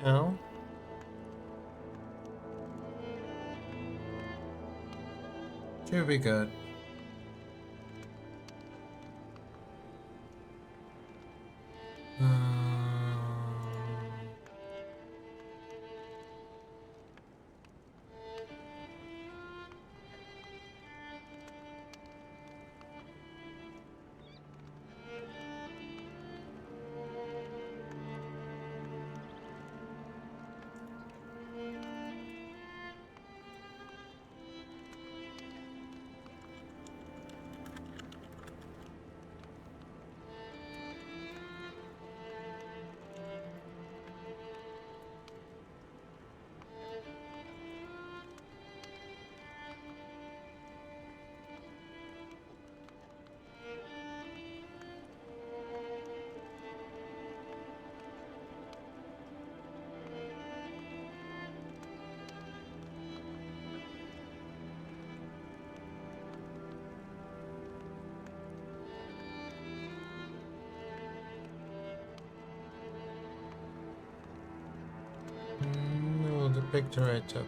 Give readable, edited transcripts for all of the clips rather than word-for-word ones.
No? Should be good. Oh, the picture I took.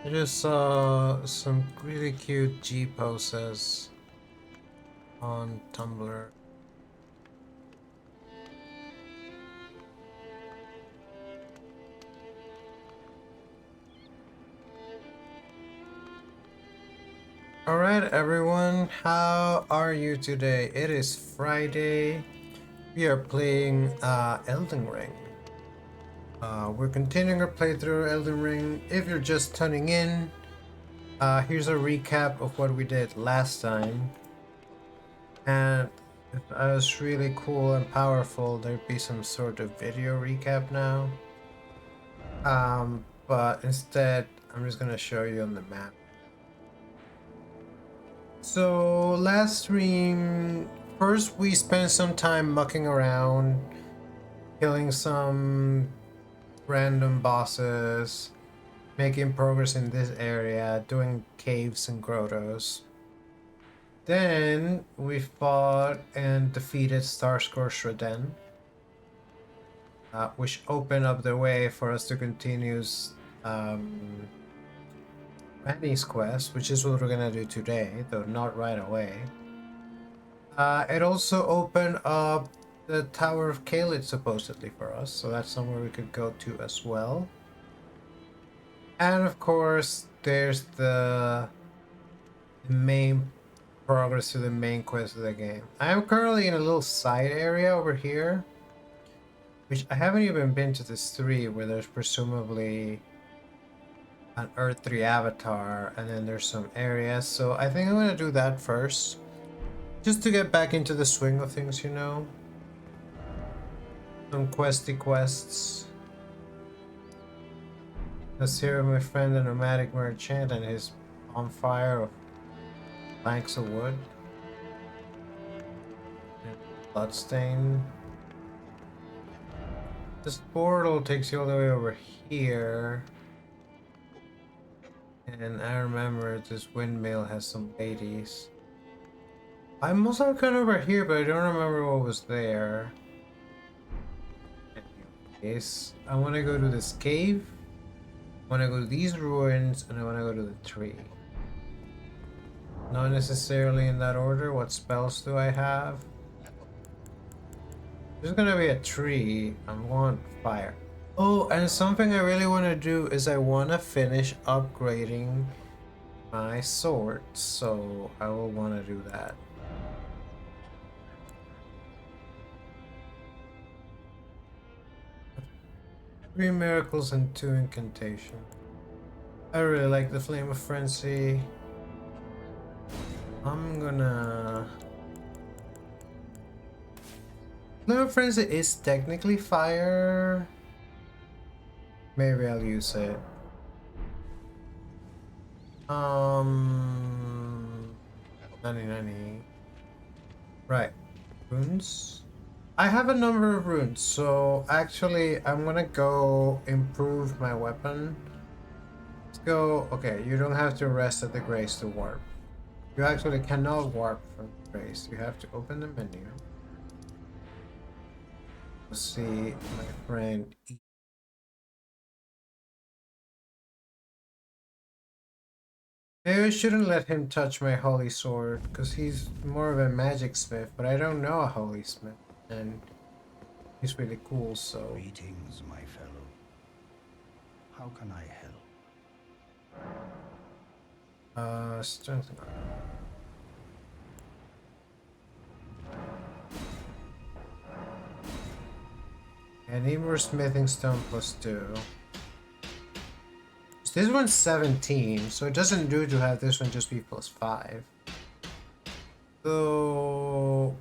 I just saw some really cute G poses on Tumblr. Alright everyone, how are you today? It is Friday. We are playing Elden Ring. We're continuing our playthrough Elden Ring. If you're just tuning in, here's a recap of what we did last time. And if I was really cool and powerful, there'd be some sort of video recap now. But instead, I'm just gonna show you on the map. So last stream, first we spent some time mucking around, killing some random bosses, making progress in this area, doing caves and grottos. Then we fought and defeated Starscorched Shredden, which opened up the way for us to continue Randy's quest, which is what we're gonna do today, though not right away. It also opened up the Tower of Caelid supposedly for us, so that's somewhere we could go to as well. And of course, there's the main progress to the main quest of the game. I am currently in a little side area over here, which I haven't even been to this 3, where there's presumably an Earth 3 avatar, and then there's some areas, so I think I'm gonna do that first. Just to get back into the swing of things, you know? Some questy quests. Let's hear my friend the nomadic merchant and his bonfire of planks of wood. And bloodstain. This portal takes you all the way over here. And I remember this windmill has some ladies. I must have gone over here, but I don't remember what was there. Anyways, I want to go to this cave. I want to go to these ruins, and I want to go to the tree. Not necessarily in that order. What spells do I have? There's gonna be a tree. I want fire. Oh, and something I really want to do is I want to finish upgrading my sword. So I will want to do that. 3 miracles and 2 incantations. I really like the Flame of Frenzy. I'm gonna... Flame of Frenzy is technically fire. Maybe I'll use it. Nani. Right. Runes. I have a number of runes, so actually I'm gonna go improve my weapon. Let's go. Okay, you don't have to rest at the grace to warp. You actually cannot warp from the grace. You have to open the menu. Let's see my friend. Maybe I shouldn't let him touch my holy sword, because he's more of a magic smith, but I don't know a holy smith, and he's really cool, so... Greetings, my fellow. How can I help? Strength. I need more smithing stone +2. This one's 17, so it doesn't do to have this one just be +5. So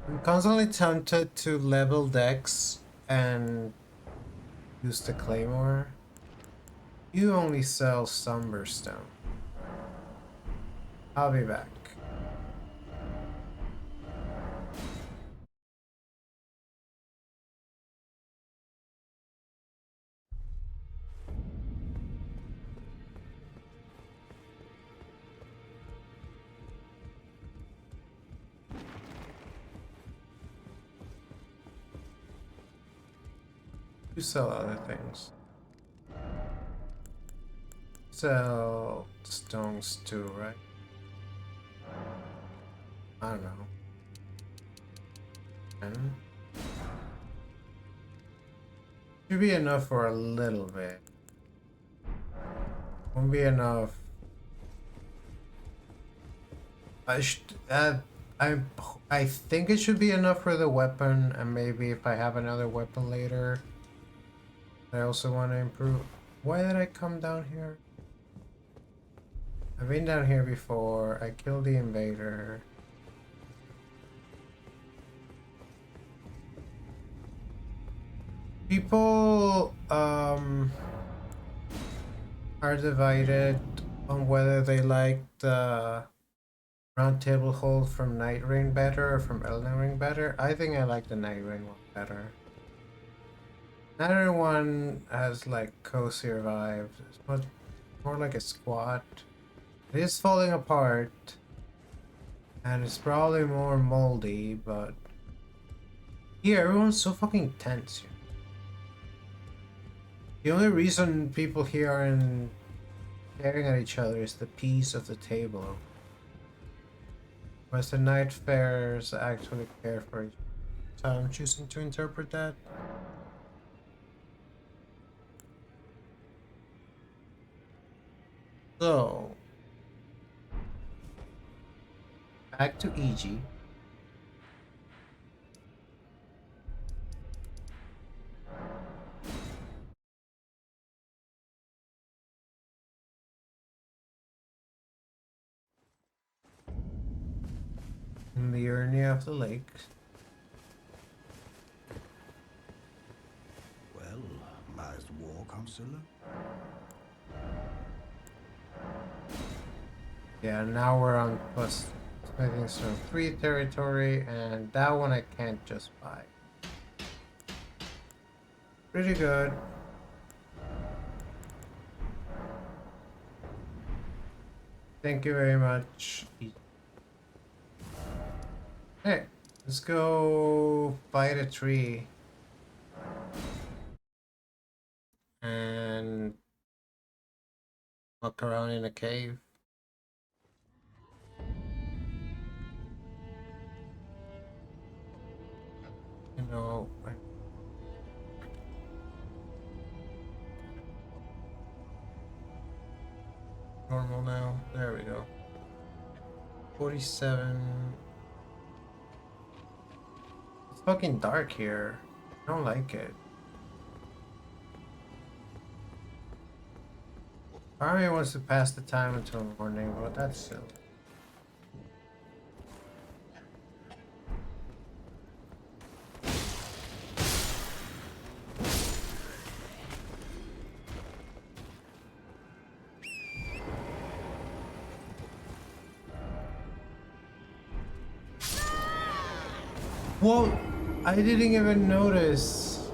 I'm constantly tempted to level Dex and use the Claymore. You only sell Sumberstone. I'll be back. You sell other things. Is sell stones too, right? I don't know. And should be enough for a little bit. Won't be enough. I should. I I think it should be enough for the weapon, and maybe if I have another weapon later. I also want to improve. Why did I come down here? I've been down here before. I killed the invader. People are divided on whether they like the round table hold from Night Rain better or from Elden Ring better. I think I like the Night Rain one better. Another one has like cozier vibes. It's much more like a squat. It is falling apart, and it's probably more moldy, but here everyone's so fucking tense. The only reason people here aren't staring at each other is the peace of the table. Whereas the night fares actually care for each other. So I'm choosing to interpret that. So, back to EG. In the area of the lake. Well, Master War Counselor? Yeah, now we're on plus smithing stone 3 territory, and that one I can't just buy. Pretty good. Thank you very much. Hey, let's go fight a tree. And walk around in a cave. You know, normal now. There we go. 47. It's fucking dark here. I don't like it. Army wants to pass the time until morning, but that's silly. Whoa! I didn't even notice.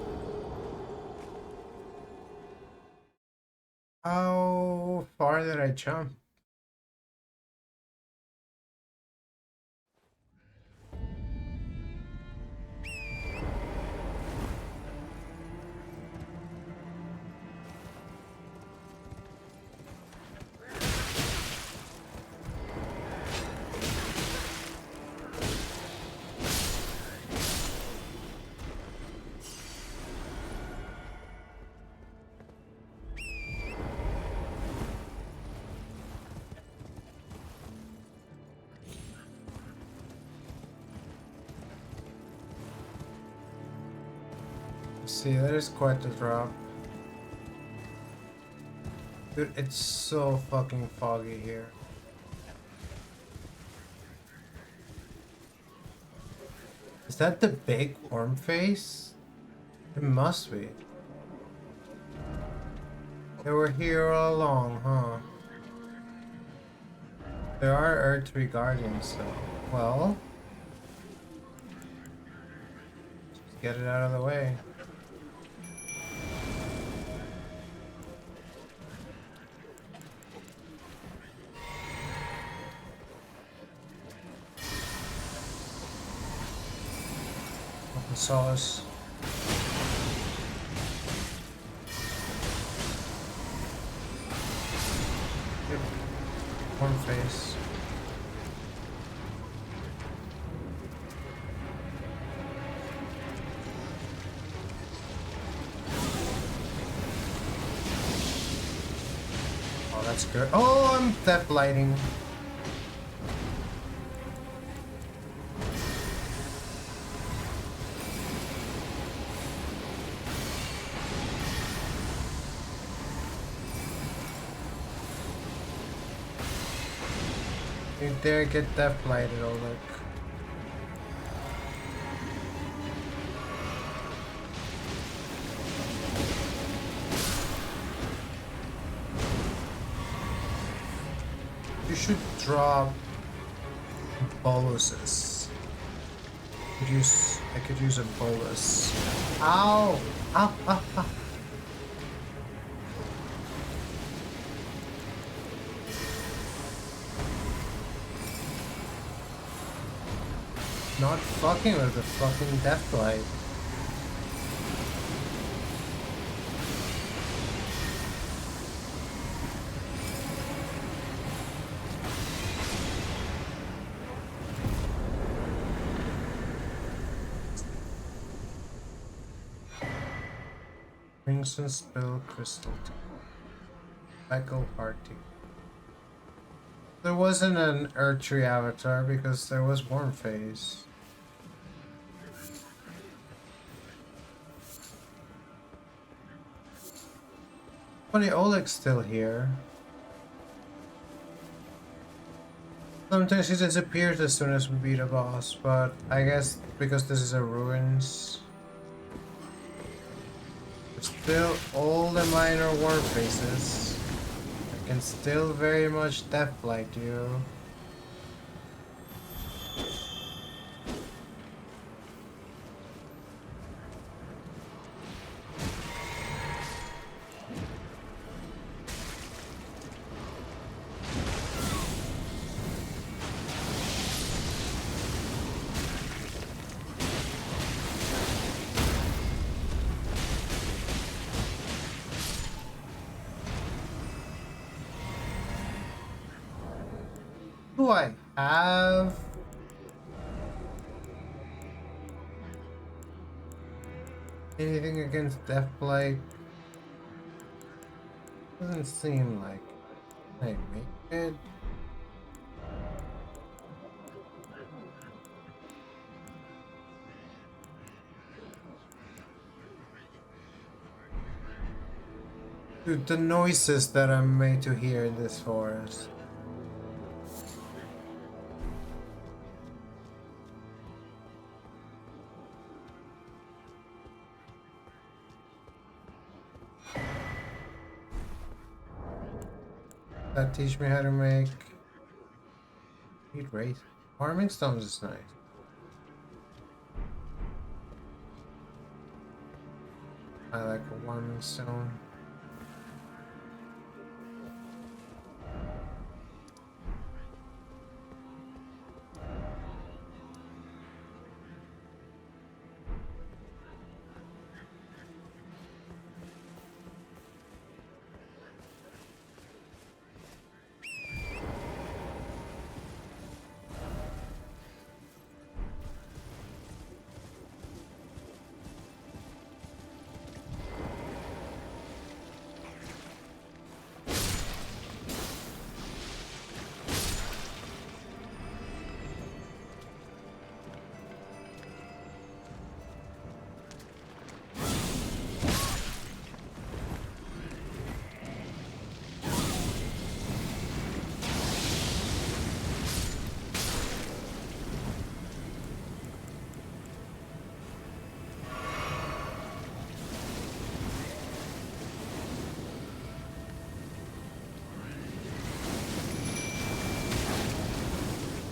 How far did I jump? See, that is quite the drop. Dude, it's so fucking foggy here. Is that the big worm face? It must be. They were here all along, huh? There are Earth 3 Guardians, so... Well... Just get it out of the way. Open source. face. Oh, that's good. Oh, I'm death lighting. You dare get death lighted, Oleg. You should drop boluses. I could use a bolus. Ow! Ow! Ow! Ow! Not fucking with the fucking deathlight. Crimson Spell Crystal Tea. Cycle Party. There wasn't an Earth Tree avatar because there was Warm Phase. Funny, Oleg's still here. Sometimes he disappears as soon as we beat a boss, but I guess because this is a ruins. Still all the minor war phases. I can still very much deathlight you. Do I have? Anything against Deathblight? Doesn't seem like. Can I make it? Dude, the noises that I'm made to hear in this forest. That teach me how to make heat rate. Farming stones is nice. I like a warming stone.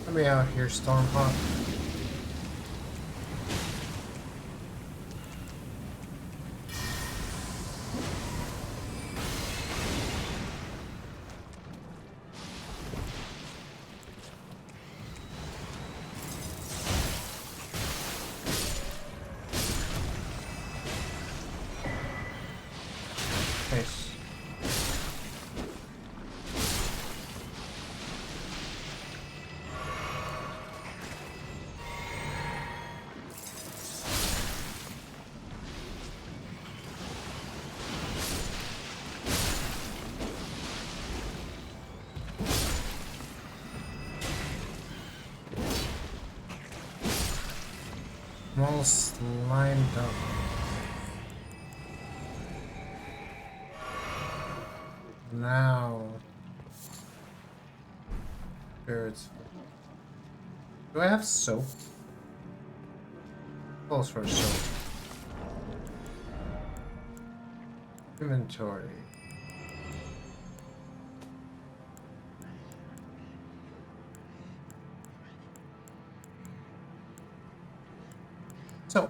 Let me out here, Stormhawk. Nice. I'm all slimed up. Now, spirits. Do I have soap? Calls for soap. Inventory. So,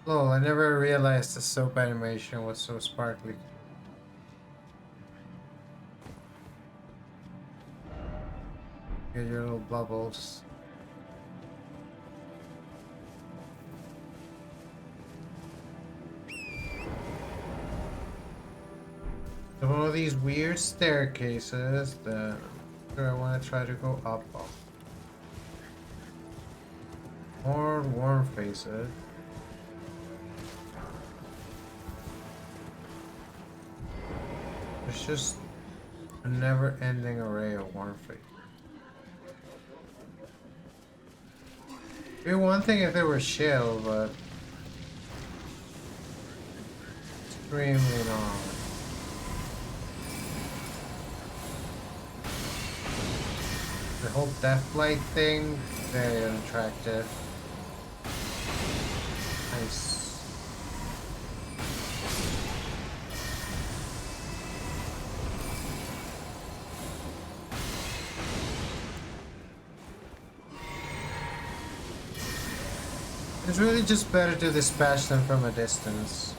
lol, I never realized the soap animation was so sparkly. Get your little bubbles. So one of these weird staircases that I want to try to go up on. More warm faces. There's just a never-ending array of warm faces. It'd be one thing if they were chill, but extremely long. The whole deathlight thing, very unattractive. Nice. It's really just better to dispatch them from a distance.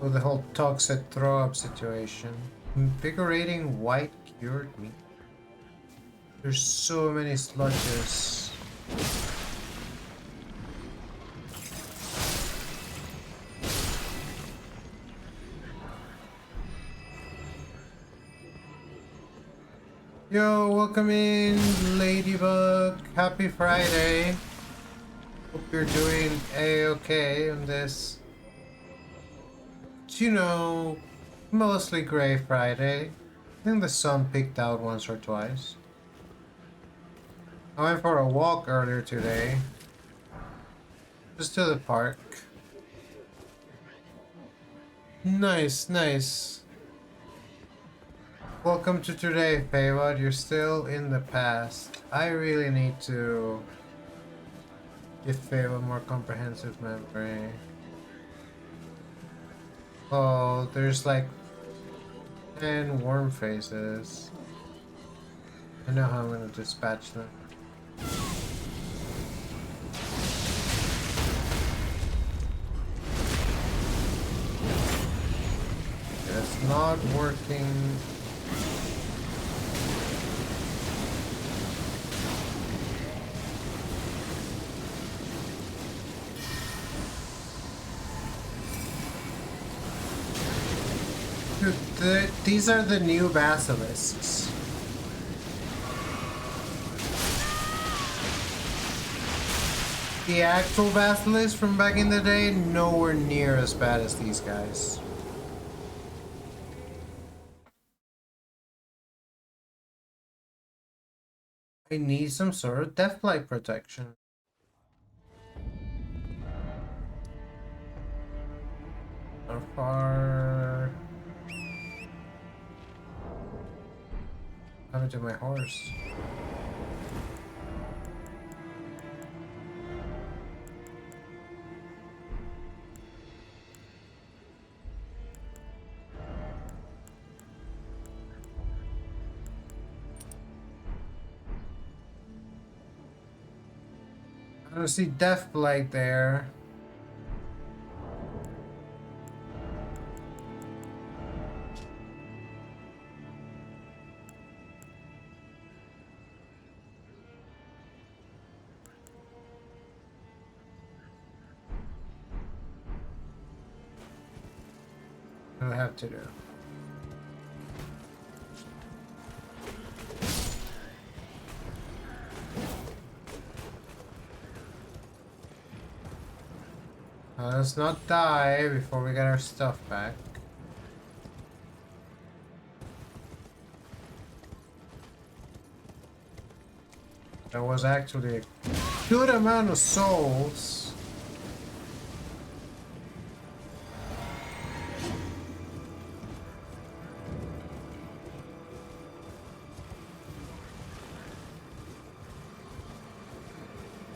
Oh, the whole toxic throw-up situation. Invigorating white cured meat. There's so many sludges. Yo, welcome in, Ladybug. Happy Friday. Hope you're doing a-okay on this, you know, mostly gray Friday. I think the sun peeked out once or twice. I went for a walk earlier today. Just to the park. Nice, nice. Welcome to today, Paywad. You're still in the past. I really need to give Paywad more comprehensive memory. Oh, there's like 10 warm faces. I know how I'm gonna dispatch them. It's not working. Dude, these are the new basilisks. The actual basilisks from back in the day, nowhere near as bad as these guys. I need some sort of deathlight protection. How far? What happened to my horse? I don't see deathlight there. What do I have to do? Let's not die before we get our stuff back. There was actually a good amount of souls.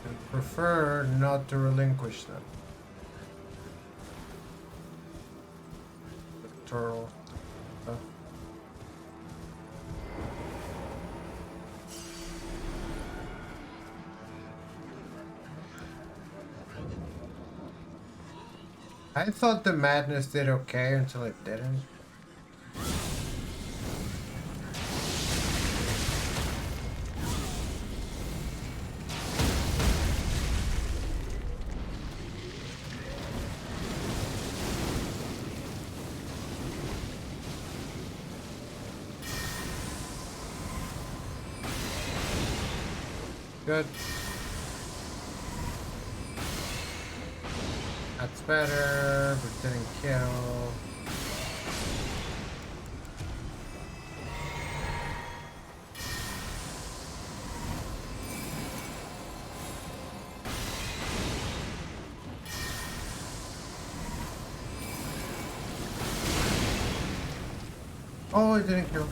I prefer not to relinquish them. The turtle. I thought the madness did okay until it didn't. Good. That's better, but didn't kill. Oh, it didn't kill.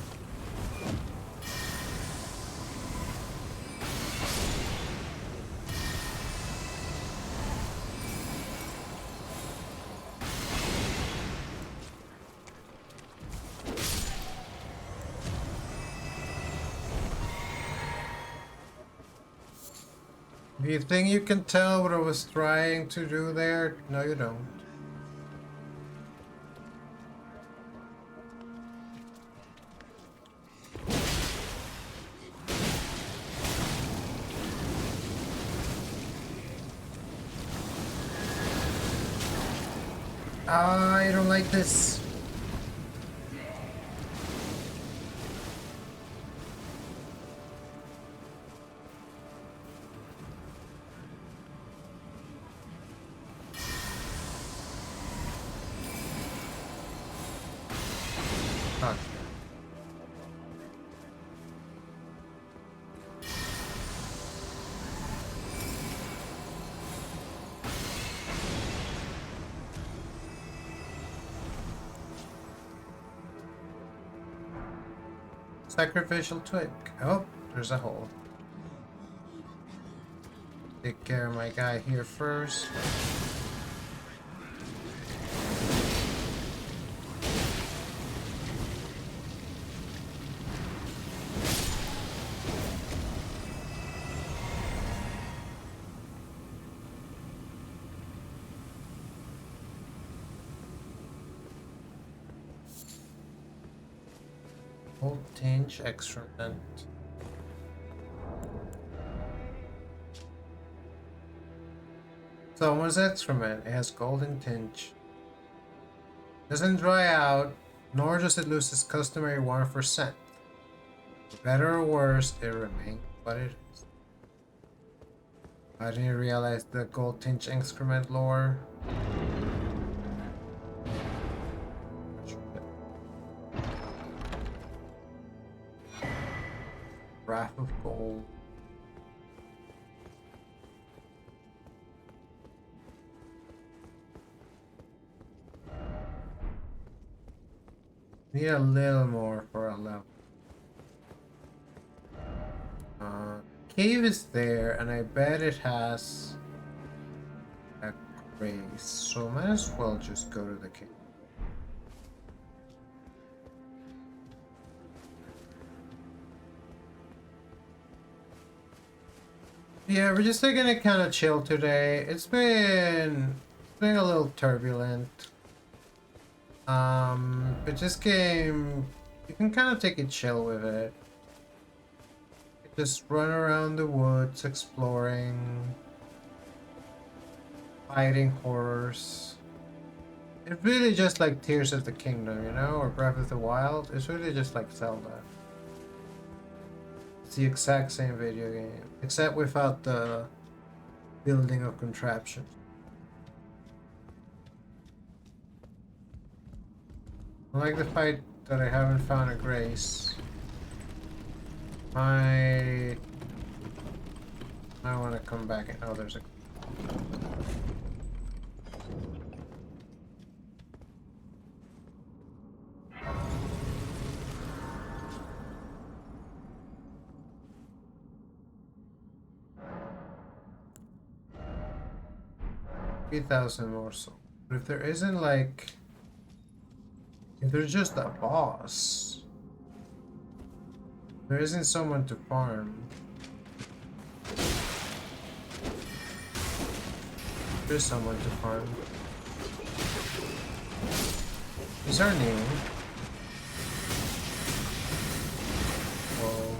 Do you think you can tell what I was trying to do there? No, you don't. I don't like this. Fuck. Sacrificial twig. Oh, there's a hole. Take care of my guy here first. Old tinge excrement. Someone's excrement. It has golden tinge. Doesn't dry out, nor does it lose its customary warmth for scent. For better or worse, it remains what it is. I didn't realize the gold tinge excrement lore. Wrath of gold. Need a little more for a level. Cave is there, and I bet it has a grace, so might as well just go to the cave. Yeah, we're just taking it kind of chill today. It's been a little turbulent. But this game, you can kind of take it chill with it. Just run around the woods, exploring, fighting horrors. It's really just like Tears of the Kingdom, you know, or Breath of the Wild. It's really just like Zelda. It's the exact same video game, except without the building of contraptions. I like the fight that I haven't found a grace. I want to come back and... Oh, there's a... 3,000 more souls. But if there isn't like... If there's just a boss... There isn't someone to farm. There's someone to farm. These are new. Whoa.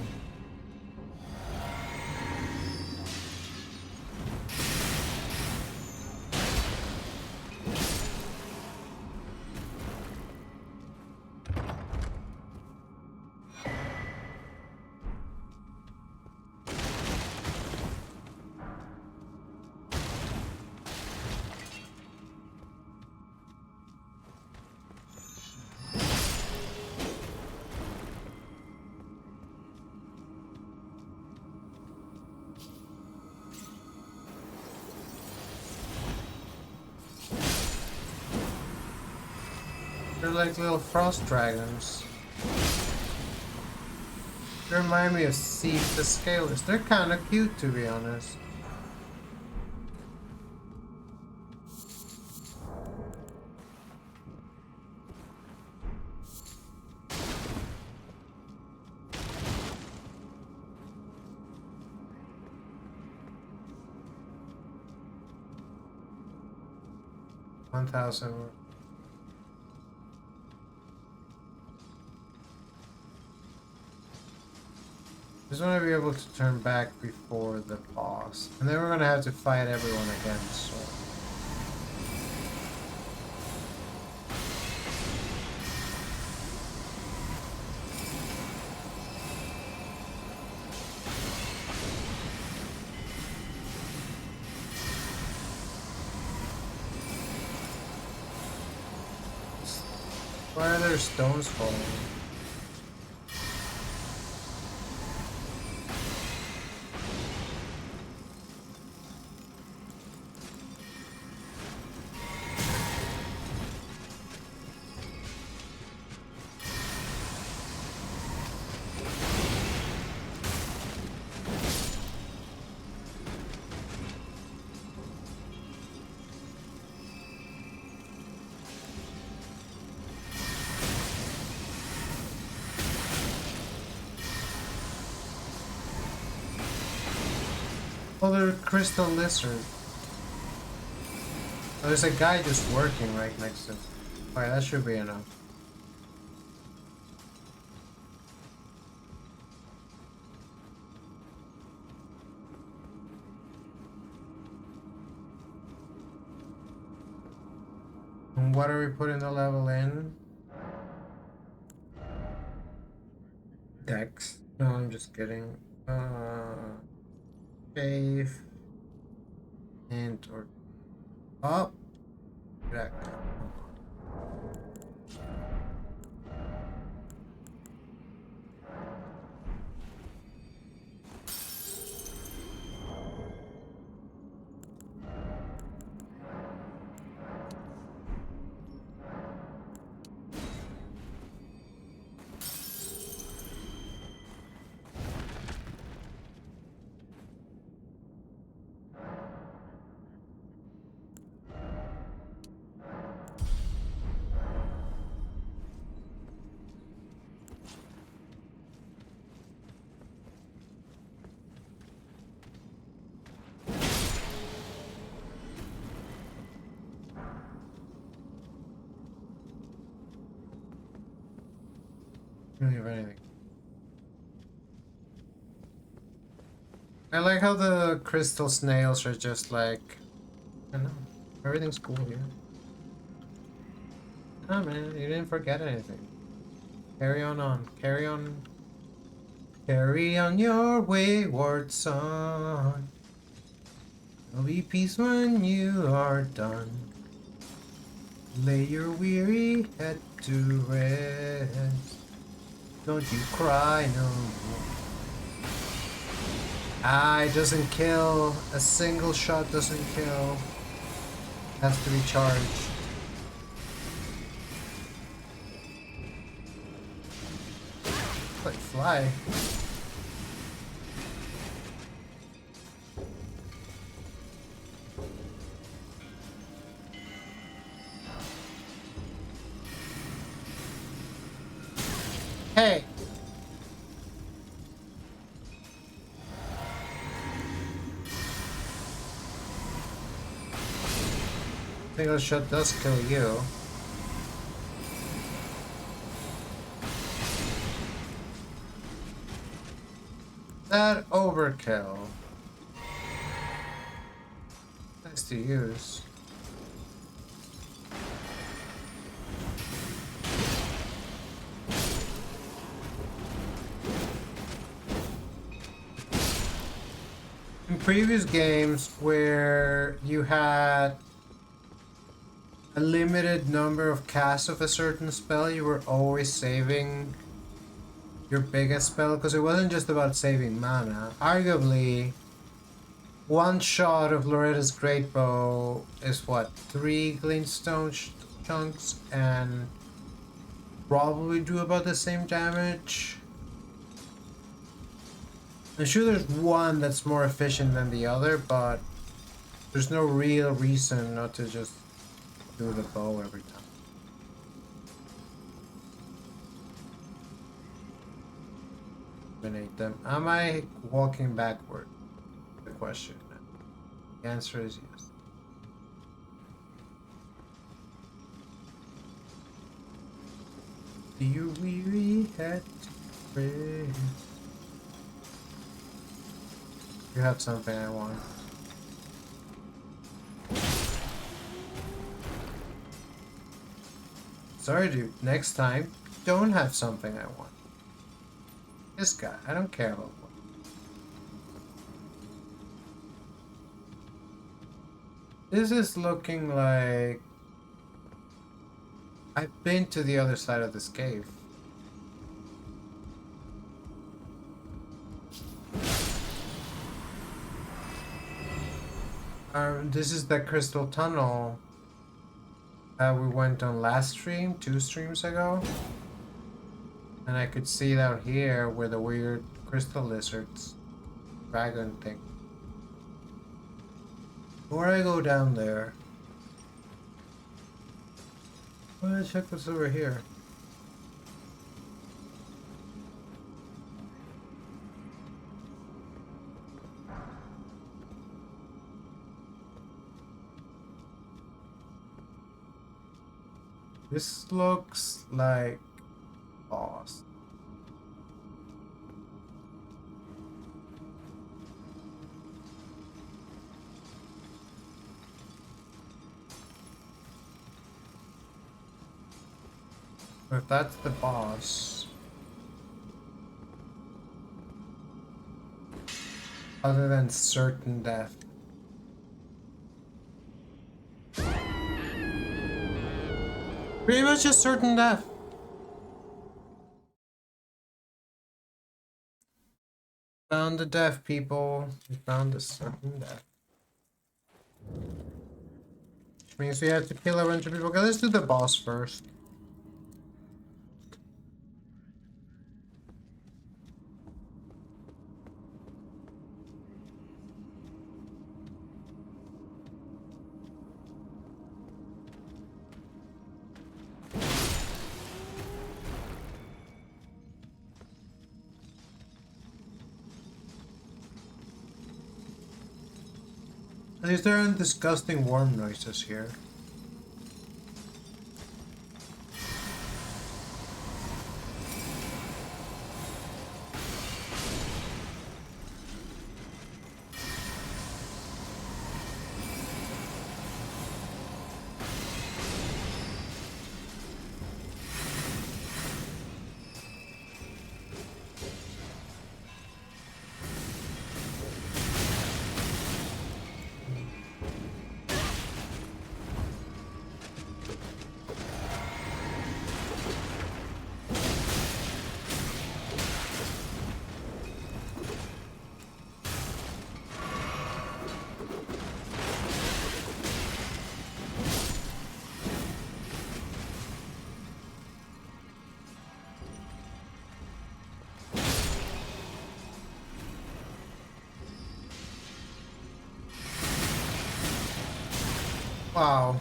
They're like little frost dragons. They remind me of Thief the Scaleless. They're kind of cute, to be honest. $1,000. Just want to be able to turn back before the boss. And then we're going to have to fight everyone again, so... Why are there stones falling? Oh, they're crystal lizard. Oh, there's a guy just working right next to him. Alright, that should be enough. And what are we putting the level in? Dex. No, I'm just kidding. Save. And or up. Back. I don't have anything. I like how the crystal snails are just like, I don't know, everything's cool here. Oh man, you didn't forget anything. Carry on, carry on. Carry on your wayward son. There'll be peace when you are done. Lay your weary head to rest. Don't you cry no more. Ah, it doesn't kill. A single shot doesn't kill. Has to be charged. Like fly. Hey! Single shot does kill you. That overkill. Nice to use. In previous games where you had a limited number of casts of a certain spell, you were always saving your biggest spell, because it wasn't just about saving mana. Arguably, one shot of Loretta's Great Bow is what, 3 glintstone chunks, and probably do about the same damage. I'm sure there's one that's more efficient than the other, but there's no real reason not to just do the bow every time. Eliminate them. Am I walking backward? The question. The answer is yes. Do you really have to pray? You have something I want. Sorry, dude. Next time, don't have something I want. This guy, I don't care about what. This is looking like... I've been to the other side of this cave. This is the crystal tunnel that we went on last stream, 2 streams ago. And I could see out here where the weird crystal lizards, dragon thing. Before I go down there, I'm gonna check what's over here. This looks like boss. If that's the boss, other than certain death. Pretty much just certain death. Found the death, people. We found a certain death. Which means we have to kill a bunch of people. Okay, let's do the boss first. Is there any disgusting worm noises here? Wow.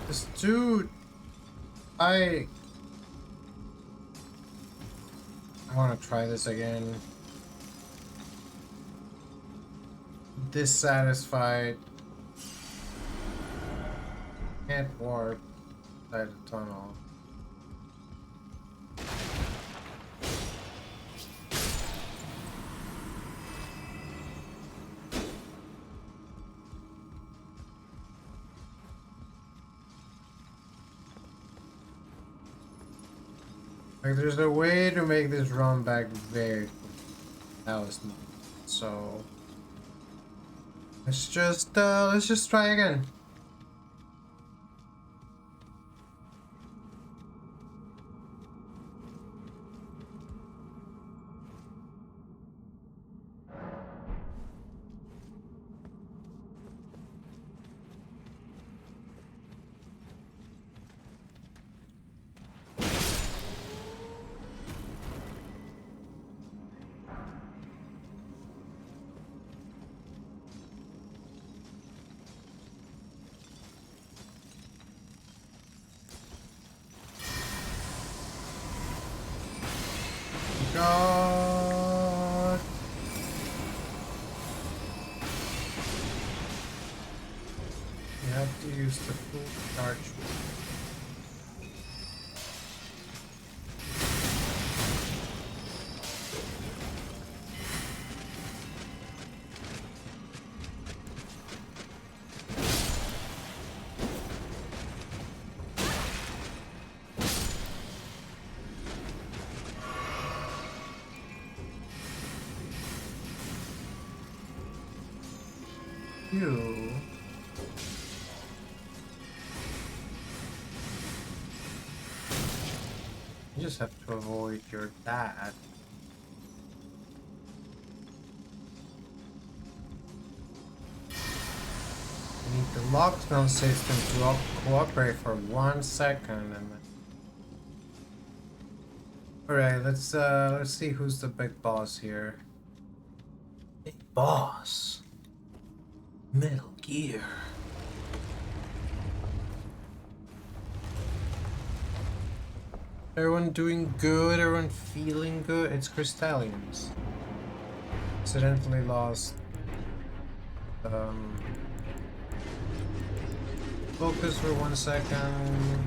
This dude, I want to try this again. Dissatisfied. Can't warp inside the tunnel. Like, there's a way to make this run back very quick. That was not. So let's just try again. God. You have to use the full charge. You just have to avoid your dad. You need the lockdown system to cooperate for 1 second and then... Alright, let's see who's the big boss here. Big boss. Metal Gear. Everyone doing good? Everyone feeling good? It's Crystallians. Accidentally lost focus for 1 second.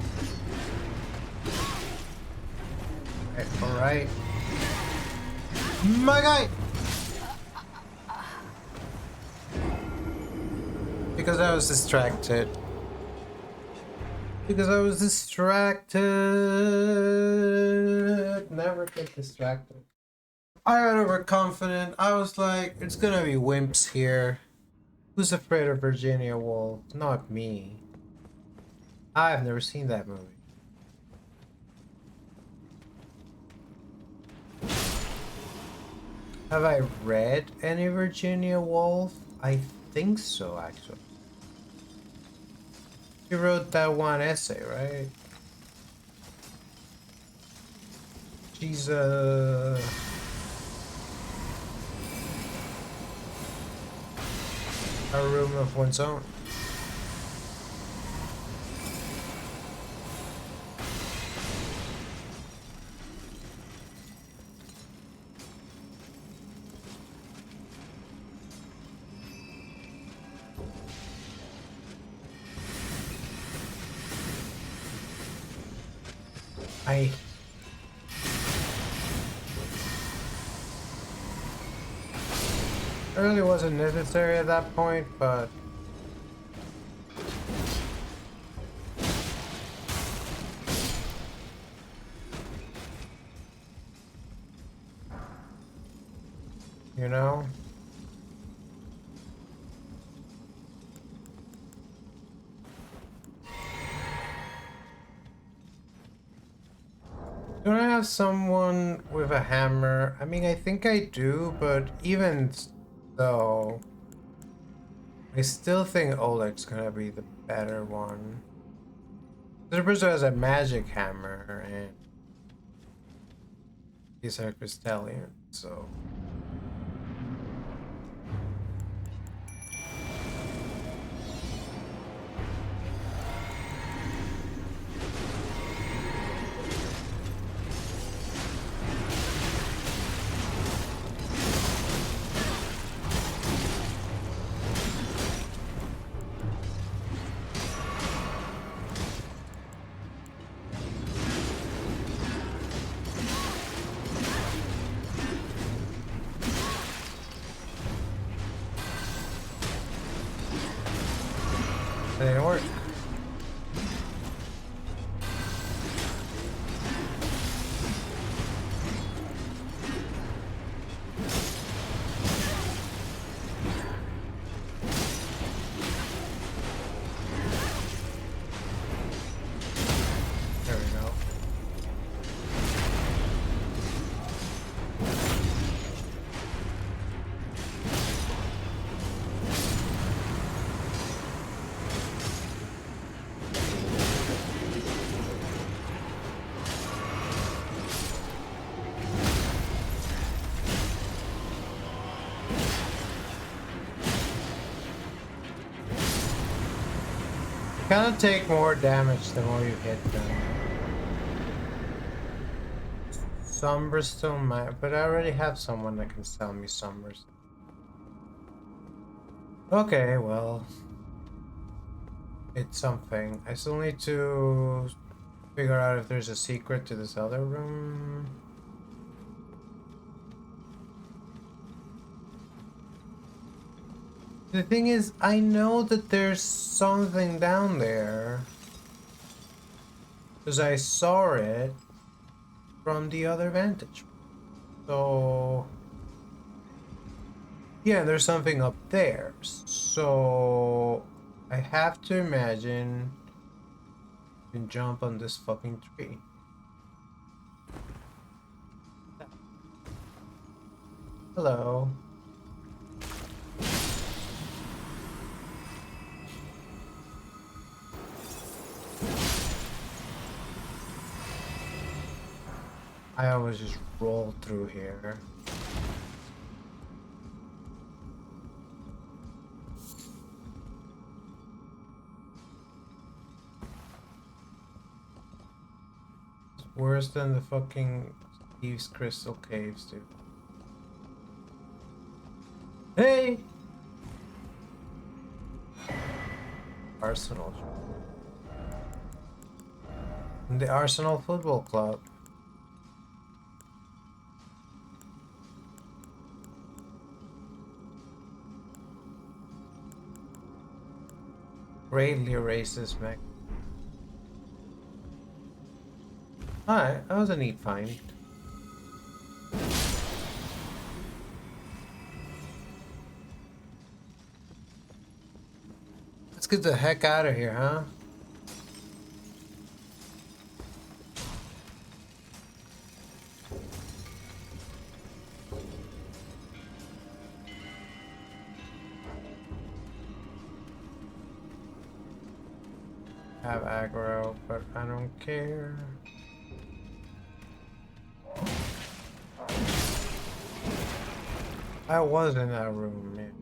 Alright. My guy! Because I was distracted. Never get distracted. I got overconfident. I was like, it's gonna be wimps here. Who's afraid of Virginia Woolf? Not me. I've never seen that movie. Have I read any Virginia Woolf? I think so, actually. She wrote that one essay, right? She's a room of one's own. It really wasn't necessary at that point, but you know? Don't I have someone with a hammer? I mean, I think I do, but even though, I still think Oleg's gonna be the better one. The person has a magic hammer, and These are crystalline, so it didn't work. There we go. Kind of take more damage the more you hit them. Some brimstone might, but I already have someone that can sell me some brimstone. Okay, well, it's something. I still need to figure out if there's a secret to this other room. The thing is, I know that there's something down there because I saw it from the other vantage. So yeah, there's something up there. So I have to imagine you can jump on this fucking tree. Hello. I always just roll through here. It's worse than the fucking Steve's Crystal Caves, dude. Hey! Arsenal. The Arsenal Football Club. Greatly racist, Mac. Alright, that was a neat find. Let's get the heck out of here, huh? Have aggro, but I don't care. I was in that room, man.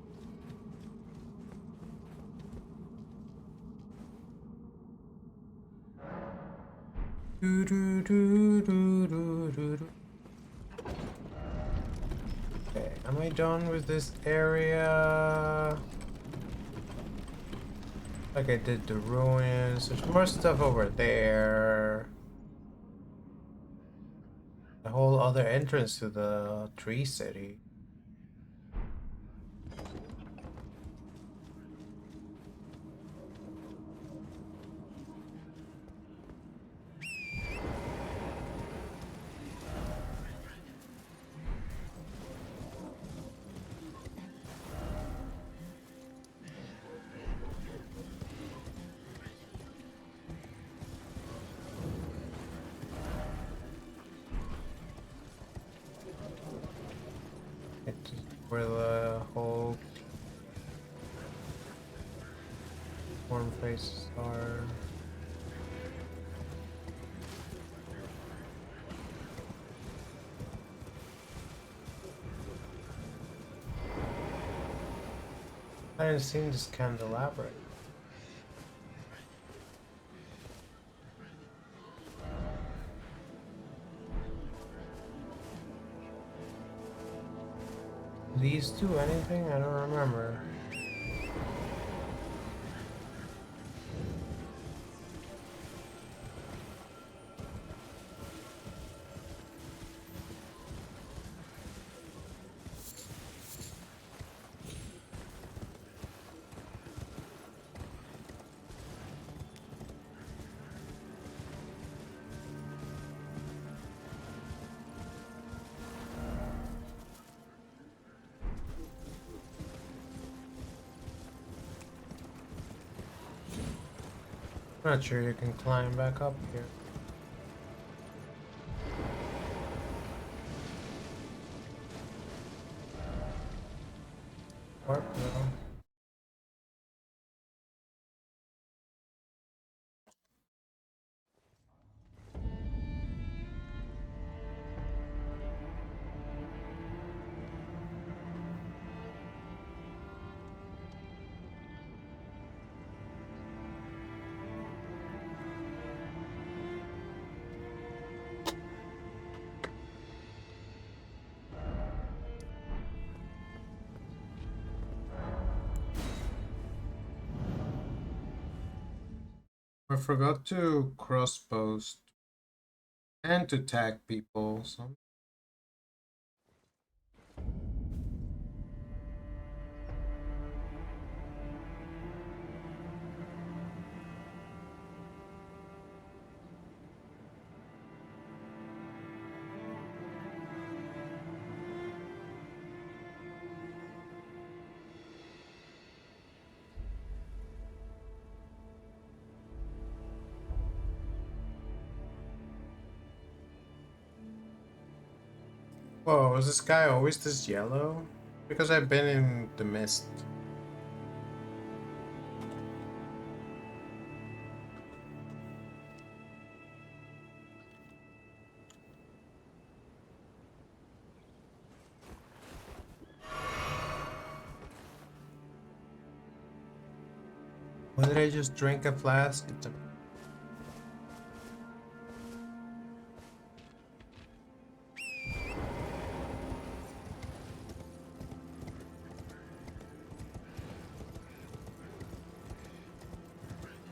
Do do do do do do do. Okay, am I done with this area? Like I did the ruins. There's more stuff over there. The whole other entrance to the tree city. It's where the whole form faces are. I haven't seen this candelabra. These two, anything? I don't remember. Not sure you can climb back up here. Warp though. I forgot to cross post and to tag people. So whoa, is this guy always this yellow? Because I've been in the mist. Why did I just drink a flask? It's a...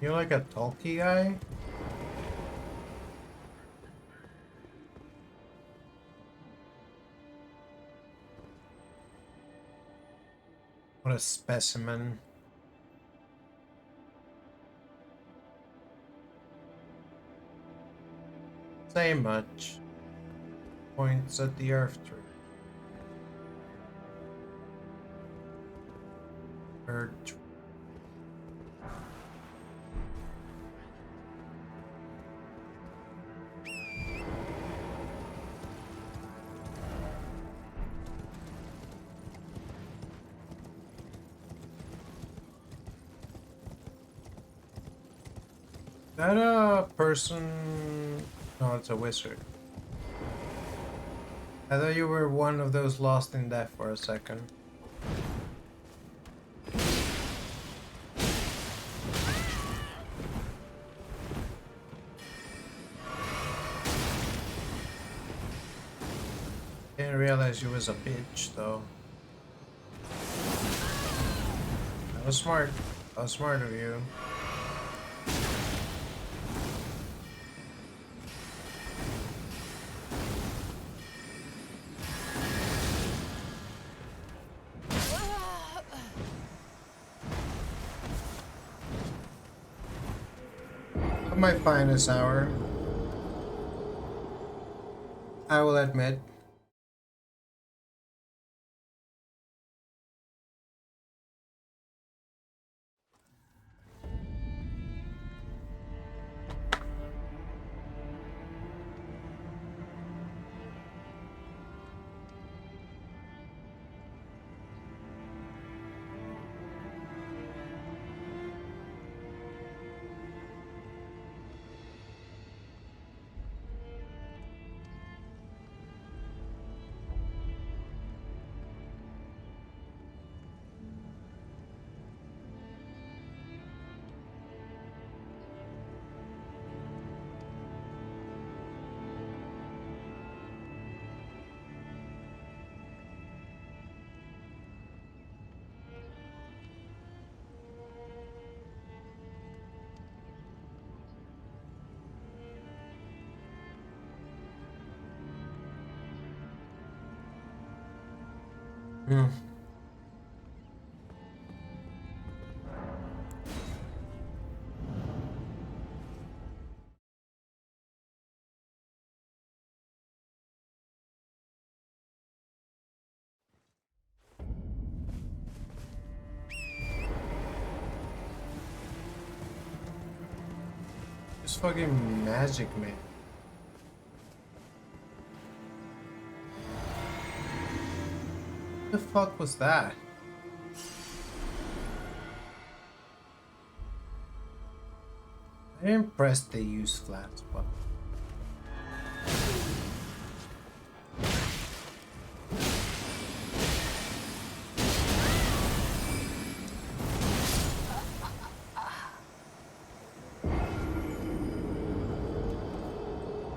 You're like a talky guy? What a specimen. Say much. Points at the earth tree. Earth tree. Is that a person? No, it's a wizard. I thought you were one of those lost in death for a second. Didn't realize you was a bitch though. That was smart. That was smart of you. Not my finest hour, I will admit. Hmm. Just fucking magic, man. What the fuck was that? I didn't press the use flaps button.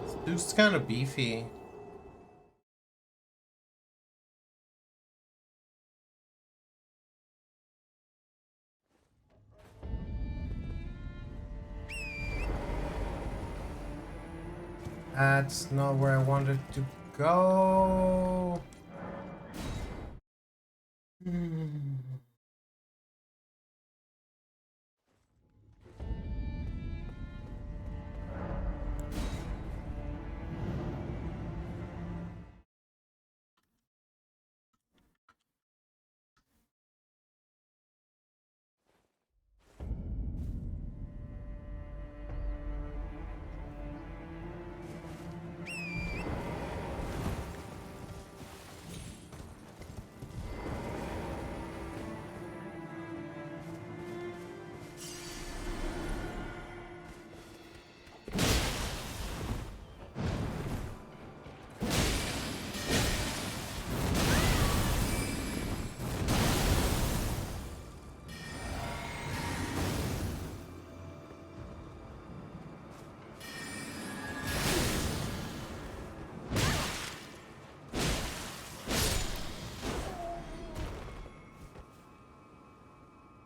This dude's kind of beefy. That's not where I wanted to go. Hmm.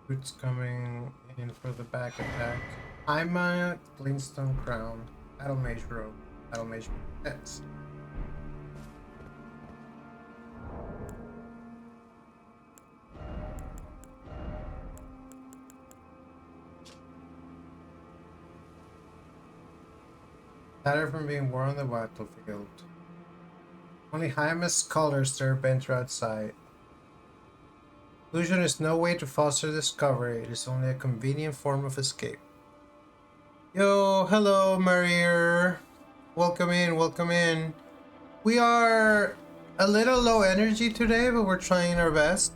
Boots coming in for the back attack. I'm a Glintstone Crown. Battle Mage Robe. Battle Mage Pets. Tattered from being worn on the battlefield. Only Hymus colors serve enter outside. Illusion is no way to foster discovery, it is only a convenient form of escape. Yo, hello, Marier. Welcome in, welcome in. We are a little low energy today, but we're trying our best.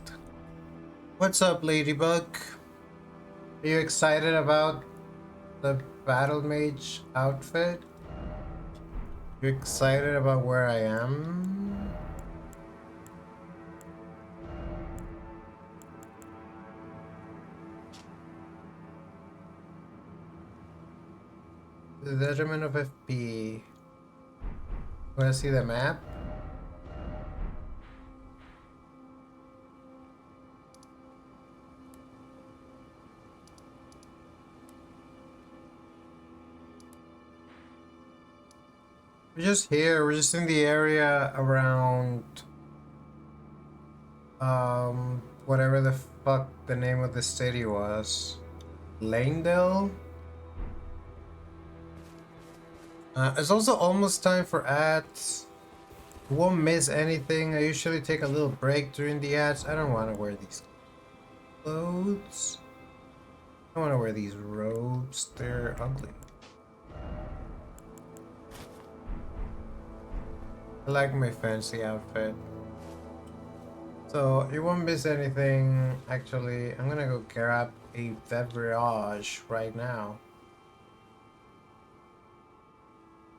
What's up, Ladybug? Are you excited about the Battle Mage outfit? You excited about where I am? The detriment of FP. Wanna see the map? We're just here, we're just in the area around whatever the fuck the name of the city was. Lanedale? It's also almost time for ads. You won't miss anything. I usually take a little break during the ads. I don't want to wear these clothes. I don't want to wear these robes. They're ugly. I like my fancy outfit. So you won't miss anything. Actually, I'm gonna go grab a beverage right now.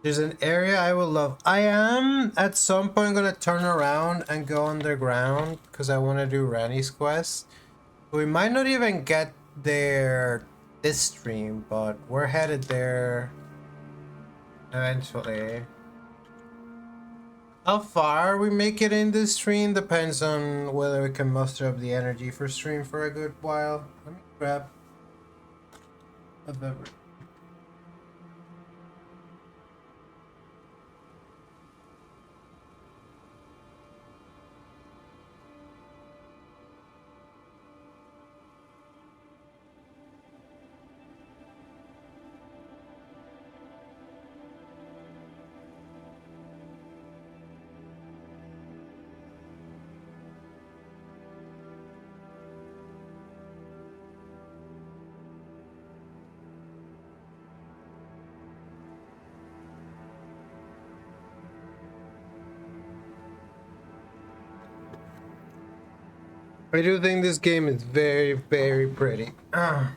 There's an area I will love. I am at some point gonna turn around and go underground because I want to do Ranny's quest. We might not even get there this stream, but we're headed there eventually. How far we make it in this stream depends on whether we can muster up the energy for stream for a good while. Let me grab a beverage. I do think this game is very, very pretty. Mm.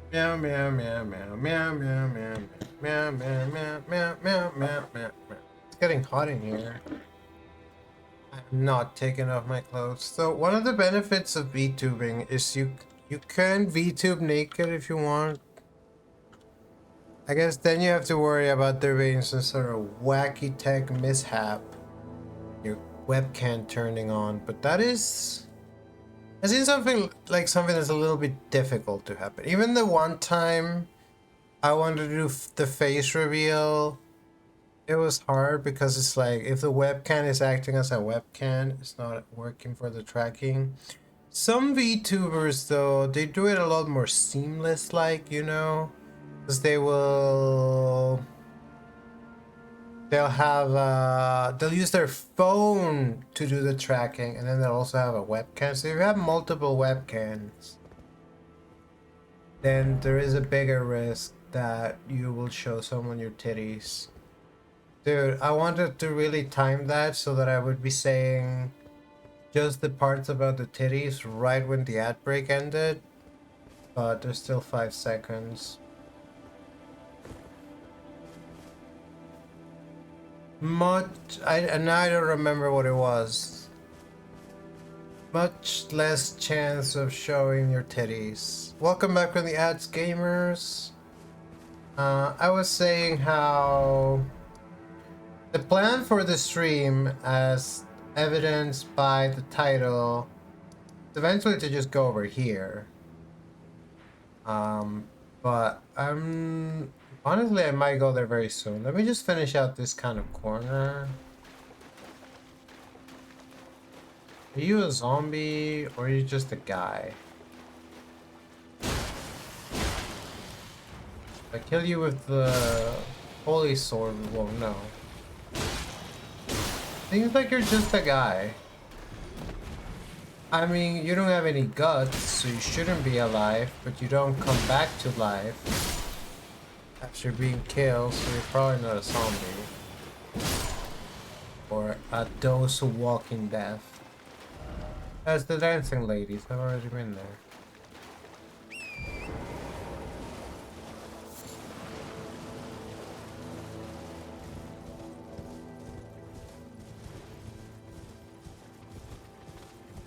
Meow meow meow meow meow meow meow meow meow meow meow meow meow meow. It's getting hot in here. I'm not taking off my clothes. So one of the benefits of VTubing is you can VTube naked if you want. I guess then you have to worry about there being some sort of wacky tech mishap. Your webcam turning on, but that is... I've seen something that's a little bit difficult to happen. Even the one time I wanted to do the face reveal, it was hard because it's like if the webcam is acting as a webcam, it's not working for the tracking. Some VTubers though, they do it a lot more seamless, like, you know, because they'll use their phone to do the tracking, and then they'll also have a webcam. So if you have multiple webcams, then there is a bigger risk that you will show someone your titties. Dude, I wanted to really time that so that I would be saying just the parts about the titties right when the ad break ended, but there's still 5 seconds. And I don't remember what it was. Much less chance of showing your titties. Welcome back from the ads, gamers. I was saying how the plan for the stream, as evidenced by the title, is eventually to just go over here. But honestly, I might go there very soon. Let me just finish out this kind of corner. Are you a zombie or are you just a guy? If I kill you with the holy sword, we won't know. Seems like you're just a guy. I mean, you don't have any guts, so you shouldn't be alive, but you don't come back to life after being killed, so you're probably not a zombie. Or a those who walk in death. As the dancing ladies, I've already been there.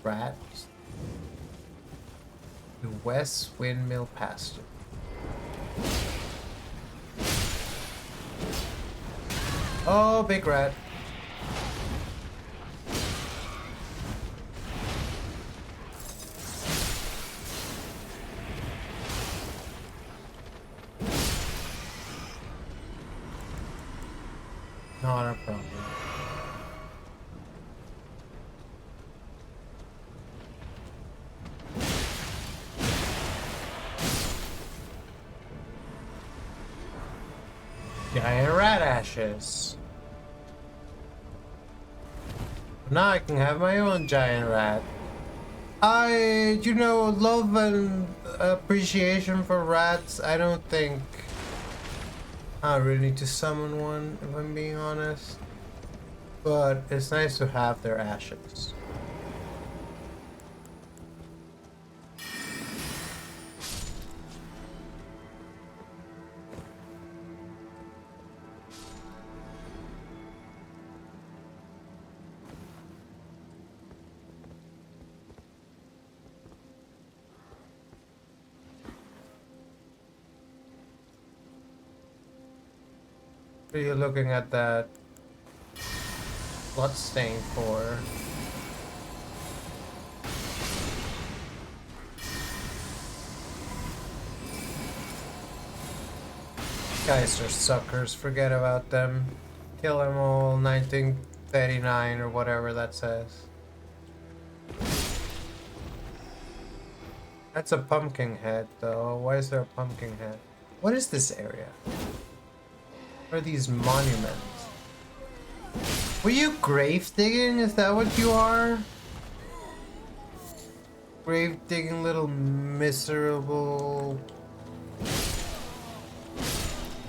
Rats. The West Windmill Pasture. Oh, big rat. Not a problem. Giant rat ashes. Now I can have my own giant rat. Love and appreciation for rats, I don't think I really need to summon one, if I'm being honest. But it's nice to have their ashes. What are you looking at that blood stain for? Guys are suckers, forget about them. Kill them all, 1939 or whatever that says. That's a pumpkin head, though. Why is there a pumpkin head? What is this area? What are these monuments? Were you grave digging? Is that what you are? Grave digging little miserable,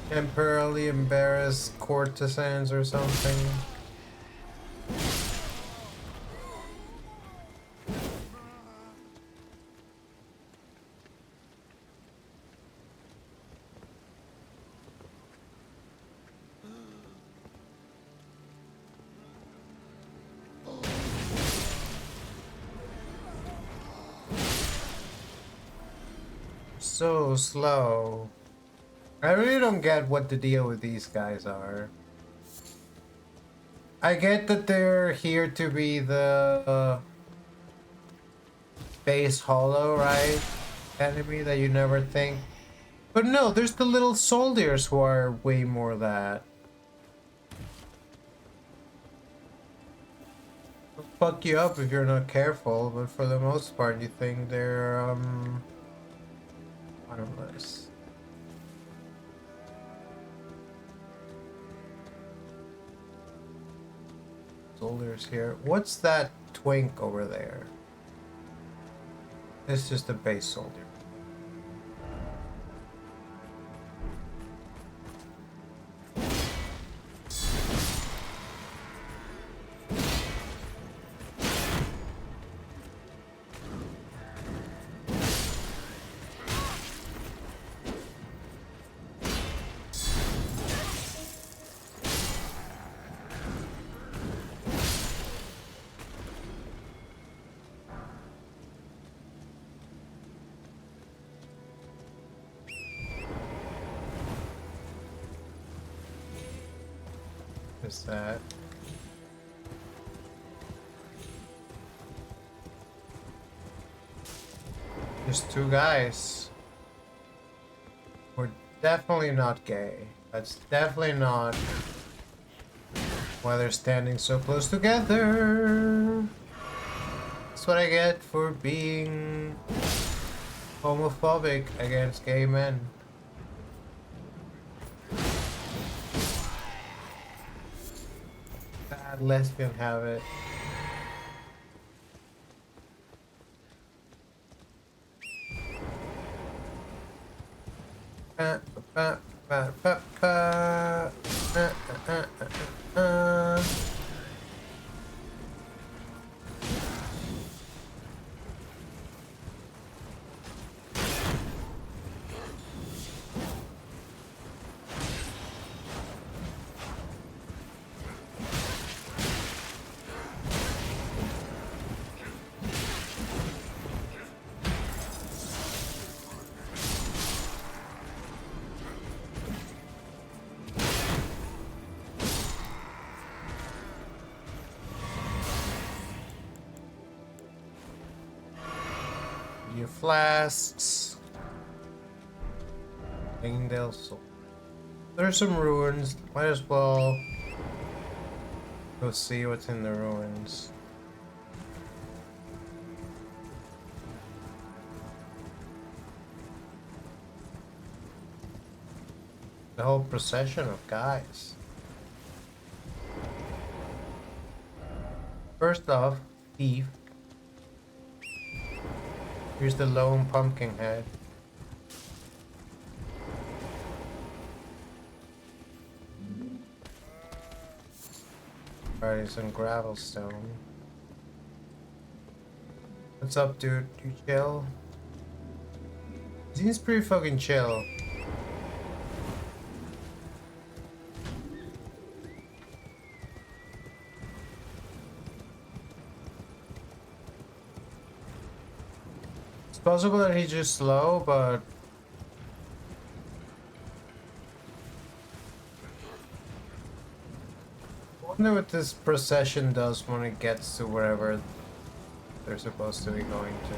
temporarily embarrassed courtesans or something? So slow. I really don't get what the deal with these guys are. I get that they're here to be the base hollow, right? Enemy that you never think. But no, there's the little soldiers who are way more that. They'll fuck you up if you're not careful, but for the most part you think they're harmless. Soldiers here. What's that twink over there? It's just a base soldier. Is that? Just two guys. We're definitely not gay. That's definitely not why they're standing so close together. That's what I get for being homophobic against gay men. Bad lesbian habit. Uh, uh, uh, uh, uh, uh, uh, uh, uh. Your flasks. Langdale Soul. There's some ruins. Might as well go see what's in the ruins. The whole procession of guys. First off, thief. Here's the lone pumpkin head. Alright, some gravel stone. What's up, dude? You chill? Seems pretty fucking chill. It's possible that he's just slow, but I wonder what this procession does when it gets to wherever they're supposed to be going to.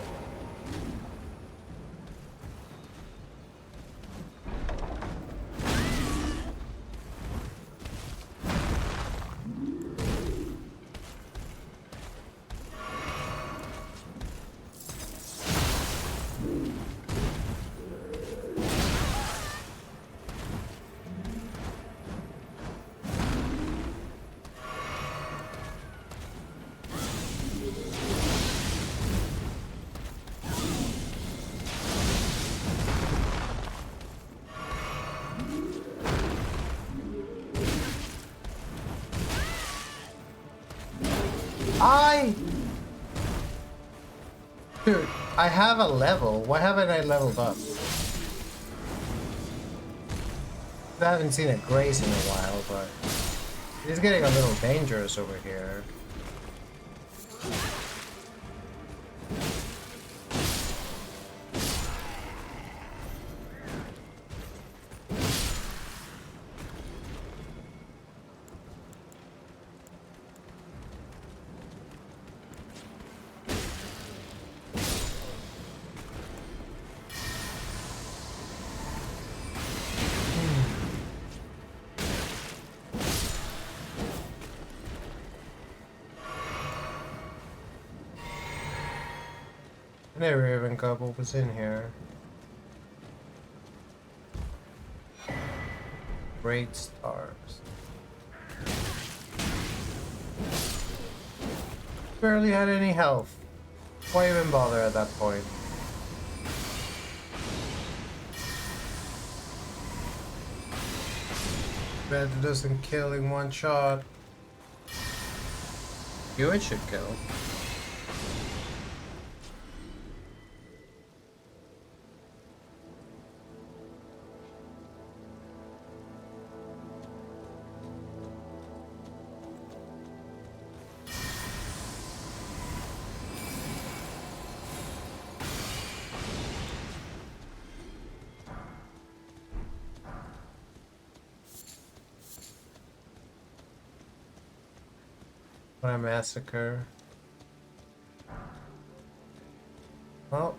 Dude, I have a level. Why haven't I leveled up? I haven't seen a grace in a while, but it's getting a little dangerous over here. I never even got what was in here. Great stars. Barely had any health. Why even bother at that point? Bet it doesn't kill in one shot. You it should kill. What a massacre. Well,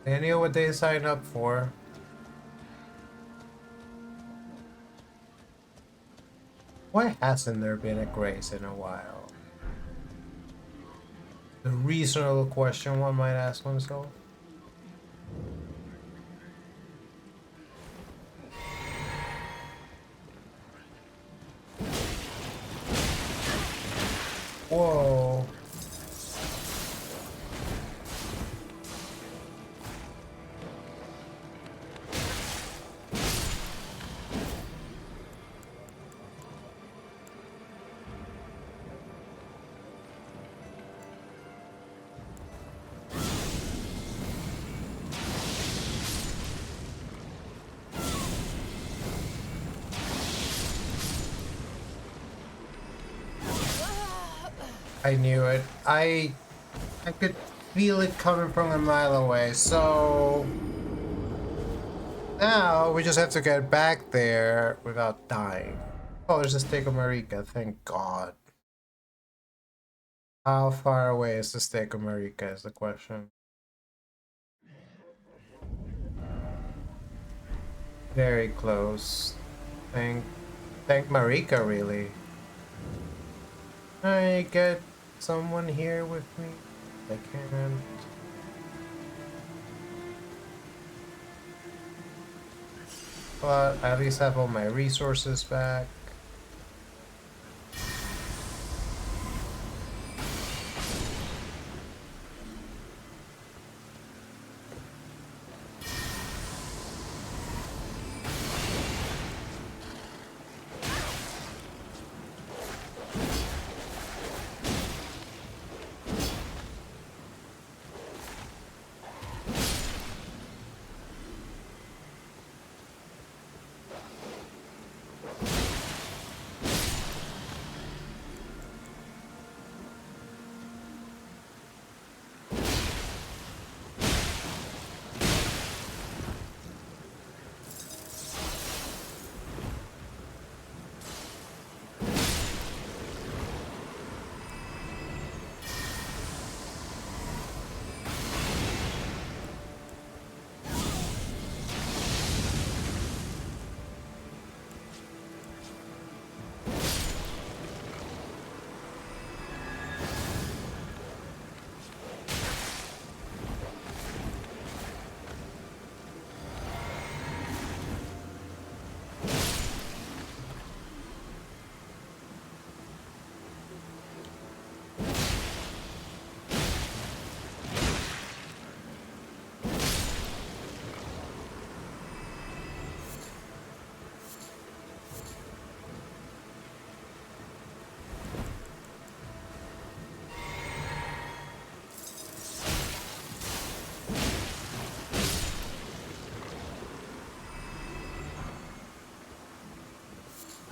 they knew what they signed up for. Why hasn't there been a grace in a while? The reasonable question one might ask oneself. Whoa. I knew it. I could feel it coming from a mile away, so now we just have to get back there without dying. Oh, there's a Stake of Marika, thank God. How far away is the Stake of Marika is the question. Very close. Thank Marika, really. Can I get someone here with me? I can't. But I at least have all my resources back.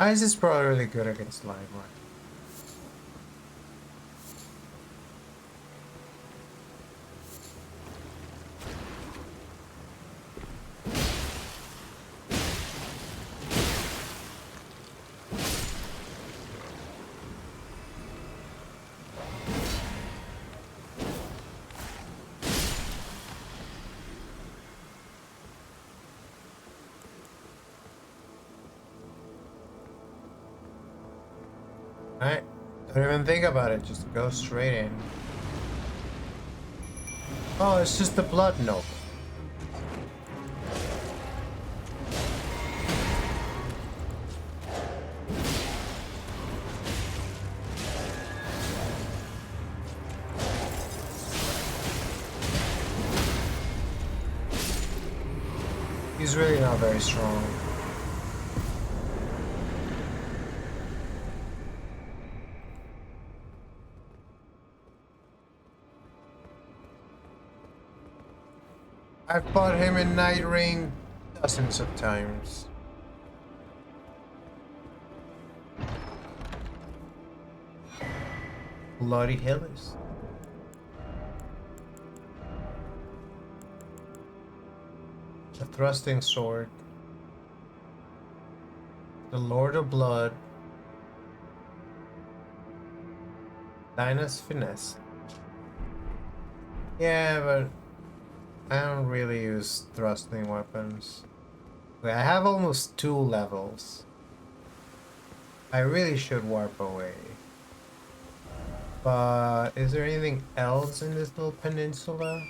Ice is probably really good against lime, right? Right? Don't even think about it, just go straight in. Oh, it's just the blood noble. He's really not very strong. I've fought him in Night Ring dozens of times. Bloody Hillis. The thrusting sword. The Lord of Blood. Dinah's finesse. Yeah, but I don't really use thrusting weapons. Wait, I have almost 2 levels. I really should warp away. But is there anything else in this little peninsula?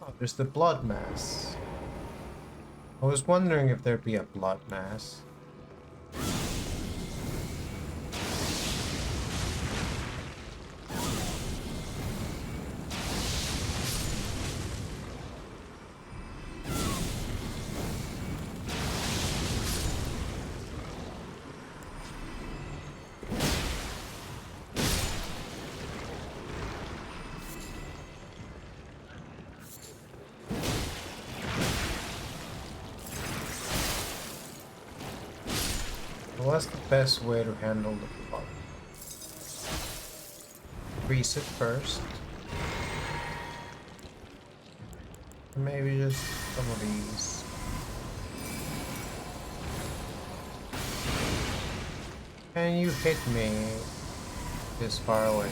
Oh, there's the blood mass. I was wondering if there'd be a blood mass. What's the best way to handle the blood? Freeze it first. Maybe just some of these. Can you hit me this far away?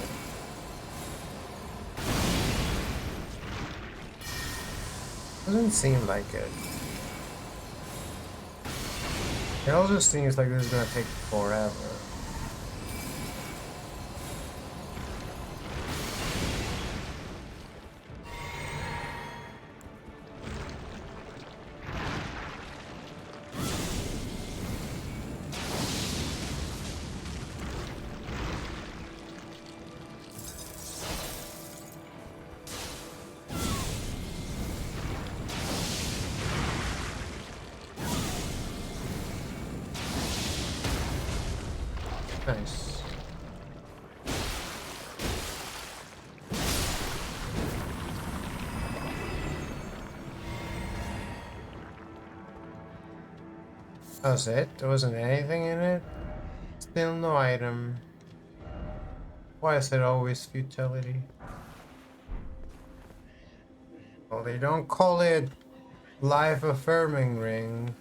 Doesn't seem like it. It also seems like this is gonna take forever. Nice. That was it? There wasn't anything in it? Still no item. Why is it always futility? Well, they don't call it life affirming ring.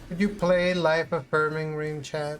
Could you play life affirming ring, chat?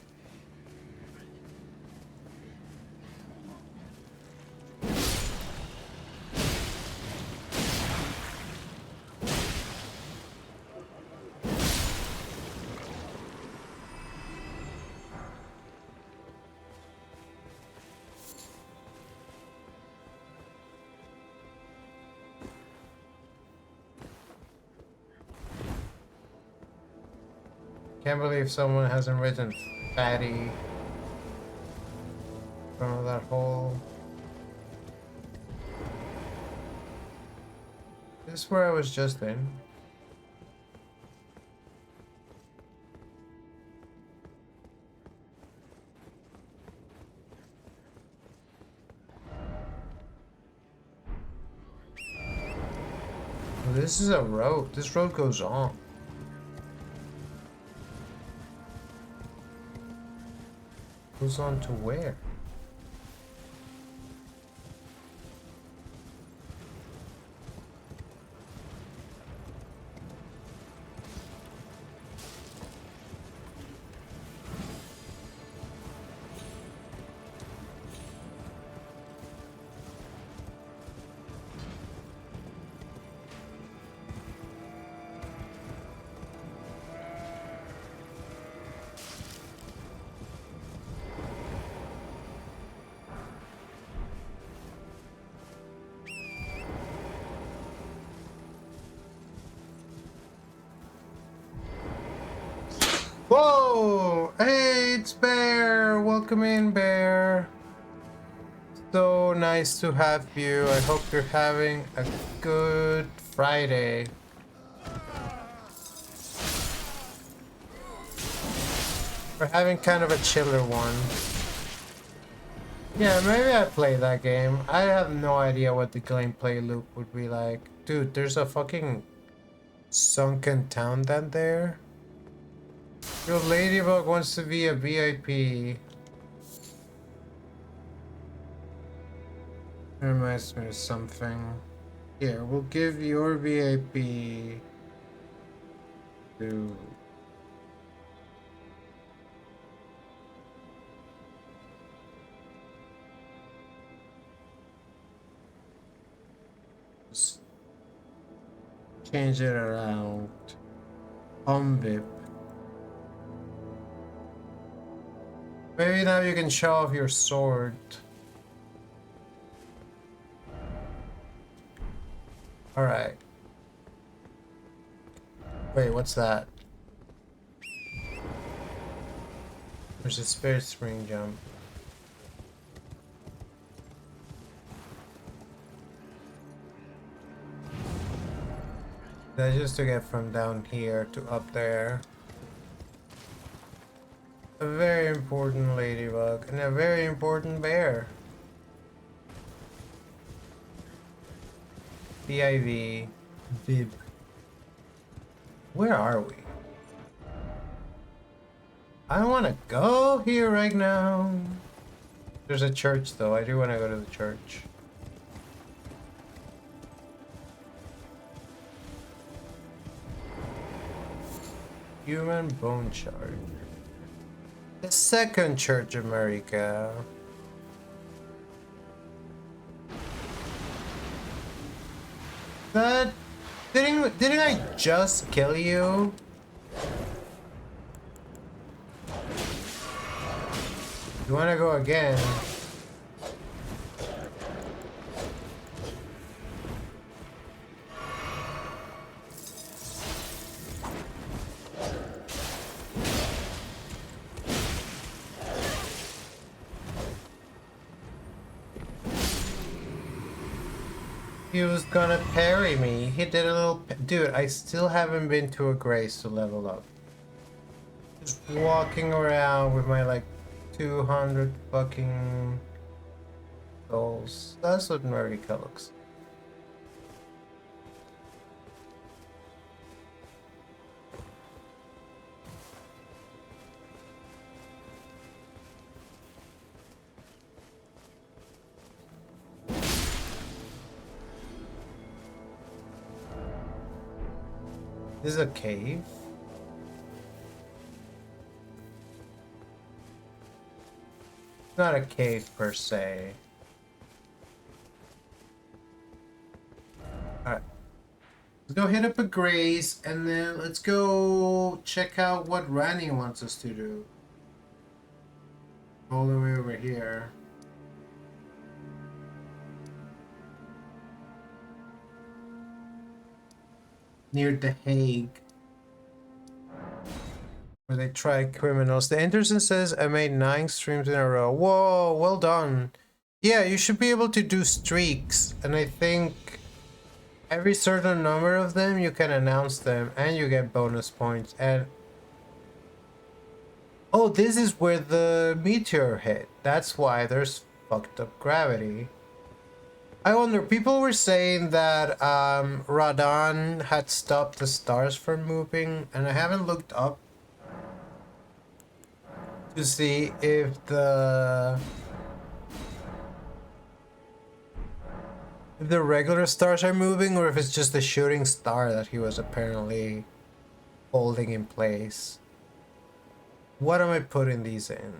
Can't believe someone hasn't written fatty from that hole. This is where I was just in. Well, this is a road. This road goes on. Goes on to where? Whoa! Hey, it's Bear! Welcome in, Bear. So nice to have you. I hope you're having a good Friday. We're having kind of a chiller one. Yeah, maybe I play that game. I have no idea what the gameplay loop would be like. Dude, there's a fucking sunken town down there. Your ladybug wants to be a VIP. Reminds me of something. Here, we'll give your VIP to... Just change it around. VIP. Maybe now you can show off your sword. Alright. Wait, what's that? There's a spirit spring jump. That's just to get from down here to up there. A very important ladybug and a very important bear. VIV. Vib. Where are we? I don't want to go here right now. There's a church though. I do want to go to the church. Human bone shard. The second Church of America. That didn't I just kill you? You wanna go again? He was gonna parry me. He did a little... Dude, I still haven't been to a grace to level up. Just walking around with my like 200 fucking souls. That's what Marika looks. This is a cave? It's not a cave per se. Alright. Let's go hit up a grace and then let's go check out what Rani wants us to do. All the way over here. Near The Hague. Where they try criminals. The Anderson says, I made 9 streams in a row. Whoa, well done. Yeah, you should be able to do streaks. And I think every certain number of them, you can announce them. And you get bonus points. And oh, this is where the meteor hit. That's why there's fucked up gravity. I wonder, people were saying that Radan had stopped the stars from moving, and I haven't looked up to see if the regular stars are moving or if it's just the shooting star that he was apparently holding in place. What am I putting these in?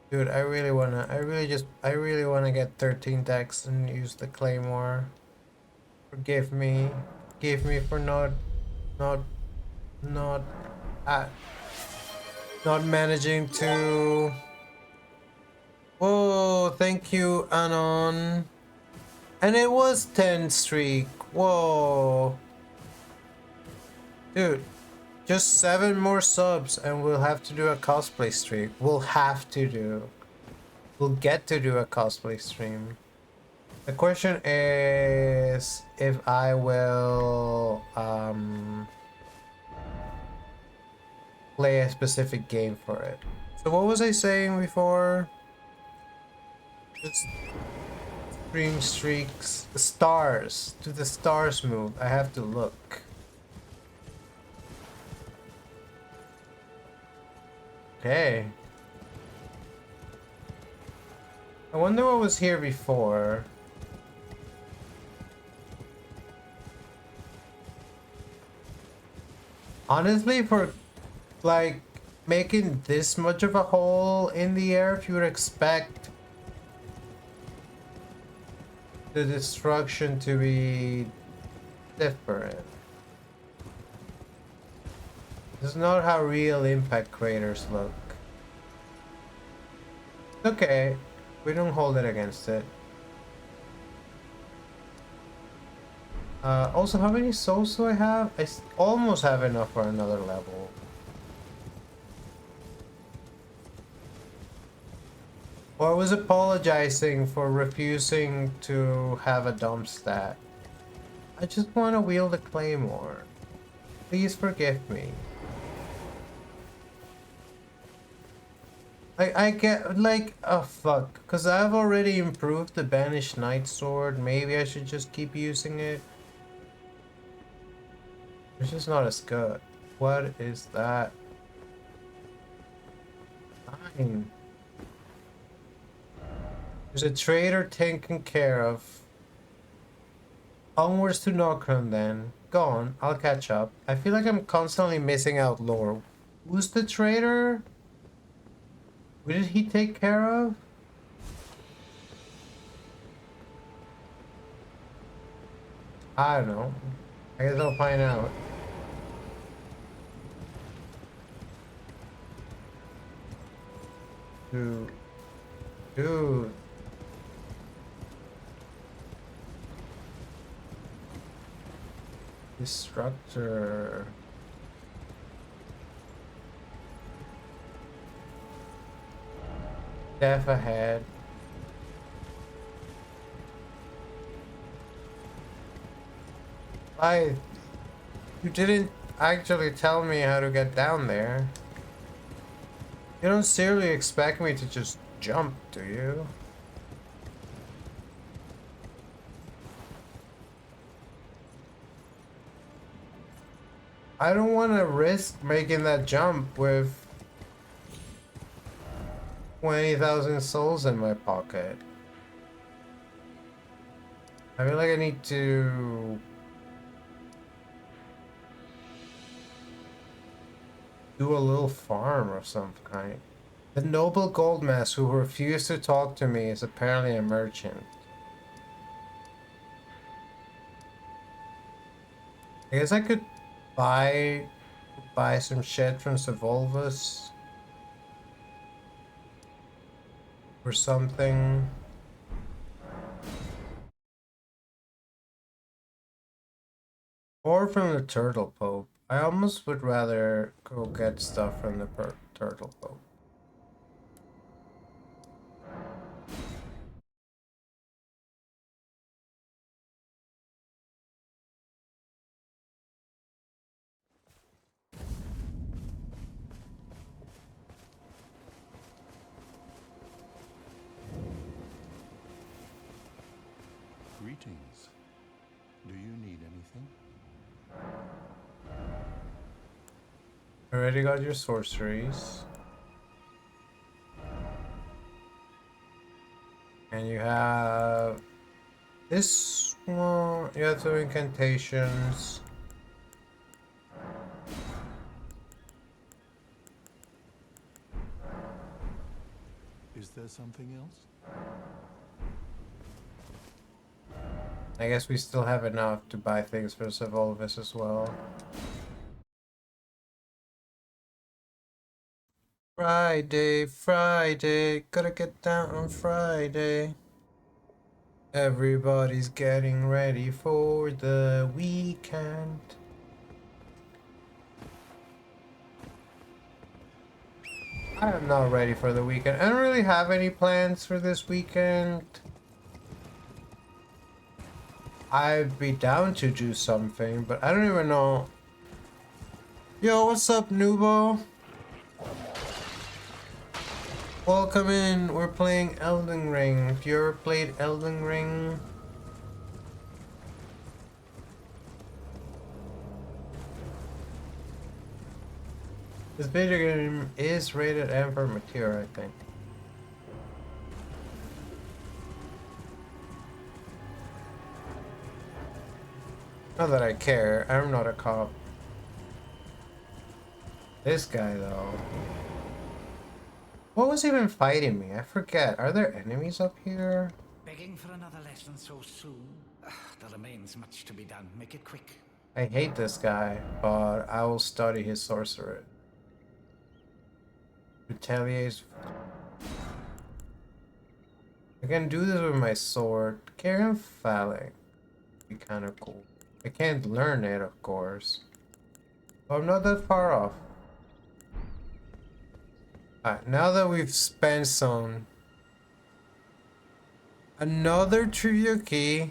Dude, I really wanna get 13 decks and use the claymore. Forgive me. Forgive me for not, not, uh, not managing to... Whoa, thank you, Anon. And it was 10 streak. Whoa. Dude, just 7 more subs and we'll have to do a cosplay stream. We'll get to do a cosplay stream. The question is if I will play a specific game for it. So what was I saying before? Just stream streaks. The stars. Do the stars move? I have to look. Okay. I wonder what was here before. Honestly, for like making this much of a hole in the air, if you would expect the destruction to be different. This is not how real impact craters look. Okay, we don't hold it against it. Also, how many souls do I have? Almost have enough for another level. Or I was apologizing for refusing to have a dump stat. I just want to wield a claymore. Please forgive me. I get like, oh fuck, because I've already improved the Banished Knight Sword. Maybe I should just keep using it. It's just not as good. What is that? 9. There's a trader taken care of. Onwards to Nokron then. Go on, I'll catch up. I feel like I'm constantly missing out lore. Who's the trader? Who did he take care of? I don't know. I guess I'll find out. Dude. Dude. Destructor. Death ahead. You didn't actually tell me how to get down there. You don't seriously expect me to just jump, do you? I don't want to risk making that jump with 20,000 souls in my pocket. I feel like I need to do a little farm of some kind. The noble goldmask who refused to talk to me is apparently a merchant. I guess I could buy some shit from Savolvus or something. Or from the Turtle Pope. I almost would rather go get stuff from the Turtle Pope. Greetings. Already got your sorceries. And you have this one. You have some incantations. Is there something else? I guess we still have enough to buy things for Sylvanas as well. Friday, Friday, gotta get down on Friday. Everybody's getting ready for the weekend. I am not ready for the weekend. I don't really have any plans for this weekend. I'd be down to do something, but I don't even know. Yo, what's up, Nubo? Welcome in. We're playing Elden Ring. If you ever played Elden Ring, this video game is rated M for mature, I think. Not that I care. I'm not a cop. This guy, though. What was even fighting me? I forget. Are there enemies up here? Begging for another lesson so soon? There remains much to be done. Make it quick. I hate this guy, but I will study his sorcerer. Retaliates. I can do this with my sword. Carrion Phallic. Be kind of cool. I can't learn it, of course. But I'm not that far off. Alright, now that we've spent some... Another trivia key.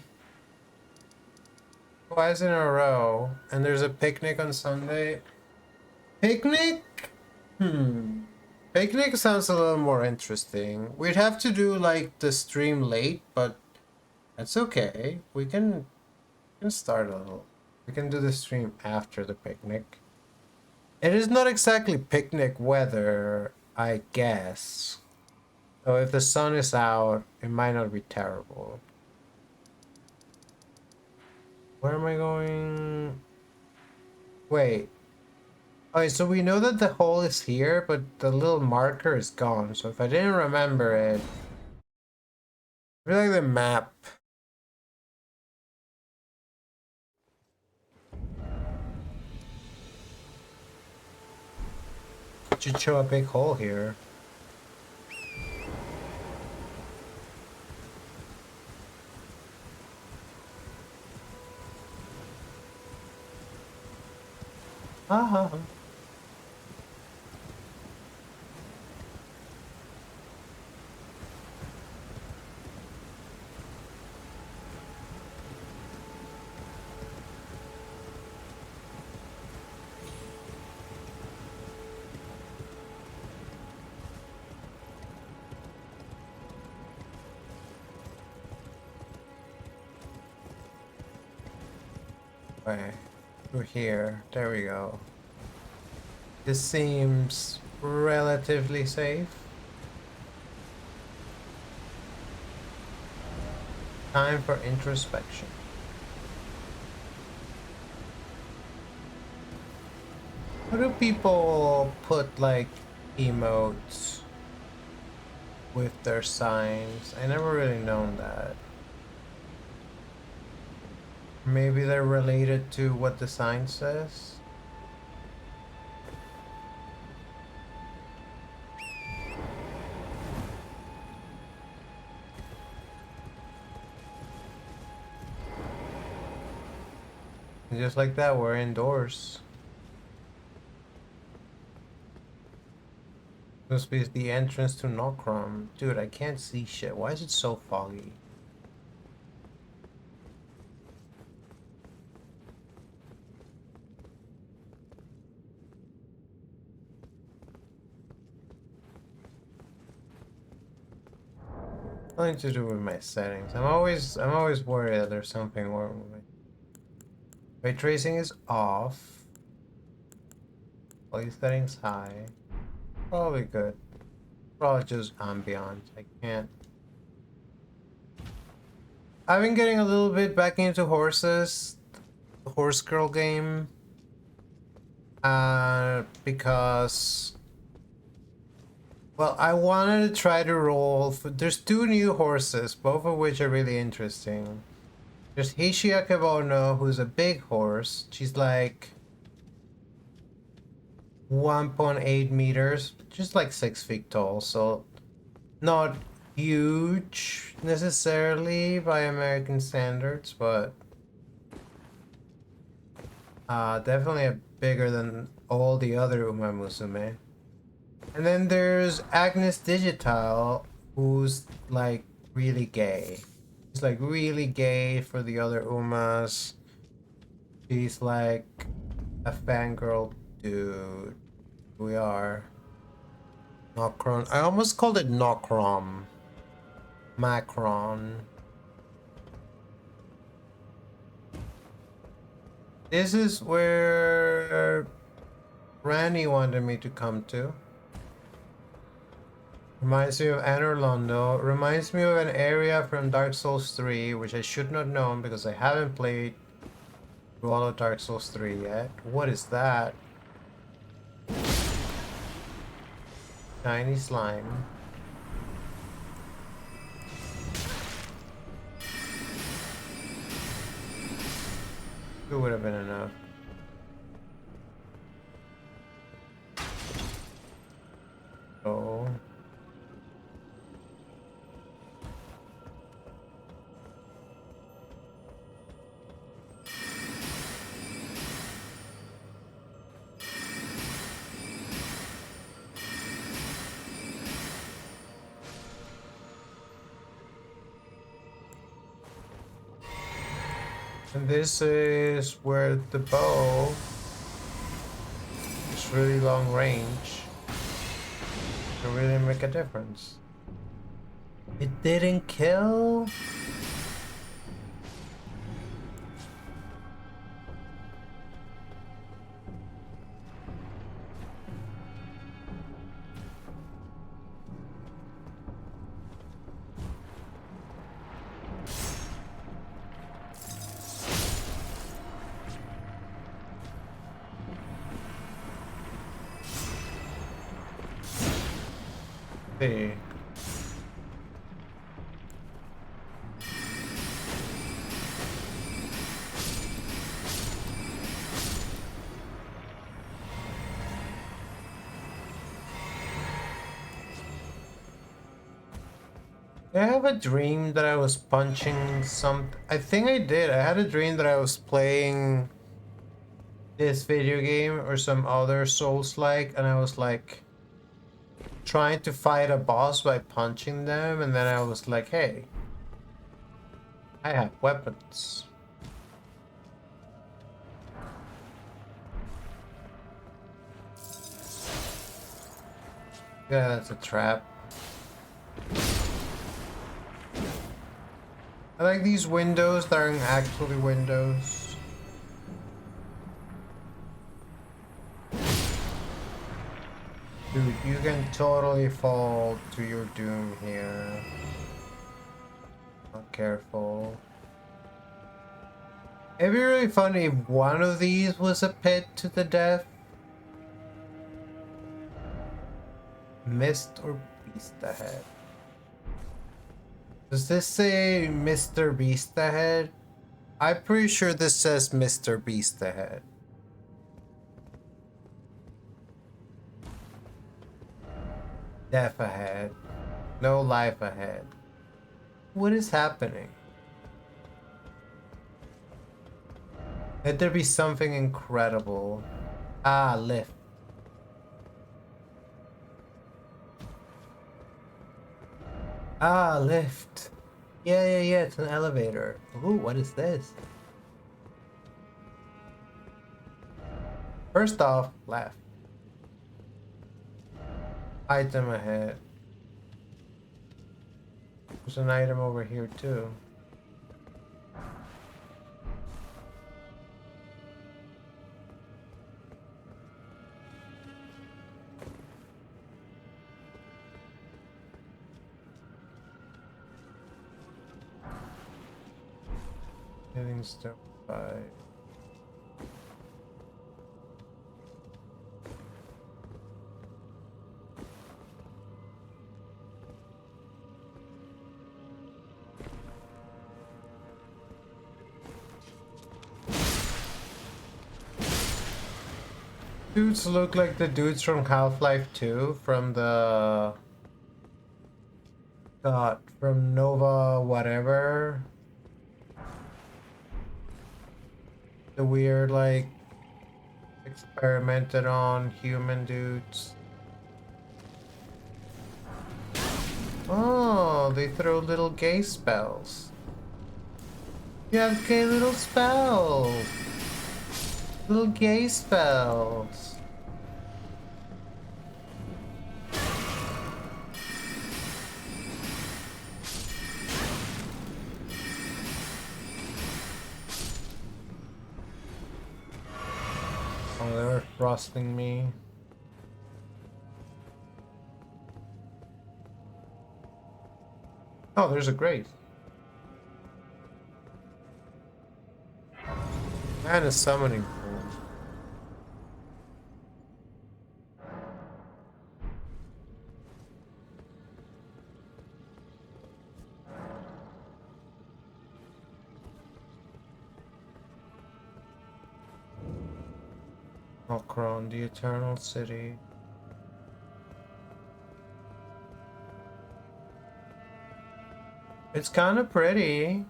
Twice in a row. And there's a picnic on Sunday. Picnic? Picnic sounds a little more interesting. We'd have to do like the stream late, but that's okay. We can start a little. We can do the stream after the picnic. It is not exactly picnic weather, I guess. So if the sun is out, it might not be terrible. Where am I going? Wait. Okay, so we know that the hole is here, but the little marker is gone. So if I didn't remember it, I feel like the map. Should show a big hole here. Haha. Wait, through here. There we go. This seems relatively safe. Time for introspection. How do people put like emotes with their signs? I never really known that. Maybe they're related to what the sign says? And just like that, we're indoors. This is the entrance to Nokrom. Dude, I can't see shit. Why is it so foggy? Nothing to do with my settings. I'm always worried that there's something wrong with it. Ray tracing is off. Place settings high. Probably good. Probably just ambiance. I can't. I've been getting a little bit back into horses. The horse girl game. Because, well, I wanted to try to roll. There's two new horses, both of which are really interesting. There's Hishiakabono, who's a big horse. She's like 1.8 meters, just like 6 feet tall, so not huge necessarily by American standards, but definitely bigger than all the other Uma Musume. And then there's Agnes Digital, who's like really gay. She's like really gay for the other Umas. She's like a fangirl dude. We are. Nocron. I almost called it Nocrom. Macron. This is where Randy wanted me to come to. Reminds me of Anor Londo. Reminds me of an area from Dark Souls 3, which I should not know because I haven't played through all of Dark Souls 3 yet. What is that? Shiny slime. It would have been enough. Oh. And this is where the bow is really long range. To really make a difference. It didn't kill? See. Did I have a dream that I was punching some... I think I did. I had a dream that I was playing this video game or some other Souls-like, and I was like trying to fight a boss by punching them, and then I was like, hey, I have weapons. Yeah, that's a trap. I like these windows that aren't actually windows. Dude, you can totally fall to your doom here. Not careful. It'd be really funny if one of these was a pit to the death. Mist or beast ahead? Does this say Mr. Beast ahead? I'm pretty sure this says Mr. Beast ahead. Death ahead. No life ahead. What is happening? Let there be something incredible. Ah, lift. Ah, lift. Yeah, it's an elevator. Ooh, what is this? First off, left. Item ahead. There's an item over here too. Getting stuff by. Dudes look like the dudes from Half-Life 2 from the God, from Nova whatever. The weird like experimented on human dudes. Oh, they throw little gay spells. You have gay little spells. Little gay spells. Oh, they were frosting me. Oh, there's a grave. And a summoning pool. Okron, the Eternal City. It's kind of pretty.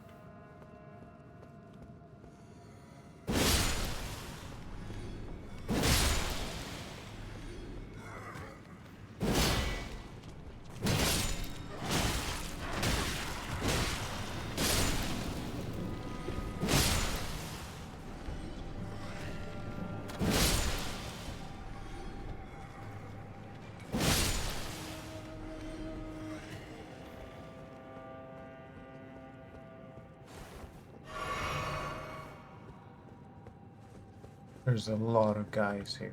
There's a lot of guys here.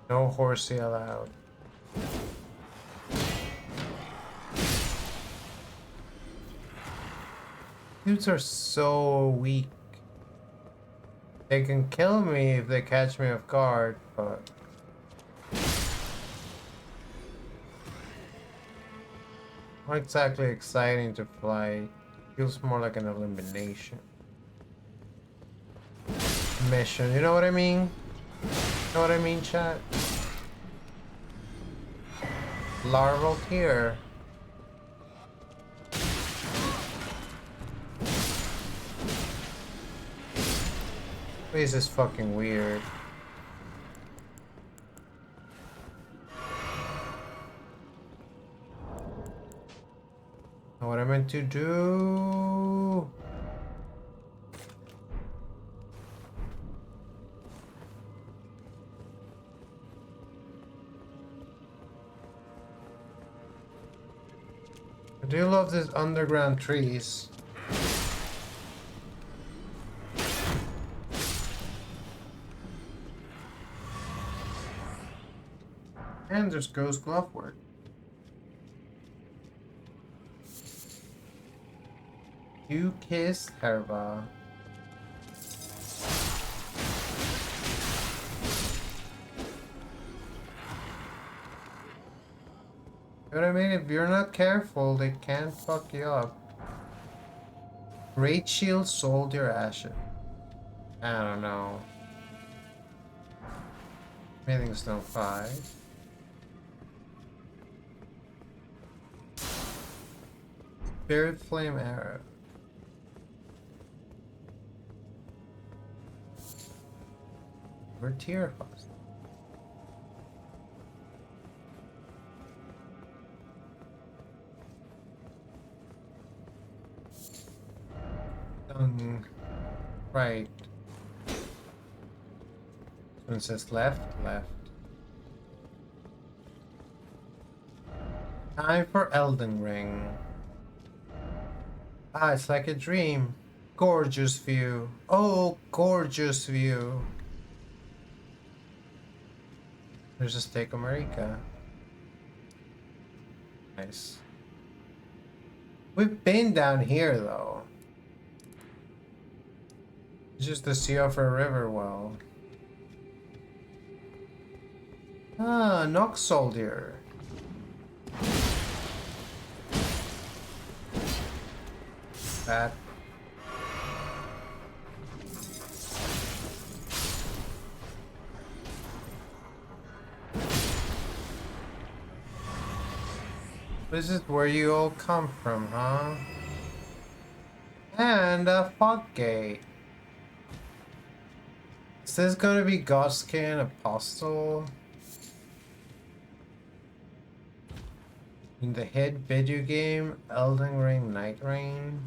No horsey allowed. Dudes are so weak. They can kill me if they catch me off guard, but not exactly exciting to fly. Feels more like an elimination mission. You know what I mean? You know what I mean, chat? Larval tier. This is fucking weird. Not what I meant to do. I do love these underground trees. And there's ghost glove work. You kissed Herva. You know what I mean? If you're not careful, they can fuck you up. Great Shield sold your ashes. I don't know. Anything's no 5. Spirit Flame Arrow. We're tier host. Right. So it says left, left. Time for Elden Ring. Ah, it's like a dream. Gorgeous view. Oh, gorgeous view. There's a Steak America. Nice. We've been down here though. It's just the Sea of a River well. Ah, Nox Soldier. That. This is where you all come from, huh? And a fog gate. Is this gonna be Godskin Apostle? In the hit video game, Elden Ring Night Rain?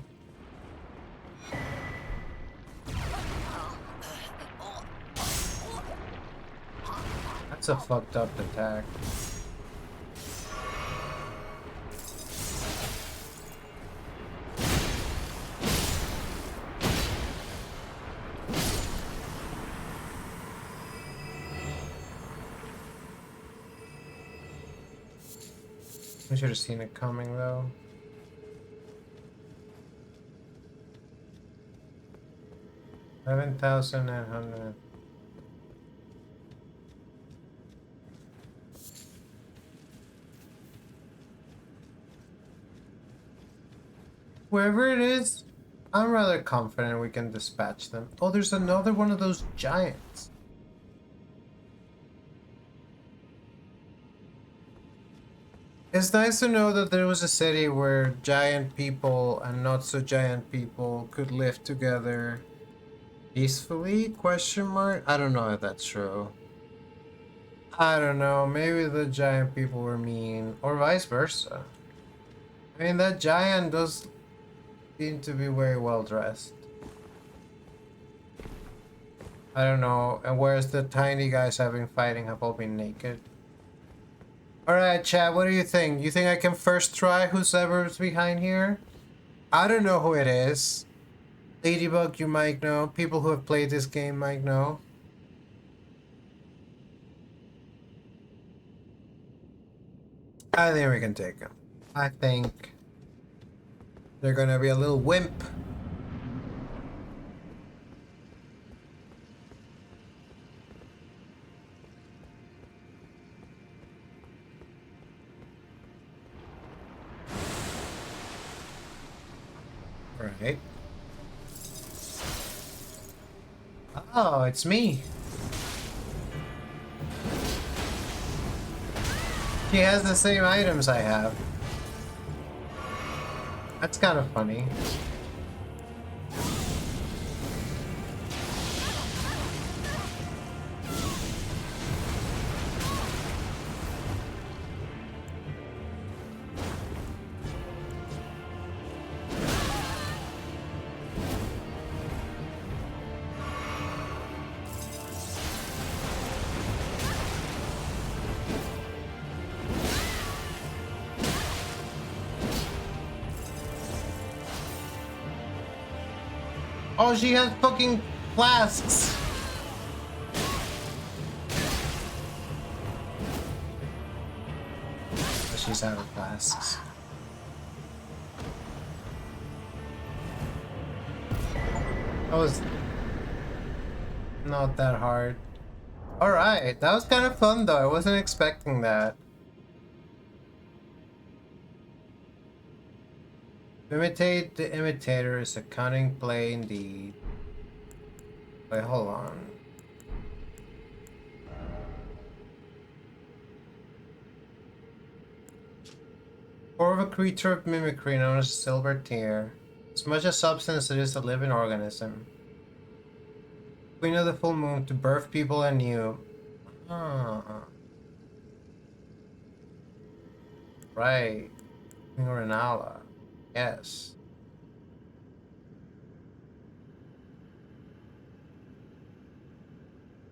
That's a fucked up attack. I should have seen it coming though. $11,900. Wherever it is, I'm rather confident we can dispatch them. Oh, there's another one of those giants. It's nice to know that there was a city where giant people and not so giant people could live together peacefully? Question mark? I don't know if that's true. I don't know. Maybe the giant people were mean, or vice versa. I mean, that giant does seem to be very well dressed. I don't know. And where's the tiny guys having fighting have all been naked? Alright, chat, what do you think? You think I can first try who's ever's behind here? I don't know who it is. Ladybug, you might know. People who have played this game might know. I think we can take him. I think they're gonna be a little wimp. Right. Oh, it's me. She has the same items I have. That's kind of funny. Oh, she has fucking flasks. She's out of flasks. That was not that hard. Alright, that was kind of fun though. I wasn't expecting that. Imitate the imitator is a cunning play indeed. Wait, hold on. Or of a creature of mimicry known as a silver tear. As much a substance it is a living organism. Queen of the full moon to birth people anew. Ah. Right. Queen Renala. Yes.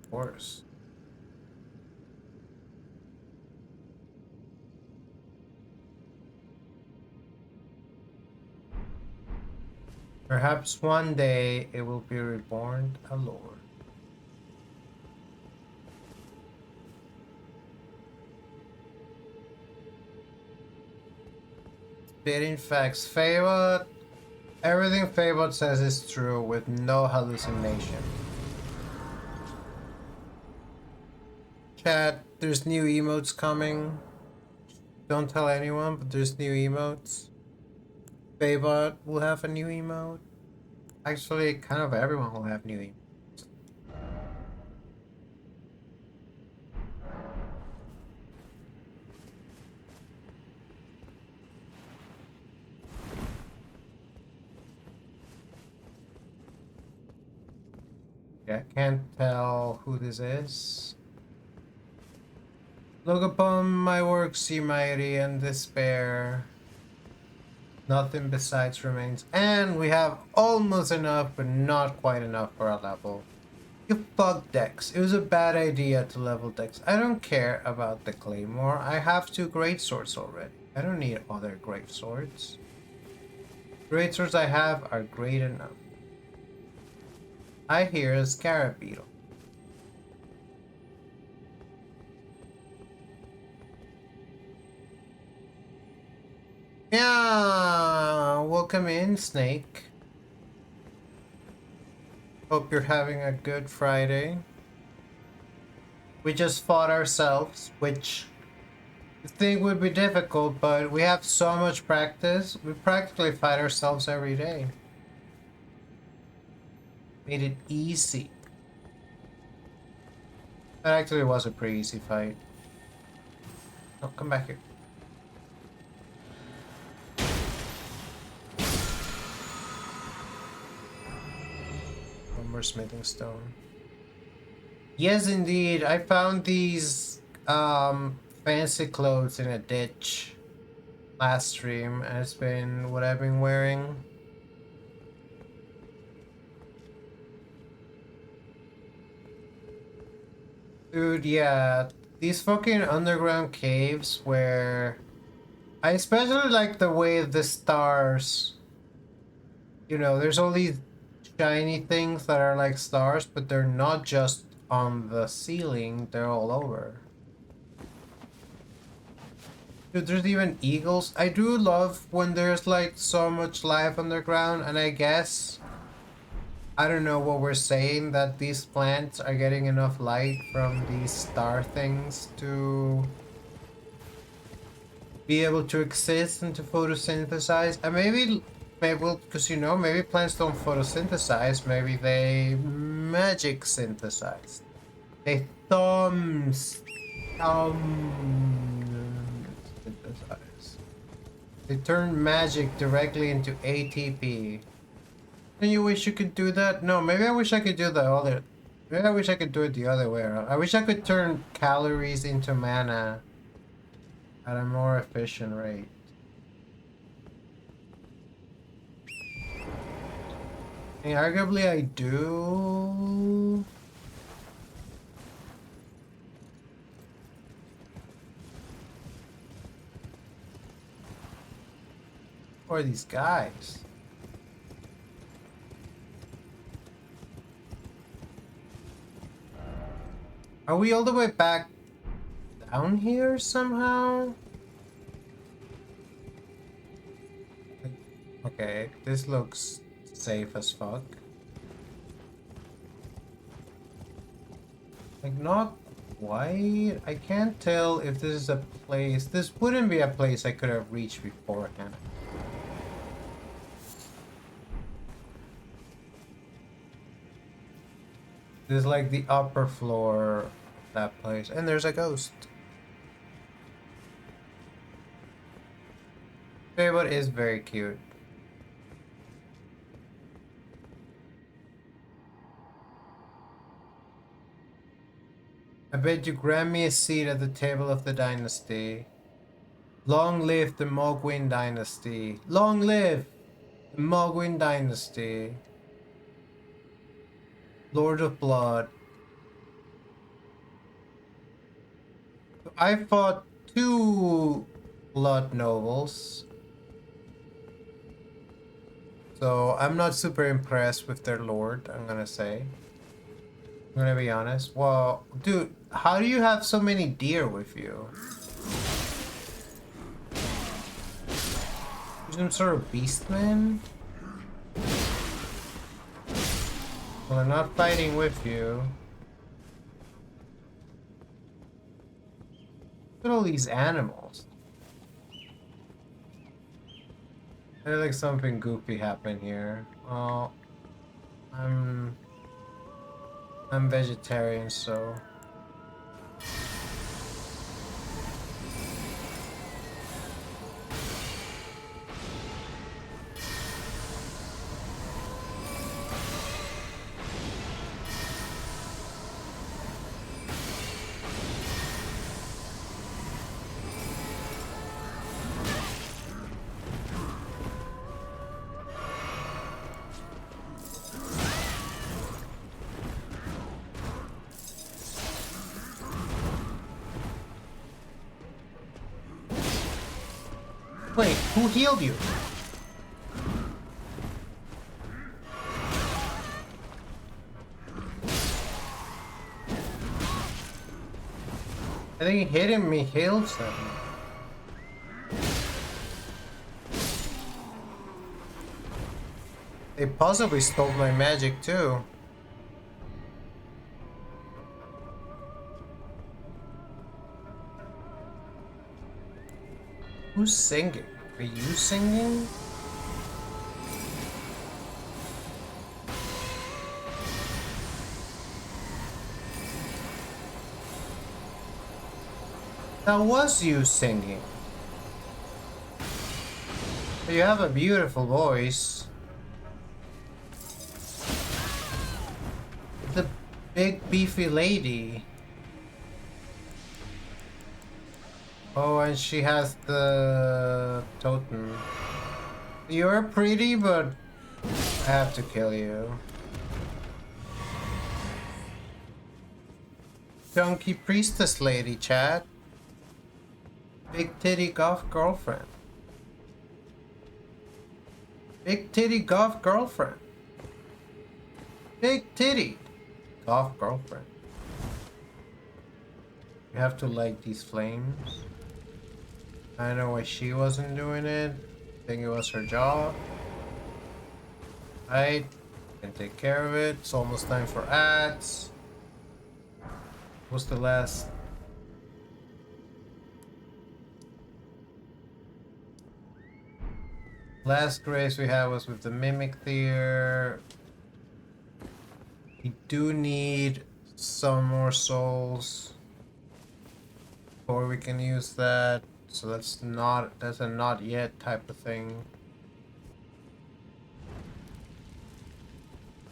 Of course. Perhaps one day it will be reborn a lord. Spitting facts. Favor. Everything Favor says is true with no hallucination. Chat, there's new emotes coming. Don't tell anyone, but there's new emotes. Favor will have a new emote. Actually, kind of everyone will have new emotes. Yeah, can't tell who this is. Look upon my works, ye mighty, and despair. Nothing besides remains. And we have almost enough, but not quite enough for our level. You fucked Dex. It was a bad idea to level Dex. I don't care about the Claymore. I have 2 great swords already. I don't need other great swords. Great swords I have are great enough. I hear a scarab beetle. Yeah, welcome in, Snake. Hope you're having a good Friday. We just fought ourselves, which you think would be difficult, but we have so much practice. We practically fight ourselves every day. Made it easy. That actually was a pretty easy fight. Oh, come back here. One more smithing stone. Yes, indeed. I found these fancy clothes in a ditch last stream, and it's been what I've been wearing. Dude, yeah. These fucking underground caves where I especially like the way the stars, you know, there's all these shiny things that are like stars, but they're not just on the ceiling, they're all over. Dude, there's even eagles. I do love when there's like so much life underground, and I guess I don't know what we're saying, that these plants are getting enough light from these star things to be able to exist and to photosynthesize. And maybe because you know, maybe plants don't photosynthesize, maybe they magic synthesize. They synthesize. They turn magic directly into ATP. And you wish you could do that? No, maybe I wish I could do the other. Maybe I wish I could do it the other way around. I wish I could turn calories into mana at a more efficient rate. And arguably I do. Who are these guys? Are we all the way back down here somehow? Okay, this looks safe as fuck. Like, not quite. I can't tell if this is a place. This wouldn't be a place I could have reached beforehand. This is like the upper floor of that place. And there's a ghost. Favorite is very cute. I bet you grant me a seat at the table of the dynasty. Long live the Mogwin dynasty. Long live the Mogwin dynasty. Lord of Blood. I fought 2 blood nobles. So I'm not super impressed with their lord, I'm gonna say. I'm gonna be honest. Well, dude, how do you have so many deer with you? Some sort of beastman? Well, I'm not fighting with you. Look at all these animals. There's like something goofy happened here. Oh, I'm vegetarian, so wait, who healed you? I think hitting me healed something. They possibly stole my magic too. Who's singing? Are you singing? That was you singing. You have a beautiful voice. The big beefy lady. Oh, and she has the totem. You're pretty, but I have to kill you. Chunky priestess lady, chat. Big titty goth girlfriend. Big titty goth girlfriend. Big titty goth girlfriend. You have to light these flames. I know why she wasn't doing it. I think it was her job. Right? Can take care of it. It's almost time for ads. What's the last? Last grace we had was with the Mimic Theater. We do need some more souls before we can use that. So that's a not yet type of thing.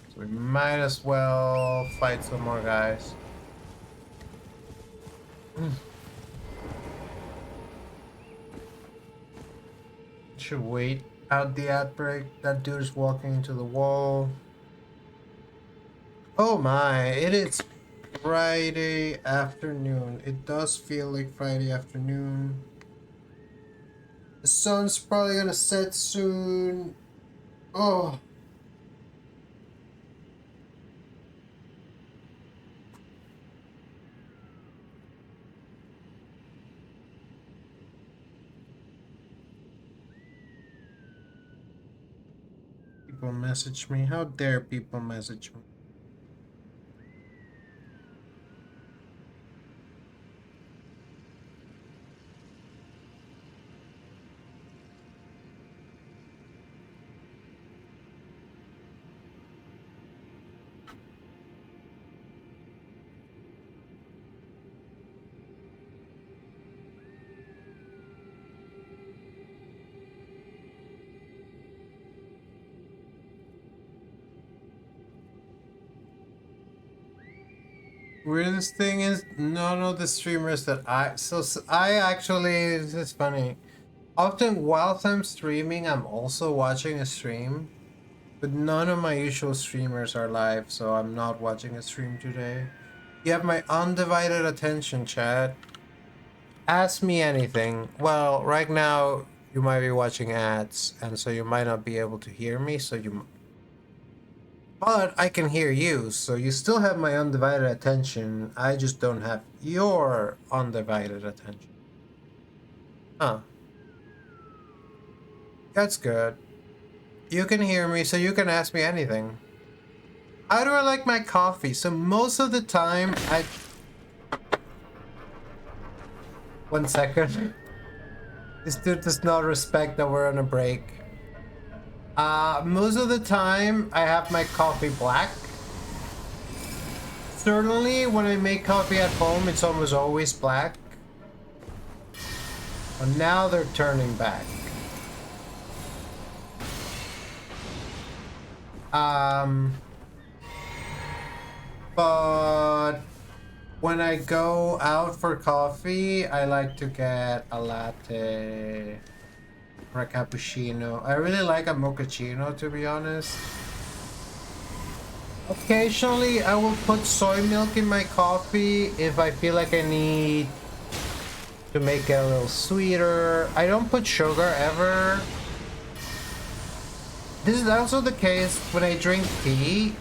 So we might as well fight some more guys. Should wait out the outbreak. That dude's walking into the wall. Oh my, it is Friday afternoon. It does feel like Friday afternoon. The sun's probably gonna set soon. Oh. People message me. How dare people message me? Weirdest thing is none of the streamers that I actually, this is funny. Often whilst I'm streaming, I'm also watching a stream, but none of my usual streamers are live, so I'm not watching a stream today. You have my undivided attention, chat. Ask me anything. Well, right now you might be watching ads, and so you might not be able to hear me, but I can hear you, so you still have my undivided attention. I just don't have your undivided attention. Huh. That's good. You can hear me, so you can ask me anything. How do I like my coffee? So most of the time, I... One second. This dude does not respect that we're on a break. Most of the time, I have my coffee black. Certainly, when I make coffee at home, it's almost always black. But now they're turning back. But when I go out for coffee, I like to get a latte or a cappuccino. I really like a mochaccino, to be honest. Occasionally, I will put soy milk in my coffee if I feel like I need to make it a little sweeter. I don't put sugar ever. This is also the case when I drink tea.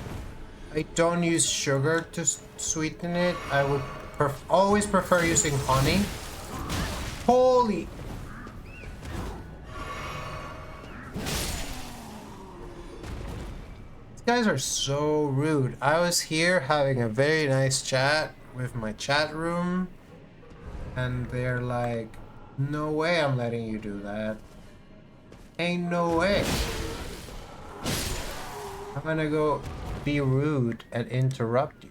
I don't use sugar to sweeten it. I would always prefer using honey. Holy! These guys are so rude. I was here having a very nice chat with my chat room, and they're like, no way I'm letting you do that. Ain't no way. I'm gonna go be rude and interrupt you.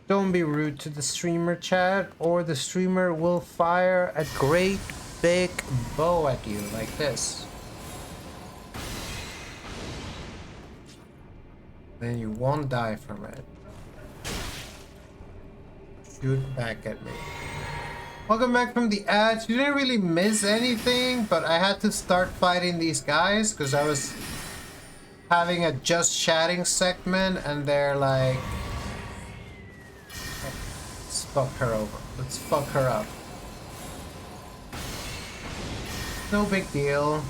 Don't be rude to the streamer, chat, or the streamer will fire a great big bow at you like this. Then you won't die from it. Shoot back at me. Welcome back from the ads. You didn't really miss anything, but I had to start fighting these guys because I was having a just chatting segment and they're like, let's fuck her over. Let's fuck her up. No big deal.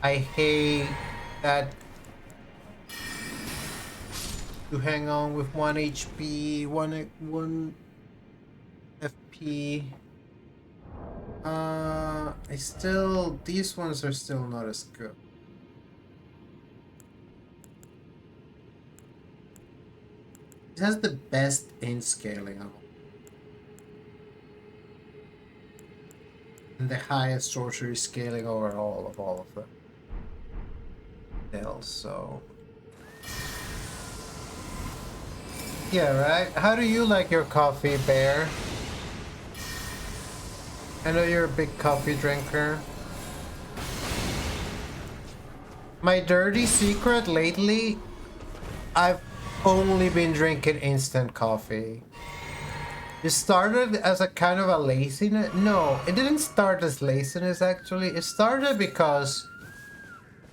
I hate that you hang on with 1 HP, 1 FP. These ones are still not as good. It has the best in scaling of all. And the highest sorcery scaling overall of all of them. So yeah, right? How do you like your coffee, Bear? I know you're a big coffee drinker. My dirty secret lately, I've only been drinking instant coffee. It started as a kind of a laziness. No, it didn't start as laziness actually. It started because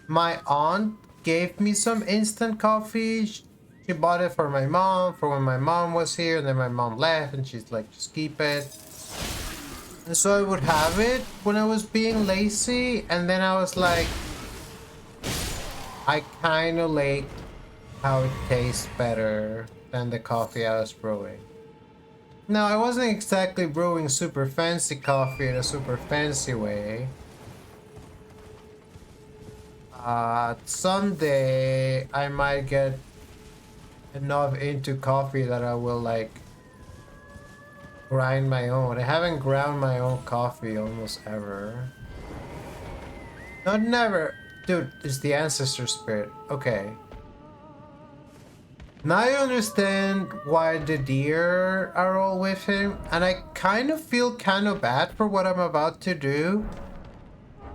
my aunt gave me some instant coffee. She bought it for my mom for when my mom was here, and then my mom left and she's like, just keep it. And so I would have it when I was being lazy, and then I was like, I kind of like how it tastes better than the coffee I was brewing. Now, I wasn't exactly brewing super fancy coffee in a super fancy way. Someday I might get enough into coffee that I will like grind my own. I haven't ground my own coffee almost ever. Not never. Dude, it's the ancestor spirit. Okay. Now I understand why the deer are all with him, and I kind of feel kind of bad for what I'm about to do,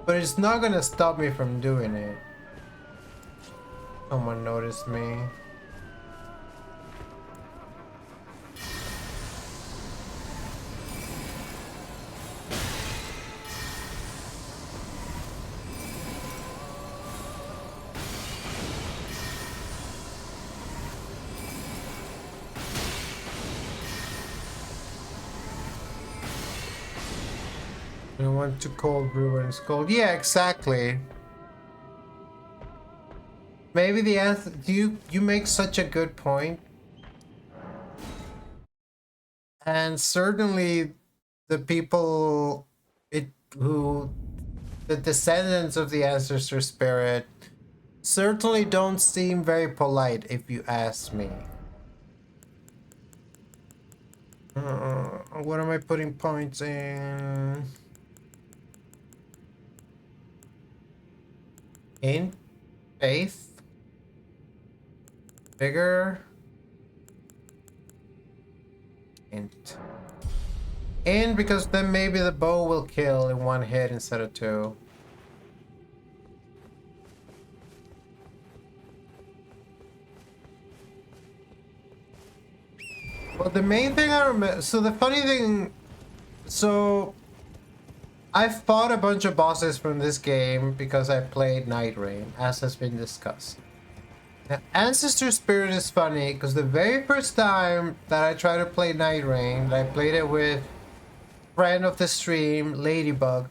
but it's not gonna stop me from doing it. Someone noticed me. I want to cold brew when it's cold. Yeah, exactly. Maybe the answer. You make such a good point. And certainly the people it who the descendants of the ancestor spirit certainly don't seem very polite if you ask me. What am I putting points in? In faith, vigor, int. In because then maybe the bow will kill in one hit instead of two. Well, the main thing I remember. So the funny thing. So I've fought a bunch of bosses from this game because I played Night Rain, as has been discussed. Now, Ancestor Spirit is funny because the very first time that I tried to play Night Rain, I played it with friend of the stream, Ladybug.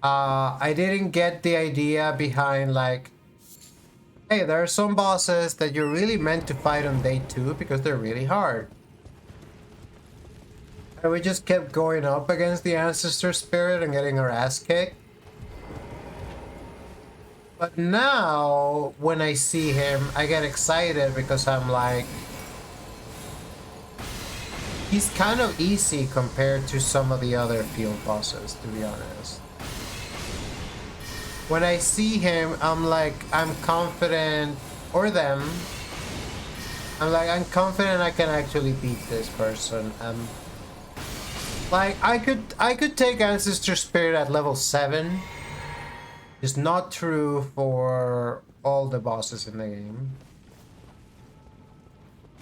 I didn't get the idea behind like, hey, there are some bosses that you're really meant to fight on day 2 because they're really hard. And we just kept going up against the Ancestor Spirit and getting our ass kicked. But now, when I see him, I get excited because I'm like, he's kind of easy compared to some of the other field bosses, to be honest. When I see him, I'm like, I'm confident, or them, I'm like, I'm confident I can actually beat this person. Like, I could take Ancestor Spirit at level 7. It's not true for all the bosses in the game.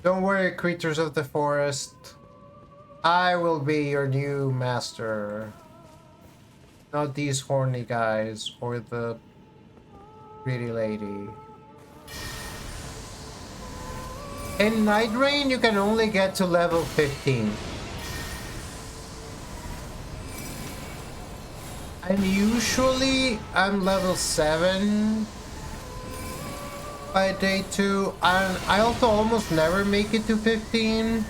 Don't worry, creatures of the forest. I will be your new master. Not these horny guys or the pretty lady. In Night Rain, you can only get to level 15. And usually I'm level 7 by day 2. And I also almost never make it to 15.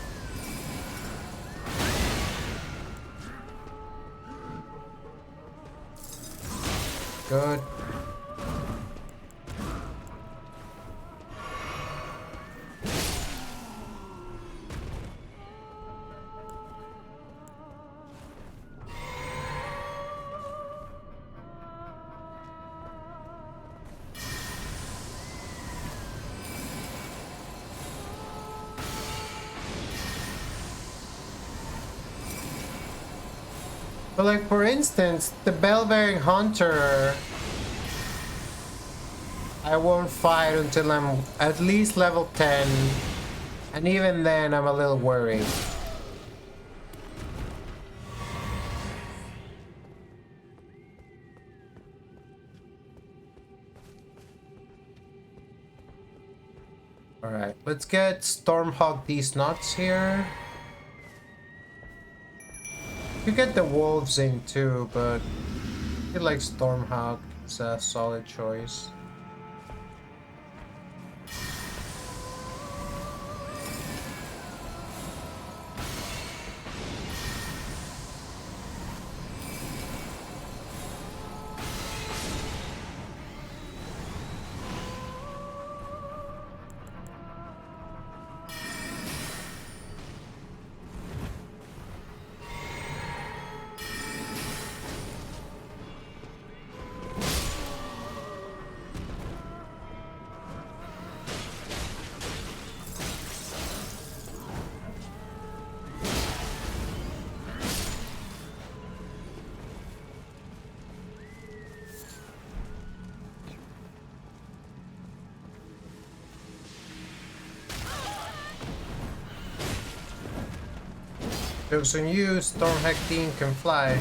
Good. But like for instance, the bell-bearing hunter, I won't fight until I'm at least level 10, and even then I'm a little worried. Alright, let's get Stormhawk these nuts here. You get the wolves in too, but I feel like Stormhawk is a solid choice. Jokes on you, Stormhawk Dean can fly.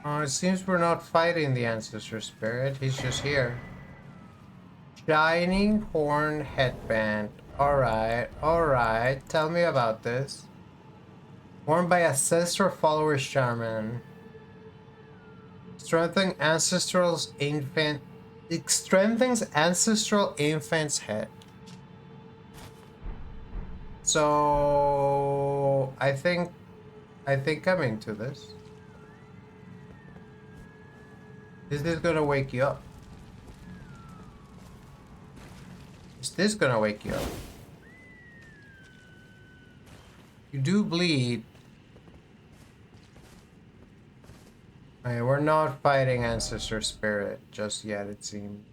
Oh, it seems we're not fighting the Ancestor Spirit, he's just here. Shining Horn Headband. Alright, tell me about this. Worn by Ancestral Follower Shaman. Strengthen Ancestral's infant It strengthens ancestral infant's head. So I think I'm into this. Is this gonna wake you up? Is this gonna wake you up? You do bleed. Okay, we're not fighting ancestor spirit just yet, it seems.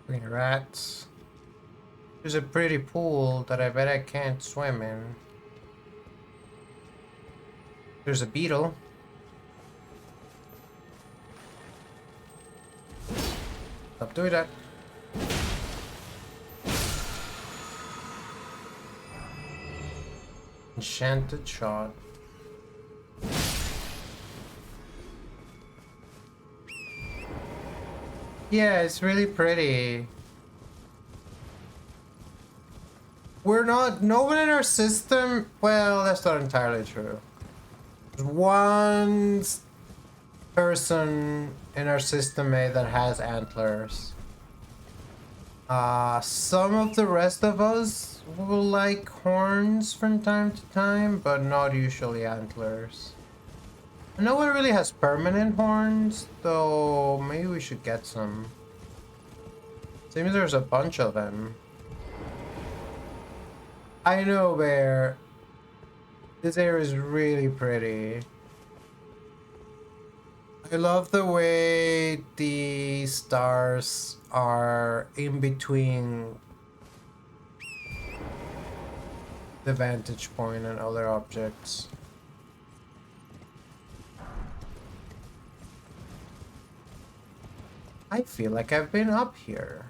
Green rats. There's a pretty pool that I bet I can't swim in. There's a beetle. Stop doing that. Enchanted shot. Yeah, it's really pretty. No one in our system, well, that's not entirely true. There's one person in our system A that has antlers. Some of the rest of us will like horns from time to time, but not usually antlers. No one really has permanent horns, though maybe we should get some. Seems there's a bunch of them. I know, Bear. This area is really pretty. I love the way the stars are in between the vantage point and other objects. I feel like I've been up here.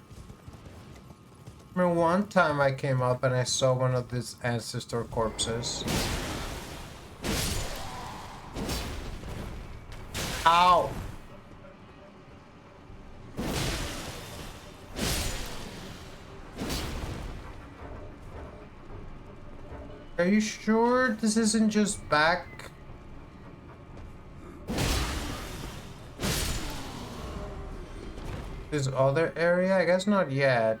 I remember one time I came up and I saw one of these ancestor corpses. Ow! Are you sure this isn't just back? This other area? I guess not yet.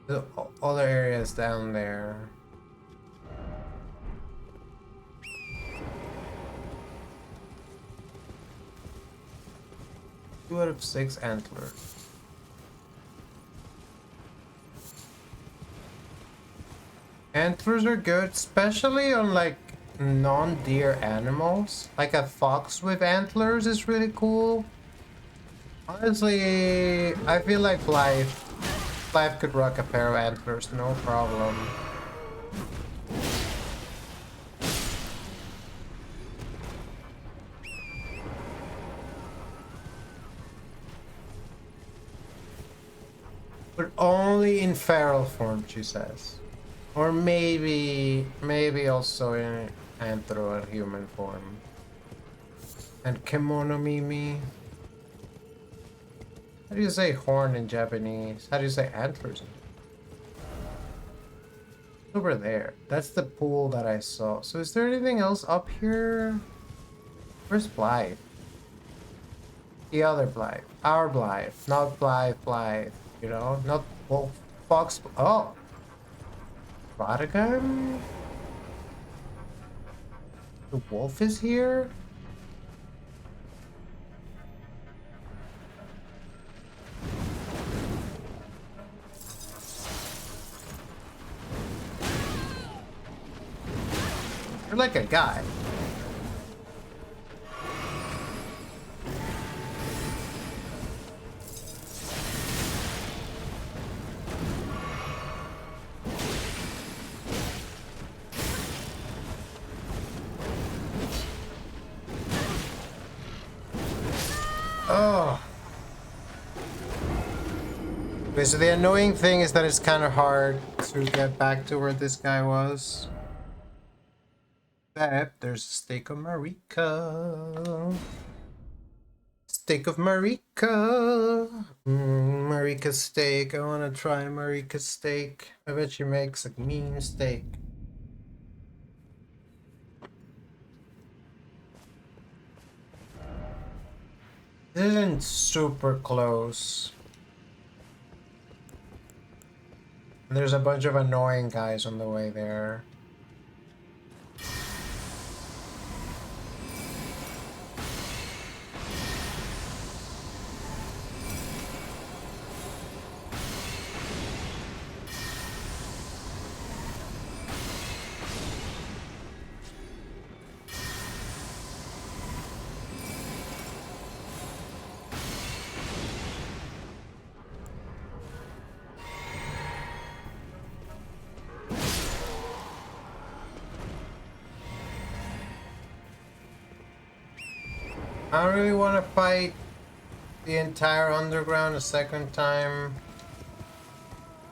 The other areas down there. 2 out of 6 antlers. Antlers are good, especially on like non-deer animals. Like a fox with antlers is really cool. Honestly, I feel like Blythe could rock a pair of antlers, no problem. But only in feral form, she says. Or maybe also in anthro and human form. And kemonomimi. How do you say horn in Japanese? How do you say antlers? Over there. That's the pool that I saw. So is there anything else up here? Where's Blythe? The other Blythe. Our Blythe. Not Blythe. You know, not wolf, fox. Oh, Radagon? The wolf is here? You're like a guy. Oh. Okay, so the annoying thing is that it's kind of hard to get back to where this guy was. Except there's a steak of Marika. Steak of Marika. Marika steak. I want to try Marika steak. I bet she makes a mean steak. This isn't super close. There's a bunch of annoying guys on the way there. I don't really want to fight the entire underground a second time.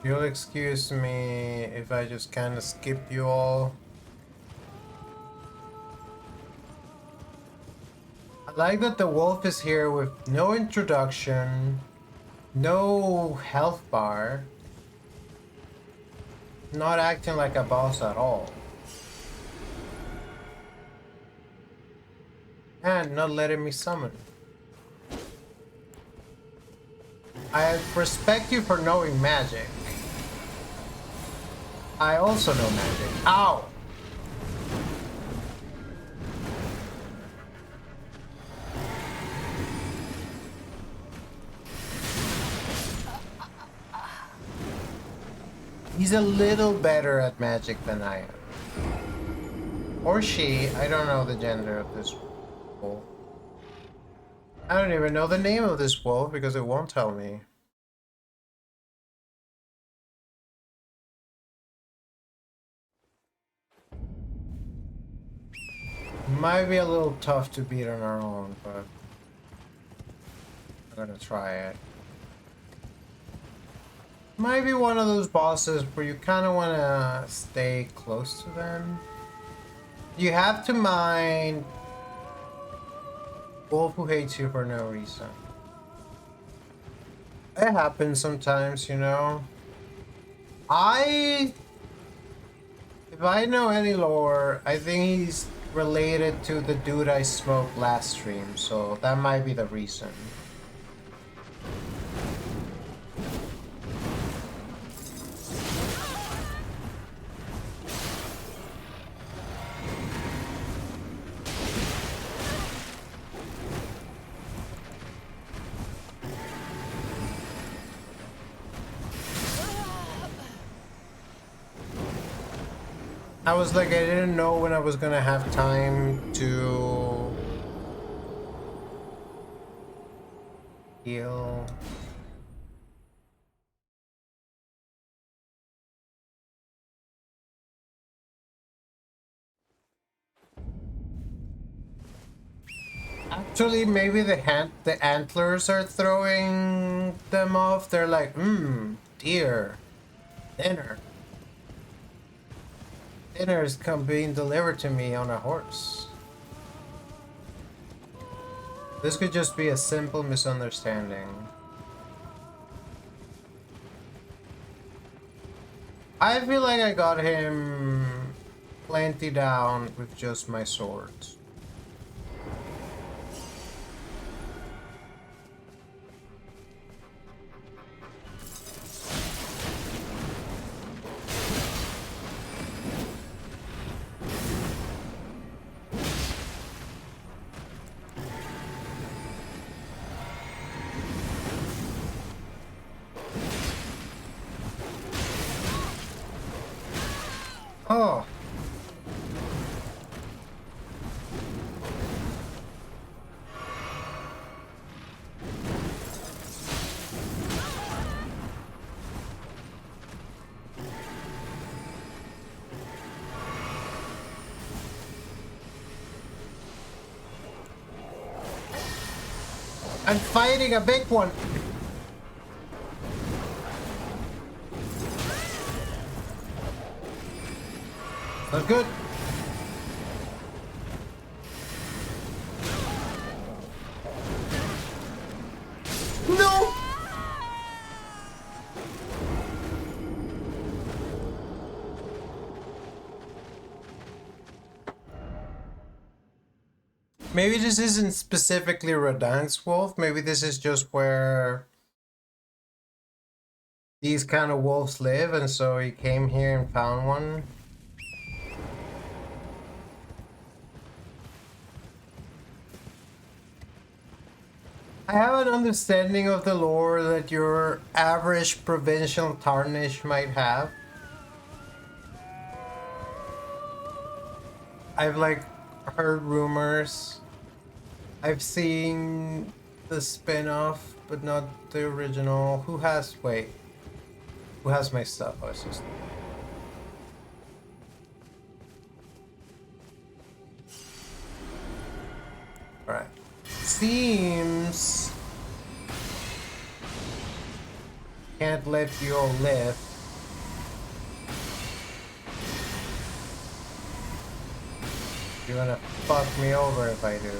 You'll excuse me if I just kind of skip you all. I like that the wolf is here with no introduction, no health bar, not acting like a boss at all. And not letting me summon. I respect you for knowing magic. I also know magic. Ow! He's a little better at magic than I am. Or she. I don't know the gender of this wolf. I don't even know the name of this wolf because it won't tell me. Might be a little tough to beat on our own, but I'm gonna try it. Might be one of those bosses where you kind of want to stay close to them. You have to mind wolf who hates you for no reason. It happens sometimes, you know. If I know any lore, I think he's related to the dude I smoked last stream, so that might be the reason. I was like, I didn't know when I was gonna have time to heal. Actually, maybe the antlers are throwing them off. They're like, deer, dinner. Dinner is being delivered to me on a horse. This could just be a simple misunderstanding. I feel like I got him plenty down with just my swords. Oh. I'm fighting a big one. Not good. No! Maybe this isn't specifically Rodan's wolf. Maybe this is just where these kind of wolves live, and so he came here and found one. I have an understanding of the lore that your average provincial tarnish might have. I've like heard rumors. I've seen the spin-off, but not the original. Who has who has my stuff? I was just alright. Seems can't let you all live. You're gonna fuck me over if I do.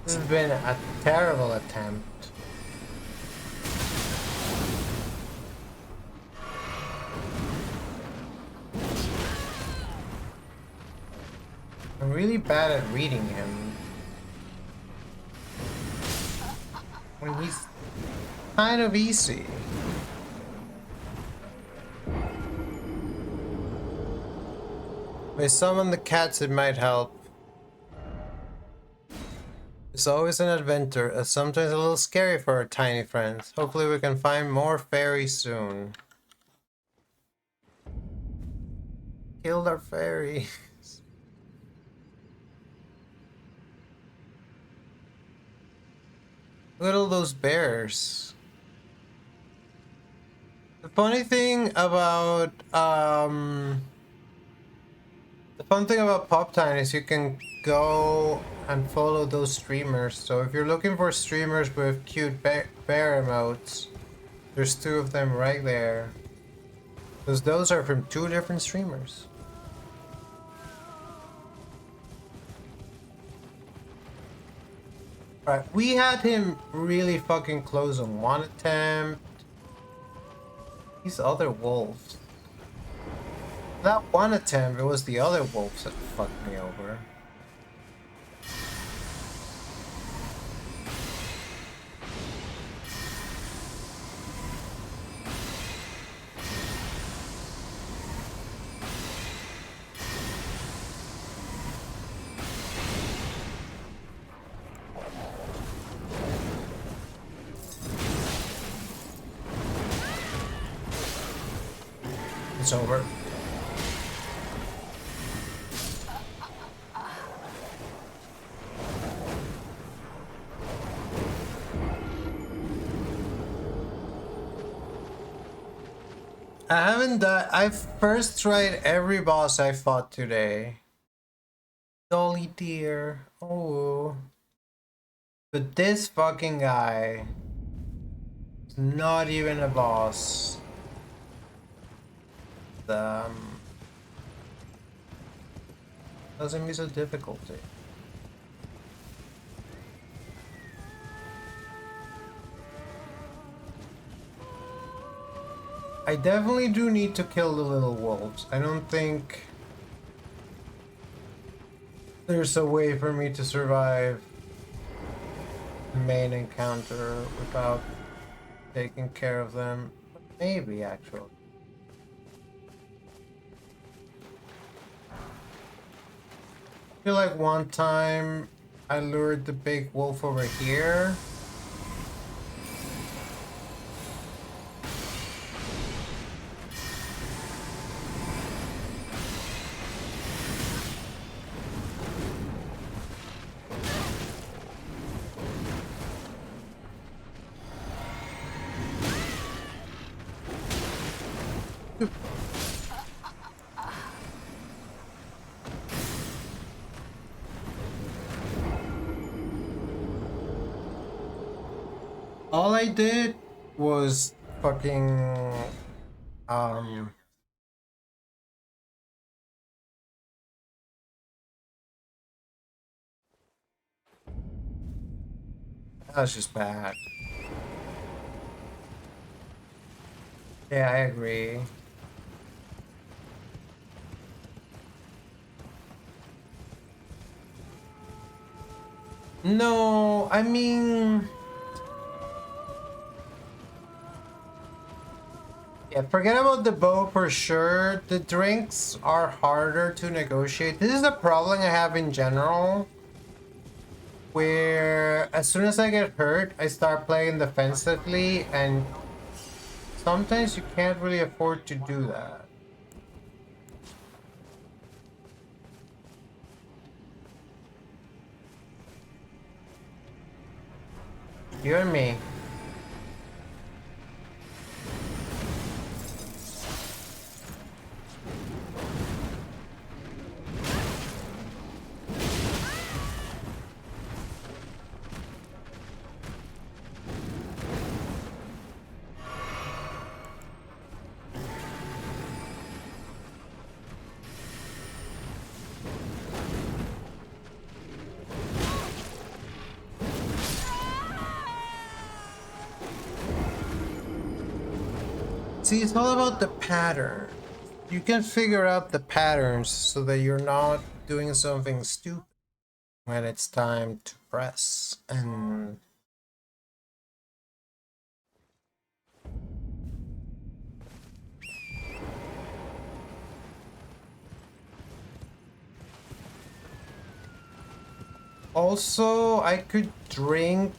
This has been a terrible attempt. I'm really bad at reading him. When he's kind of easy. If I summon the cats, it might help. It's always an adventure, sometimes a little scary for our tiny friends. Hopefully we can find more fairies soon. Killed our fairy. Look at all those bears. The funny thing about the fun thing about PopTine is you can go and follow those streamers. So if you're looking for streamers with cute bear emotes, there's two of them right there. Because those are from two different streamers. Alright, we had him really fucking close on one attempt. These other wolves. That one attempt, it was the other wolves that fucked me over. It's over. I haven't done. I've first tried every boss I fought today. Dolly dear. Oh. But this fucking guy is not even a boss. Doesn't be so difficult. I definitely do need to kill the little wolves. I don't think there's a way for me to survive the main encounter without taking care of them. But maybe, actually. I feel like one time I lured the big wolf over here. All I did was fucking that's just bad. Yeah, I agree. No, I mean, yeah, forget about the bow for sure. The drinks are harder to negotiate. This is the problem I have in general, where as soon as I get hurt, I start playing defensively, and sometimes you can't really afford to do that. You and me. See, it's all about the pattern. You can figure out the patterns so that you're not doing something stupid when it's time to press. And also, I could drink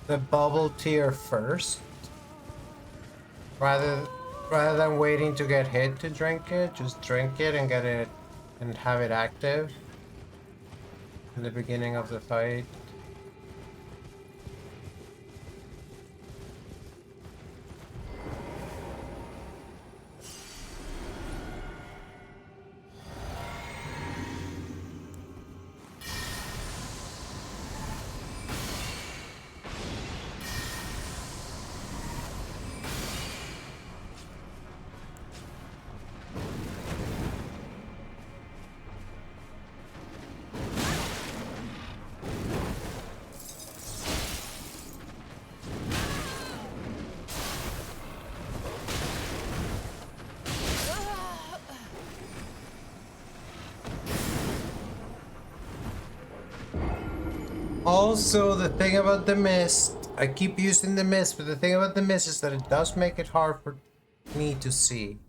the bubble tier first, rather rather than waiting to get hit to drink it. Just drink it and get it and have it active in the beginning of the fight. Also, the thing about the mist, I keep using the mist, but the thing about the mist is that it does make it hard for me to see.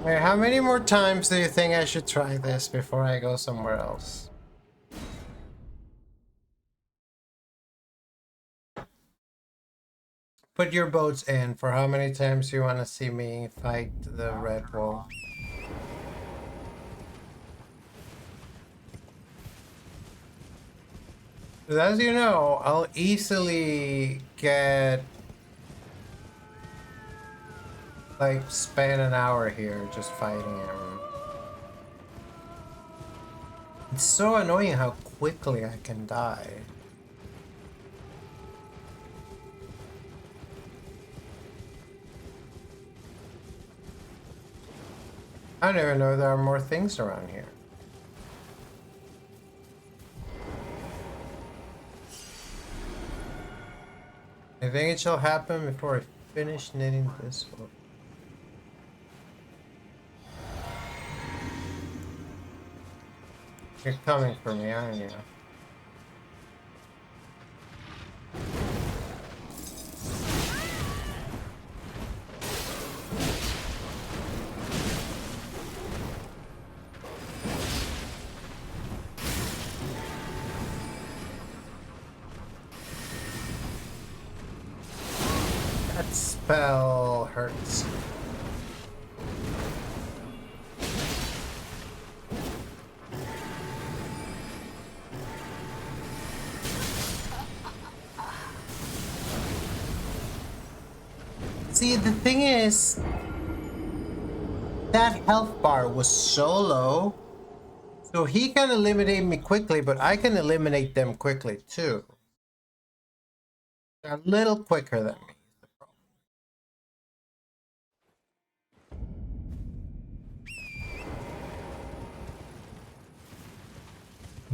Hey, how many more times do you think I should try this before I go somewhere else? Put your boats in for how many times you want to see me fight the red wolf. As you know, I'll easily get like spend an hour here just fighting him. It's so annoying how quickly I can die. I don't even know there are more things around here. I think it shall happen before I finish knitting this one. You're coming for me, aren't you? That spell hurts. See, the thing is, that health bar was so low, so he can eliminate me quickly, but I can eliminate them quickly too. They're a little quicker than me.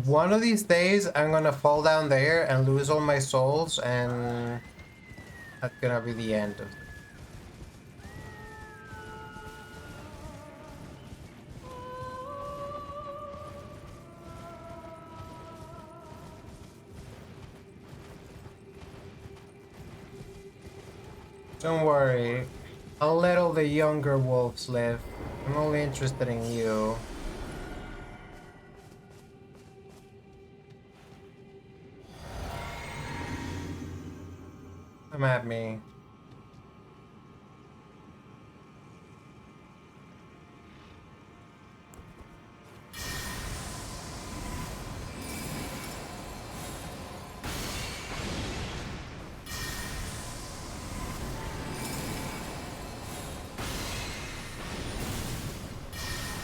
One of these days, I'm gonna fall down there and lose all my souls, and that's gonna be the end of it. Don't worry, I'll let all the younger wolves live. I'm only interested in you. Come at me.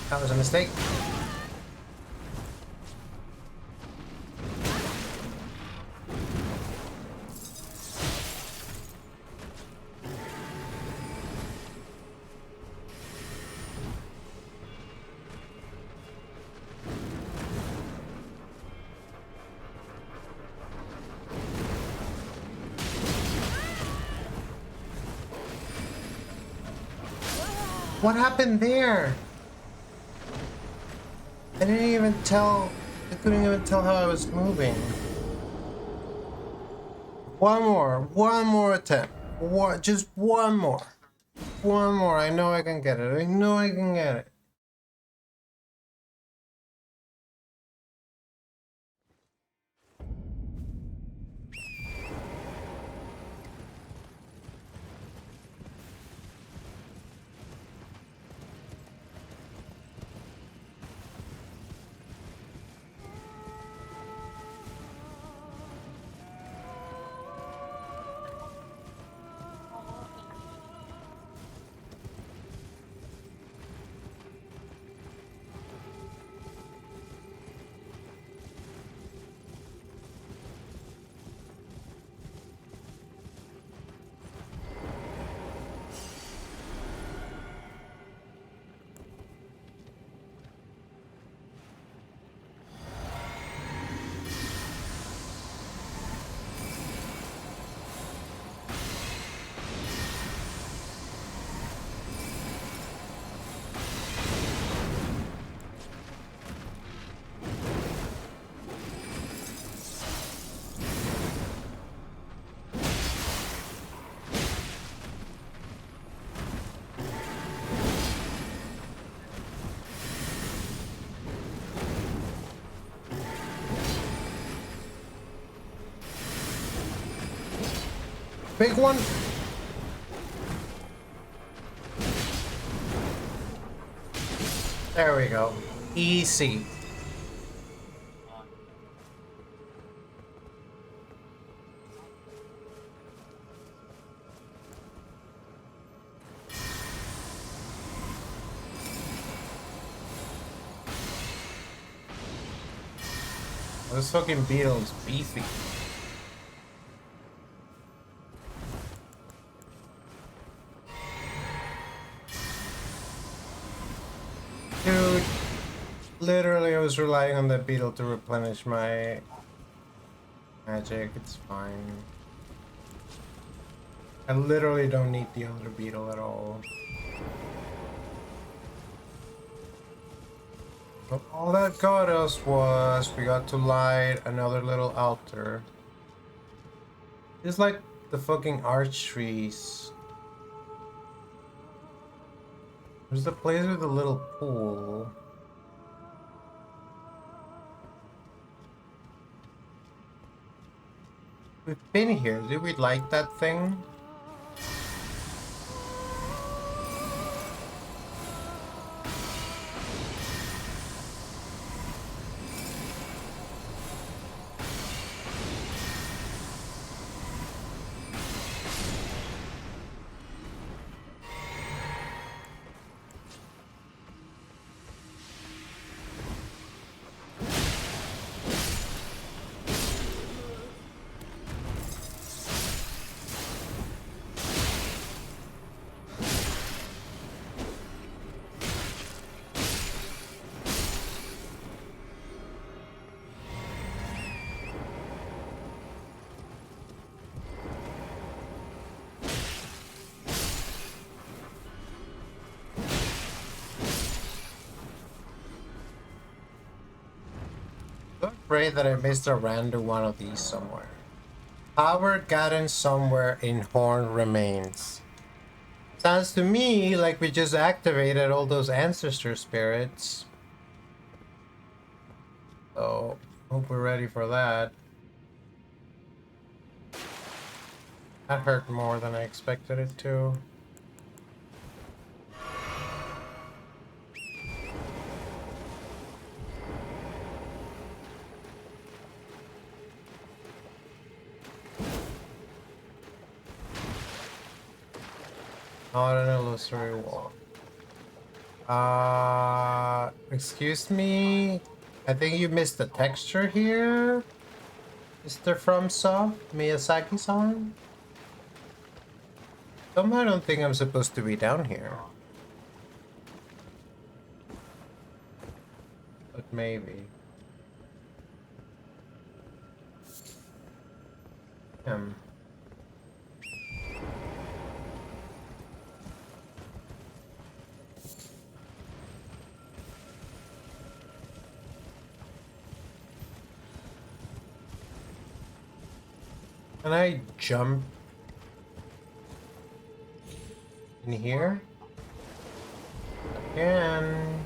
That was a mistake. What happened there? I didn't even tell. I couldn't even tell how I was moving. One more attempt. Just one more. One more. I know I can get it. I know I can get it. big one? There we go. Easy. This fucking beetle is beefy. Dude, literally I was relying on that beetle to replenish my magic. It's fine. I literally don't need the other beetle at all. But all that got us was we got to light another little altar. It's like the fucking arch trees. There's the place with the little pool. We've been here. Did we like that thing? I'm afraid that I missed a random one of these somewhere. Power gotten somewhere in Horn remains. Sounds to me like we just activated all those ancestor spirits. So, hope we're ready for that. That hurt more than I expected it to. Not an illusory wall. Excuse me? I think you missed the texture here, Mr. FromSoft, Miyazaki-san? Somehow I don't think I'm supposed to be down here. But maybe. Can I jump in here? I can.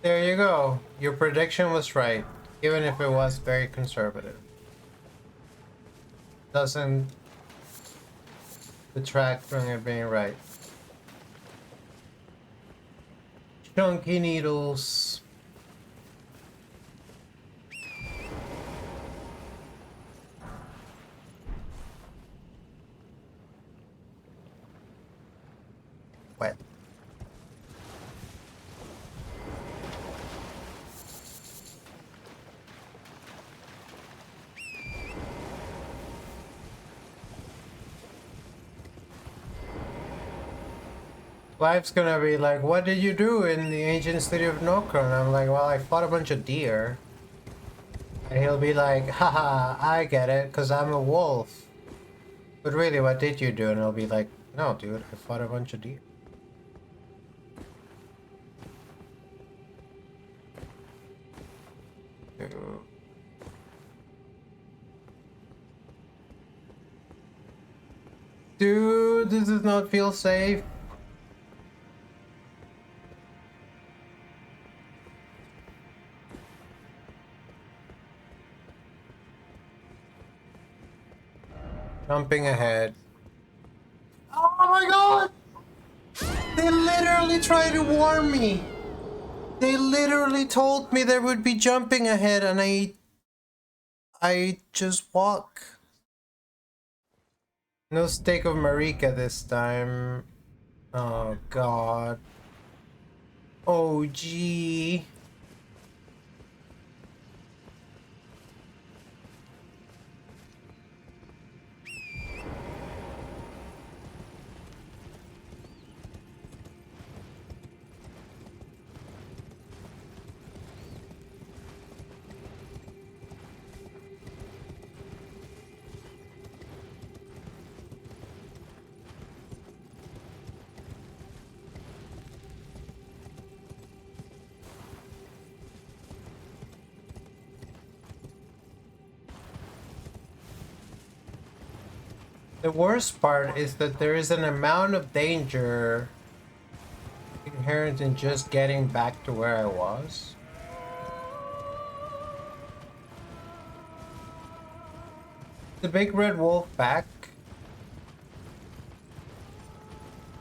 There you go. Your prediction was right, even if it was very conservative. Doesn't detract from it being right. Chunky needles. Wet. Life's gonna be like, what did you do in the ancient city of Nokra? And I'm like, well, I fought a bunch of deer. And he'll be like, haha, I get it, because I'm a wolf. But really, what did you do? And I'll be like, no, dude, I fought a bunch of deer. Dude, this does not feel safe. Jumping ahead. Oh my god! They literally tried to warn me! They literally told me there would be jumping ahead and I just walk. No steak of Marika this time. Oh god. Oh gee. The worst part is that there is an amount of danger inherent in just getting back to where I was. The big red wolf back.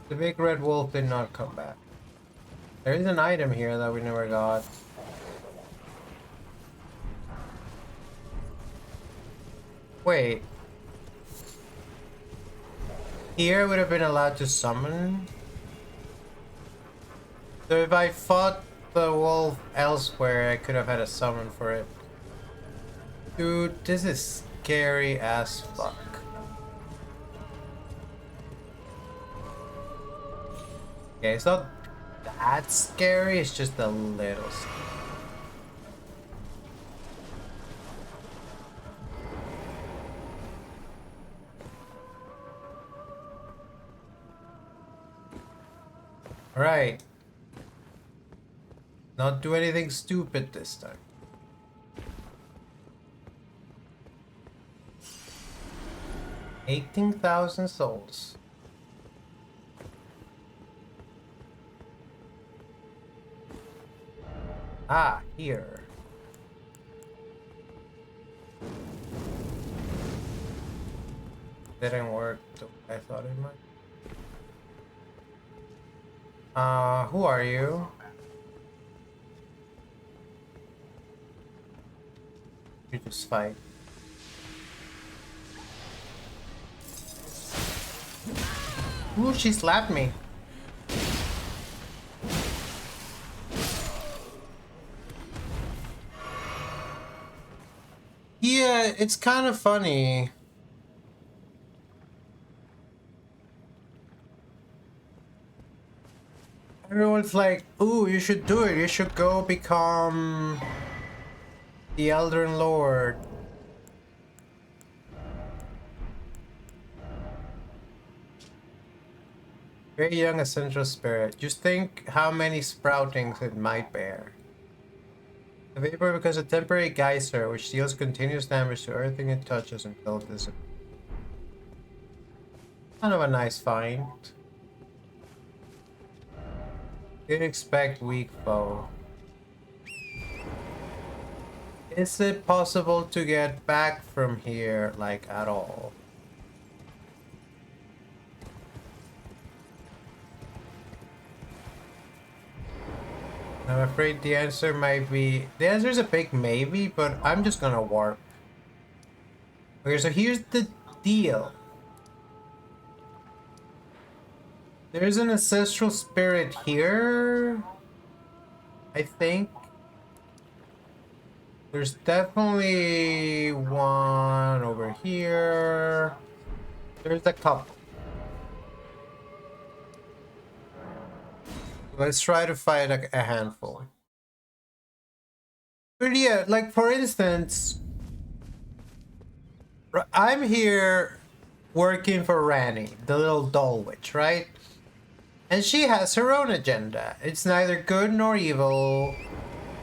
The big red wolf did not come back. There is an item here that we never got. Wait. Here I would have been allowed to summon. So if I fought the wolf elsewhere, I could have had a summon for it. Dude, this is scary as fuck. Okay, it's not that scary, it's just a little scary. Alright. Not do anything stupid this time. $18,000 souls. Ah, here. Didn't work the way I thought it might. Who are you? You just fight. Ooh, she slapped me. Yeah, it's kind of funny. Everyone's like, ooh, you should do it. You should go become the Elden Lord. Very young essential spirit. Just think how many sproutings it might bear. The vapor becomes a temporary geyser which deals continuous damage to everything it touches until it disappears. Kind of a nice find. Didn't expect weak foe. Is it possible to get back from here, like, at all? I'm afraid the answer might be... The answer is a big maybe, but I'm just gonna warp. Okay, so here's the deal. There's an ancestral spirit here, I think. There's definitely one over here. There's a couple. Let's try to fight a handful. But yeah, like for instance, I'm here working for Ranny, the little doll witch, right? And she has her own agenda. It's neither good nor evil.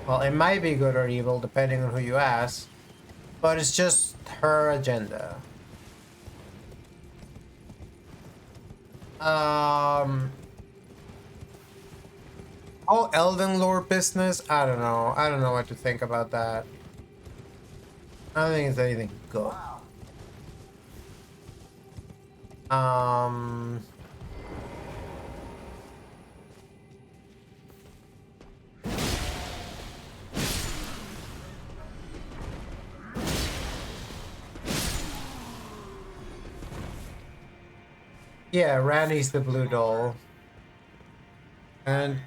Well, it might be good or evil, depending on who you ask. But it's just her agenda. All Elden lore business? I don't know. I don't know what to think about that. I don't think it's anything good. Um, yeah, Randy's the blue doll. And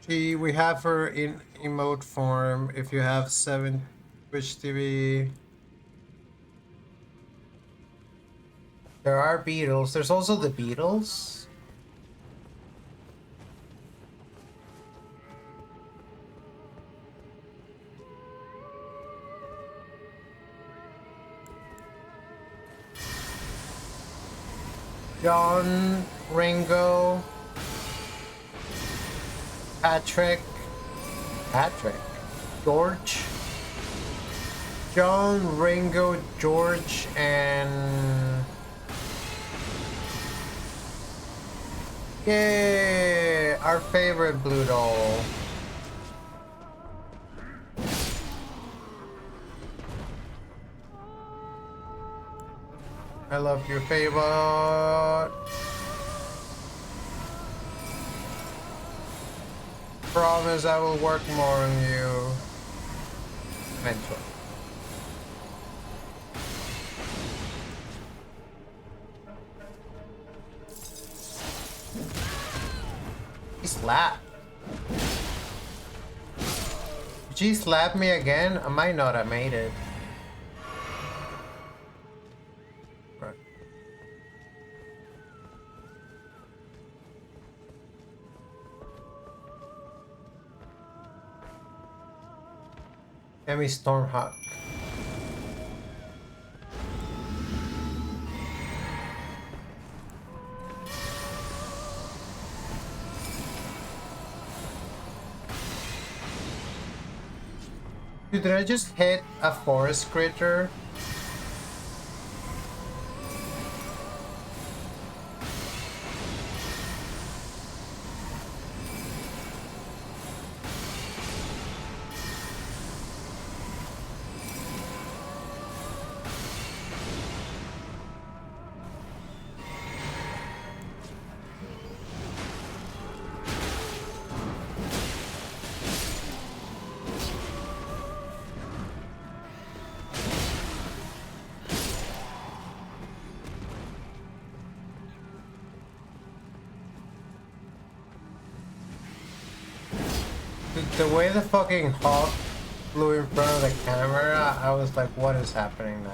we have her in emote form. If you have 7 Twitch TV, there are beetles. There's also the beetles. John, Ringo, Patrick, George, John, Ringo, George, and yay, our favorite blue doll. I love your favorite. Promise I will work more on you. Eventually. He slapped. Did she slap me again? I might not have made it. Right. Emmy Stormhawk. Dude, did I just hit a forest critter? The way the fucking hawk flew in front of the camera, I was like, what is happening now?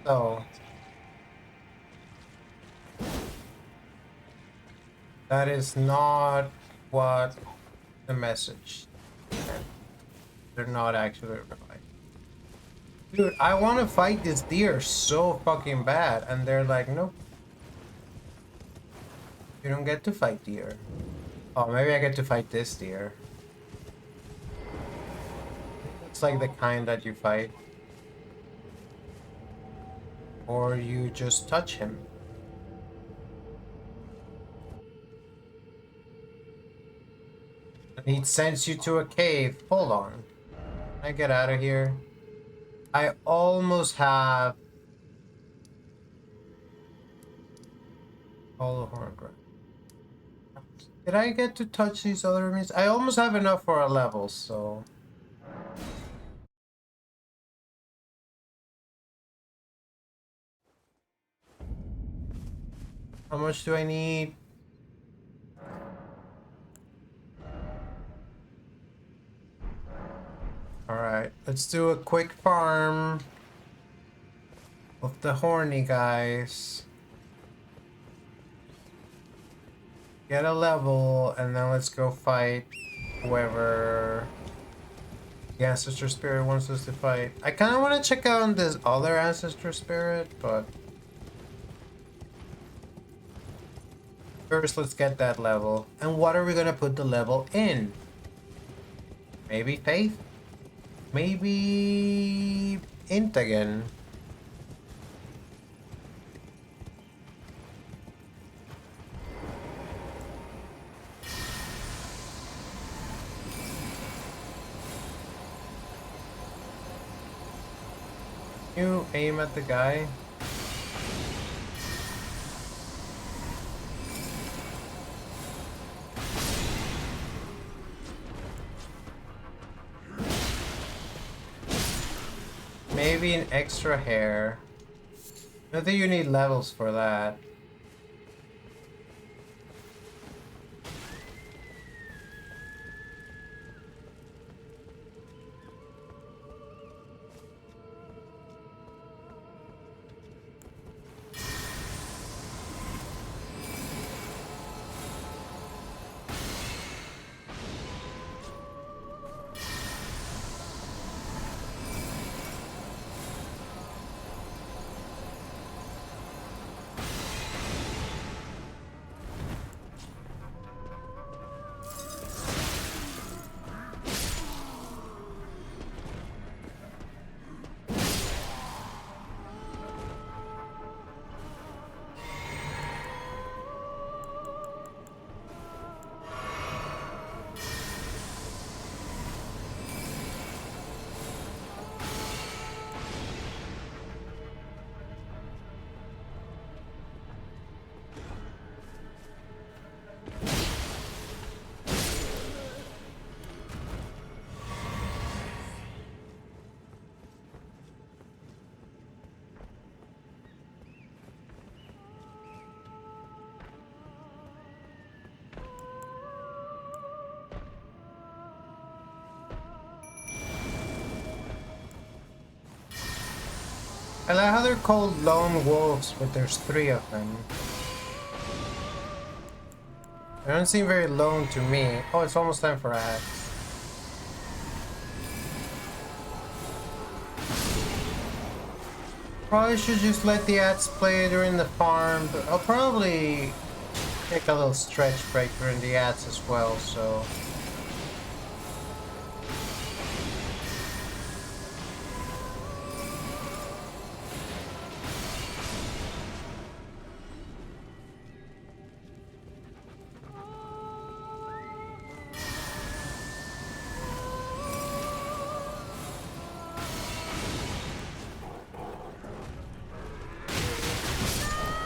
So, that is not what the message meant. They're not actually replying. Dude, I want to fight this deer so fucking bad, and they're like, nope. You don't get to fight deer. Oh, maybe I get to fight this deer. It's like the kind that you fight. Or you just touch him. And he sends you to a cave. Hold on. Can I get out of here? I almost have... Hollow Horn Ground. Did I get to touch these other enemies? I almost have enough for a level, so... How much do I need? Alright, let's do a quick farm of the horny guys. Get a level, and then let's go fight whoever the ancestor spirit wants us to fight. I kind of want to check out this other ancestor spirit, but first let's get that level. And what are we gonna put the level in? Maybe faith? Maybe int again. You aim at the guy. maybe an extra hair. I think you need levels for that. I like how they're called lone wolves, but there's 3 of them. They don't seem very lone to me. Oh, it's almost time for ads. Probably should just let the ads play during the farm, but I'll probably take a little stretch break during the ads as well, so...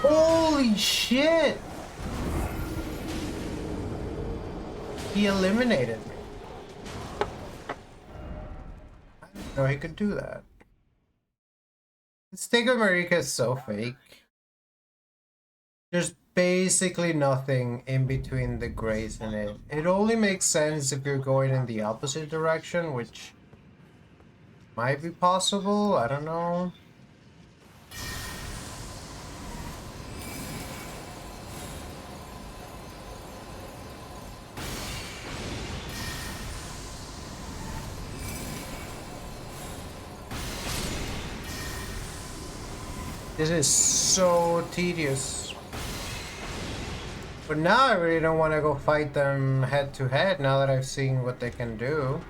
Holy shit! He eliminated me. I didn't know he could do that. This Stego Marika is so fake. There's basically nothing in between the grays in it. It only makes sense if you're going in the opposite direction, which might be possible, I don't know. This is so tedious. But now I really don't want to go fight them head to head now that I've seen what they can do.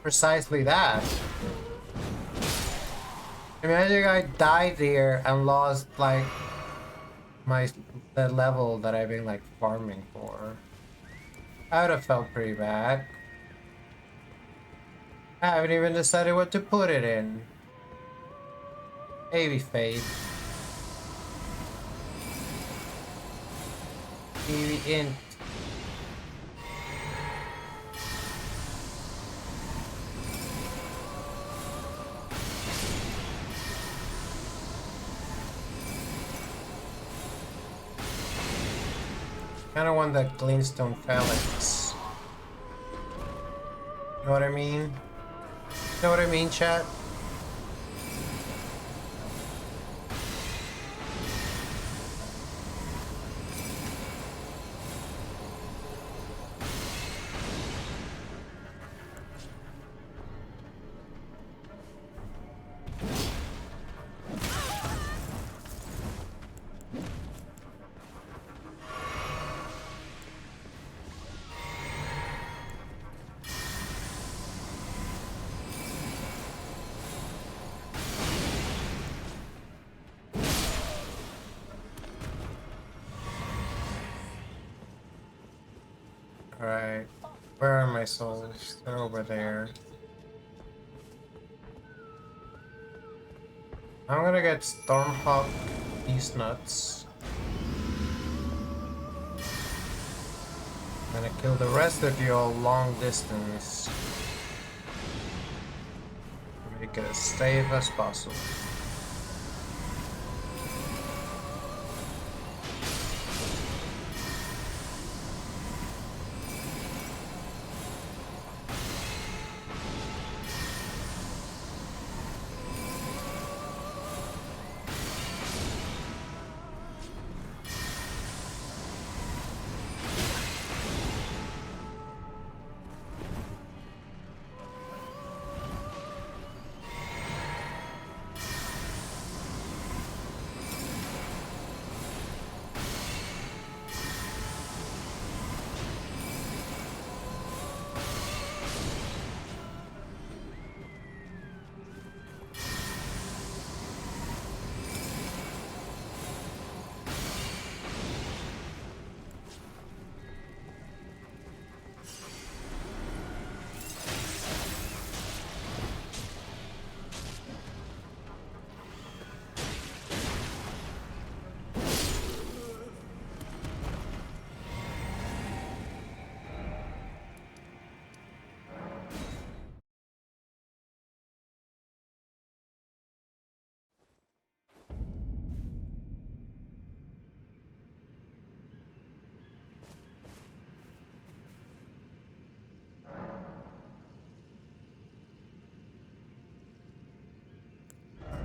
Precisely that. Imagine I died here and lost like the level that I've been like farming for. I would have felt pretty bad. I haven't even decided what to put it in. Maybe Fate. Maybe Int. Kinda want that Glintstone Phalanx. Know what I mean? Know what I mean, chat? Alright, where are my souls? They're over there. I'm gonna get Stormhawk these nuts. I'm gonna kill the rest of you all long distance. Make it as safe as possible.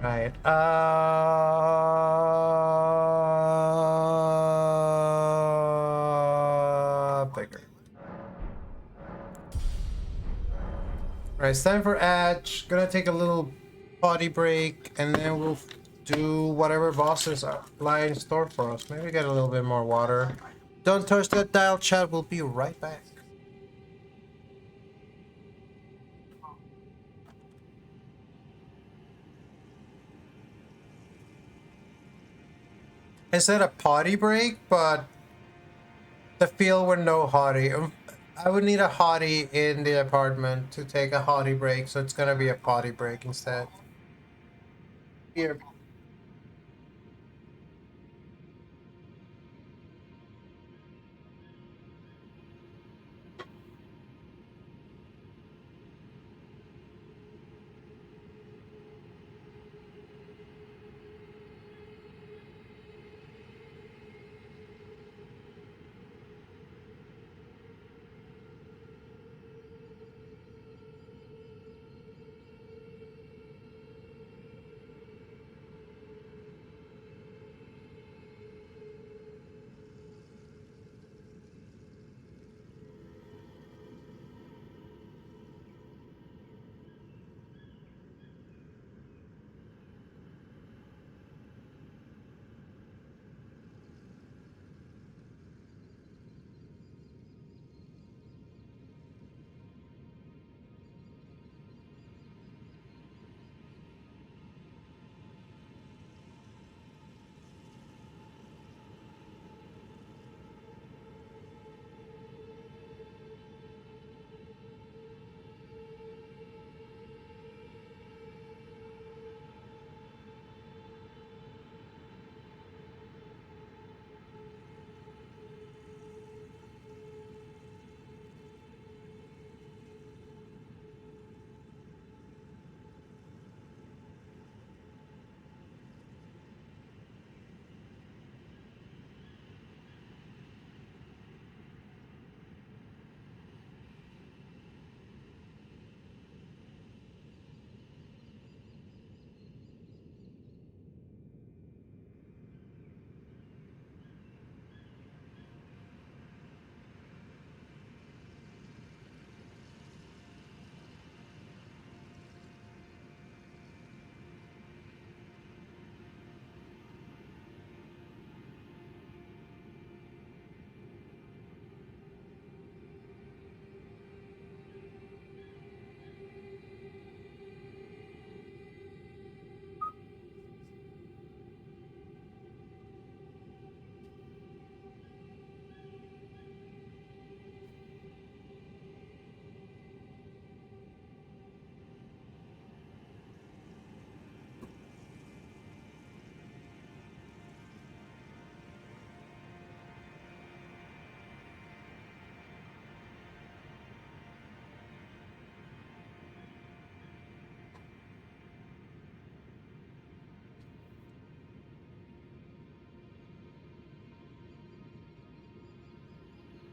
Right. Bigger. Right, it's time for Edge. Gonna take a little potty break, and then we'll do whatever bosses lie in store for us. Maybe get a little bit more water. Don't touch that dial, chat. We'll be right back. I said a potty break, but the field with no hottie. I would need a hottie in the apartment to take a hottie break, so it's gonna be a potty break instead. Here.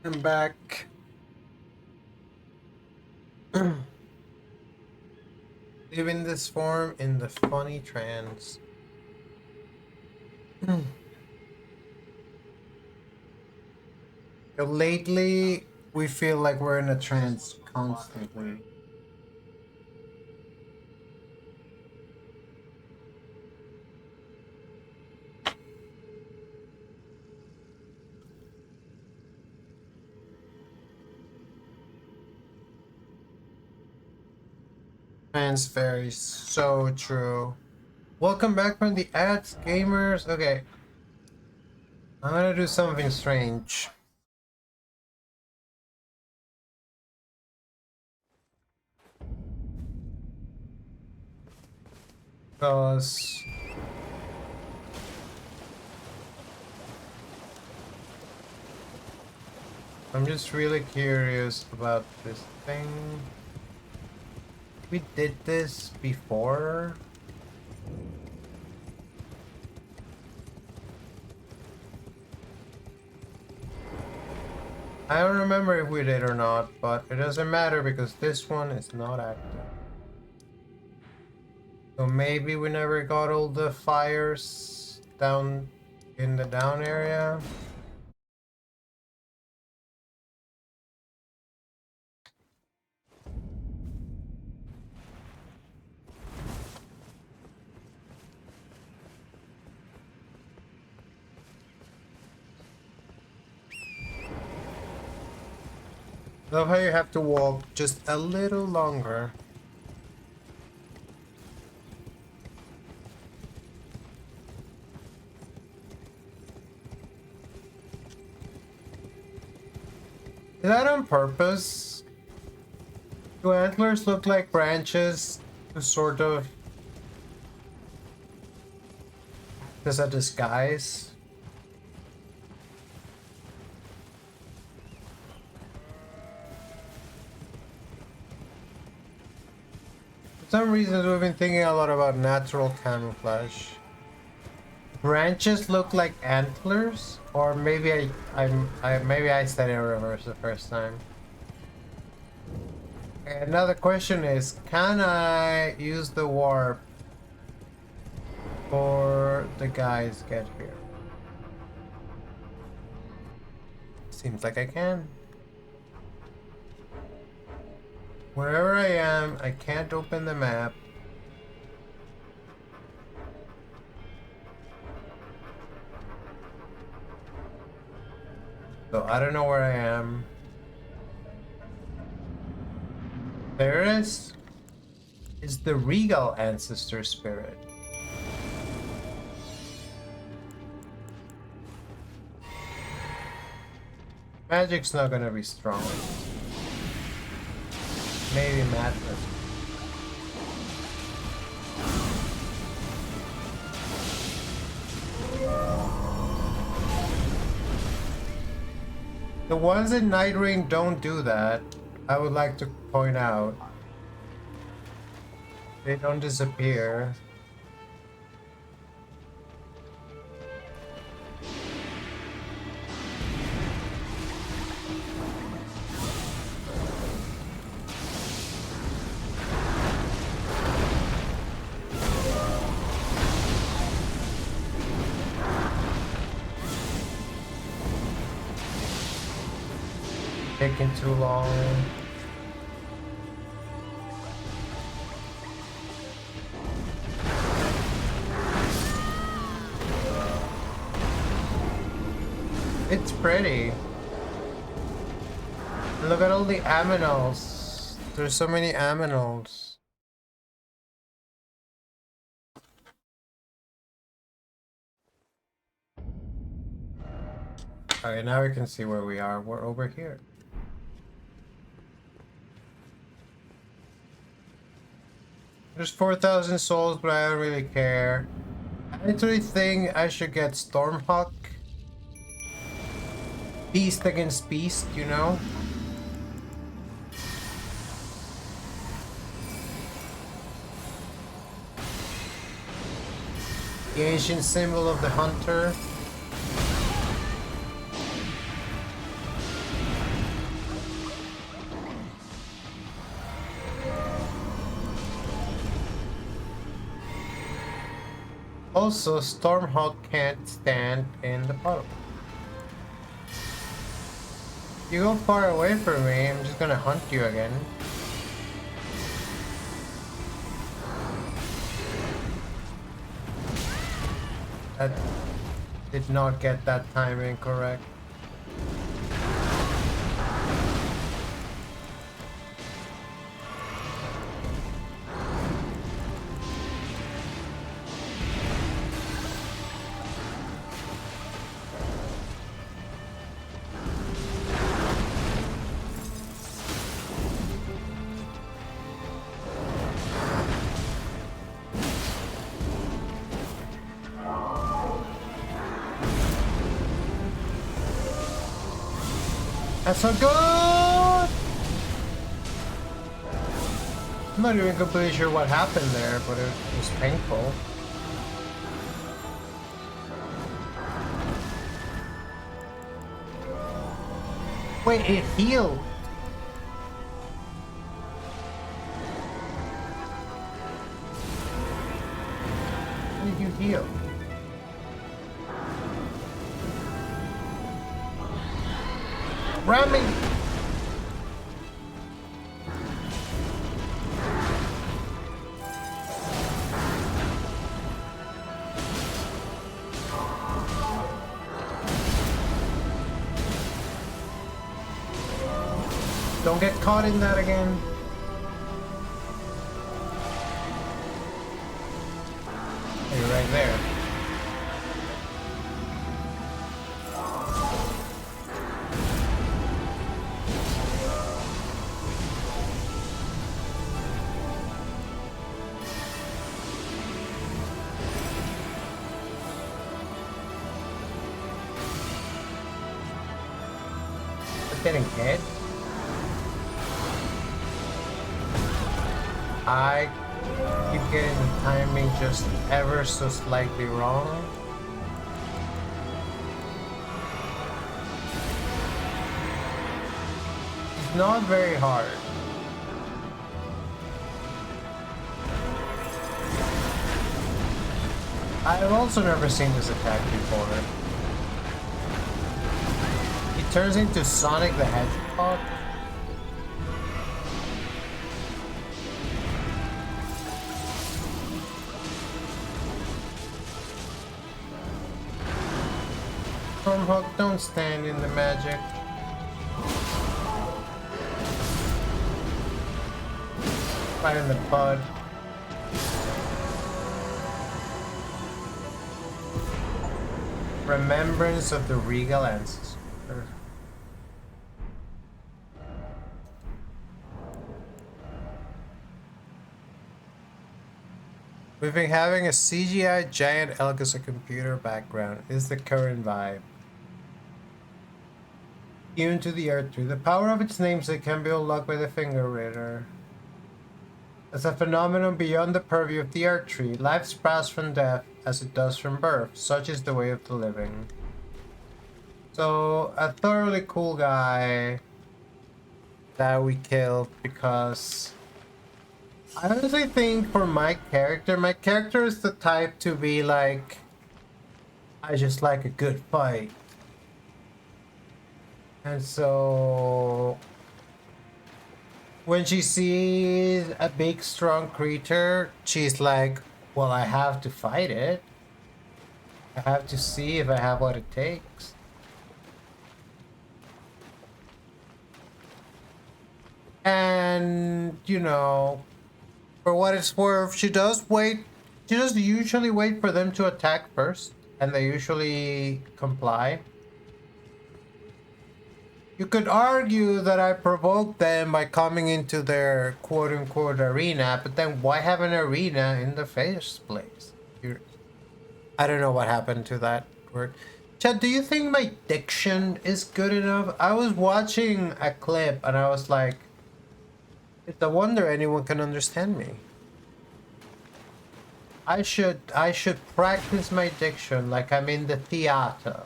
I'm back. Leaving this form in the funny trance. Lately, we feel like we're in a trance constantly. Transfaeries, so true. Welcome back from the ads, gamers. Okay, I'm gonna do something strange. Because I'm just really curious about this thing. We did this before. I don't remember if we did or not, but it doesn't matter because this one is not active. So maybe we never got all the fires down in the down area. Love how you have to walk just a little longer. Is that on purpose? Do antlers look like branches to sort of as a disguise? For some reason, we've been thinking a lot about natural camouflage. Branches look like antlers, or maybe maybe I said it in reverse the first time. Another question is, can I use the warp before the guys get here? Seems like I can. Wherever I am, I can't open the map. So I don't know where I am. There it is. Is the regal ancestor spirit. Magic's not gonna be strong. Maybe madness. The ones in Night Ring don't do that. I would like to point out. They don't disappear. Taking too long. It's pretty. Look at all the aminals. There's so many aminals. Okay, now we can see where we are. We're over here. There's 4,000 souls, but I don't really care. I actually think I should get Stormhawk. Beast against beast, you know? The ancient symbol of the hunter. Also, Stormhawk can't stand in the puddle. You go far away from me, I'm just gonna hunt you again. That did not get that timing correct. That's so good! I'm not even completely sure what happened there, but it was painful. Wait, it healed! How did you heal? Ramming! Don't get caught in that again. You're right there. We're getting hit. I keep getting the timing just ever so slightly wrong. It's not very hard. I've also never seen this attack before. He turns into Sonic the Hedgehog. Stormhawk, don't stand in the magic. Right in the bud. Remembrance of the regal ancestor. We've been having a CGI giant elk as a computer background is the current vibe. Immune to the earth tree. The power of its namesake can be unlocked by the finger reader. As a phenomenon beyond the purview of the earth tree, life sprouts from death as it does from birth. Such is the way of the living. So, a thoroughly cool guy that we killed because I honestly think for my character is the type to be like, I just like a good fight. And so when she sees a big strong creature, she's like, well, I have to fight it. I have to see if I have what it takes. And, you know, for what it's worth, she does wait. She does usually wait for them to attack first, and they usually comply. You could argue that I provoked them by coming into their quote-unquote arena, but then why have an arena in the first place? I don't know what happened to that word. Chad, do you think my diction is good enough? I was watching a clip and I was like, it's a wonder anyone can understand me. I should practice my diction like I'm in the theater.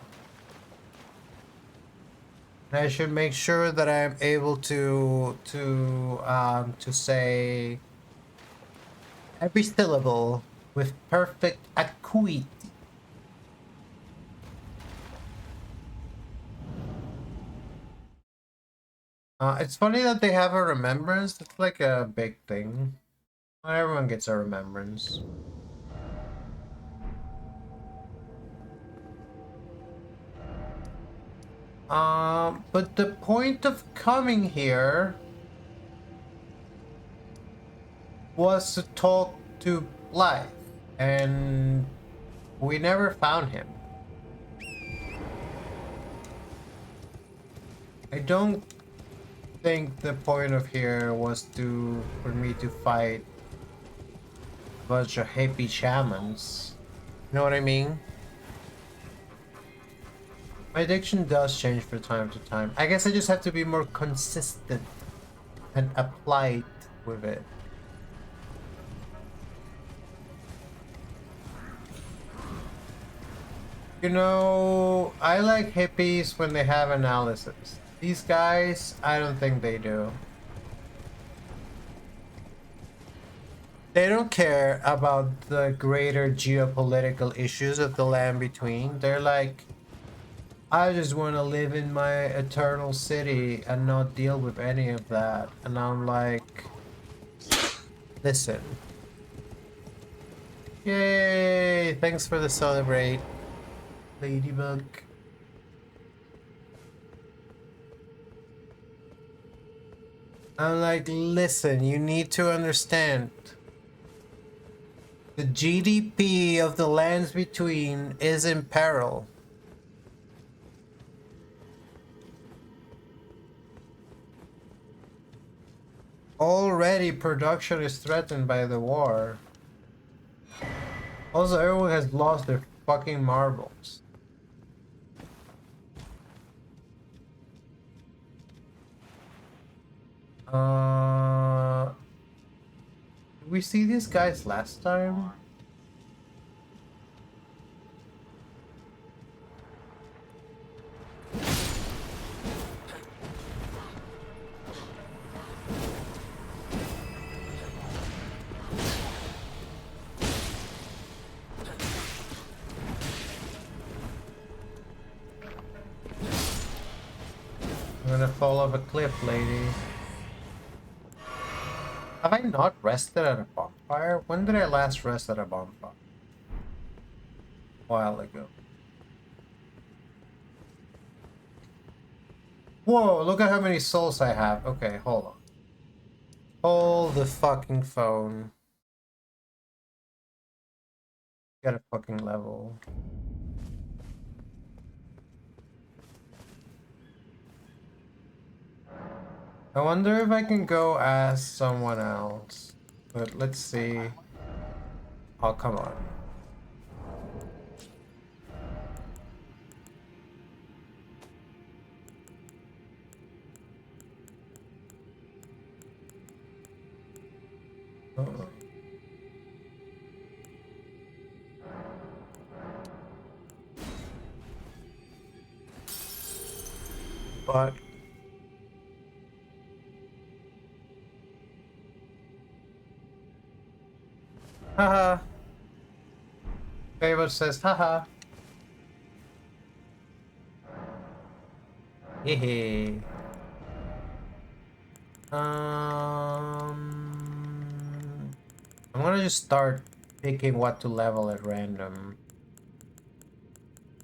And I should make sure that I'm able to say every syllable with perfect acuity. It's funny that they have a remembrance. It's like a big thing. Not everyone gets a remembrance. But the point of coming here was to talk to Blythe, and we never found him. I don't think the point of here was for me to fight a bunch of hippie shamans. You know what I mean? My addiction does change from time to time. I guess I just have to be more consistent and applied with it. You know, I like hippies when they have analysis. These guys, I don't think they do. They don't care about the greater geopolitical issues of the land between. They're like, I just want to live in my eternal city and not deal with any of that. And I'm like, listen. Yay! Thanks for the celebrate, Ladybug. I'm like, listen, you need to understand. The GDP of the lands between is in peril. Already production is threatened by the war. Also, everyone has lost their fucking marbles. Did we see these guys last time? I'm gonna fall off a cliff, lady. Have I not rested at a bonfire? When did I last rest at a bonfire? A while ago. Whoa, look at how many souls I have. Okay, hold on. Hold the fucking phone. Get a fucking level. I wonder if I can go ask someone else. But let's see. Oh, come on. Oh. But haha. Favorite says haha. Hehe. I'm gonna just start picking what to level at random.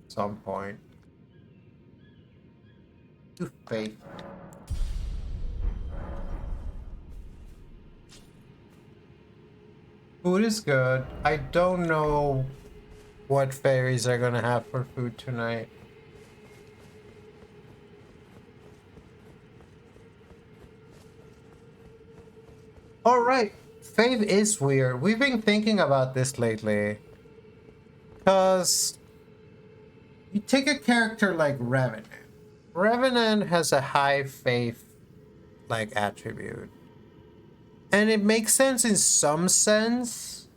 At some point. To faith. Food is good. I don't know what fairies are gonna have for food tonight. Alright, faith is weird. We've been thinking about this lately. Because you take a character like Revenant. Revenant has a high faith like attribute. And it makes sense in some sense.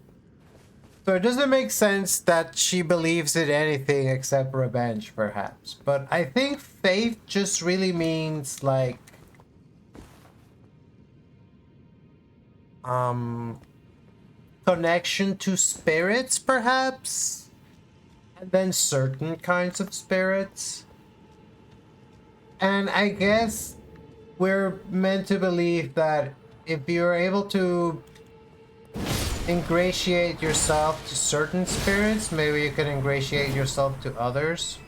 So it doesn't make sense that she believes in anything except revenge, perhaps. But I think faith just really means like connection to spirits, perhaps? And then certain kinds of spirits. And I guess we're meant to believe that if you're able to ingratiate yourself to certain spirits, maybe you can ingratiate yourself to others.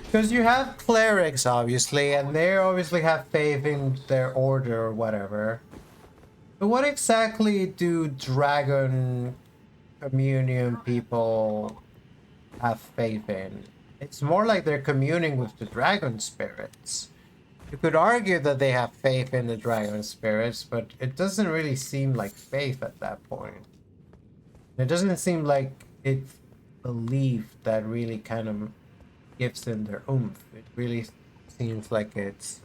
Because you have clerics, obviously, and they obviously have faith in their order or whatever. But what exactly do dragon communion people have faith in? It's more like they're communing with the dragon spirits. You could argue that they have faith in the dragon spirits, but it doesn't really seem like faith at that point. It doesn't seem like it's belief that really kind of gives them their oomph. It really seems like it's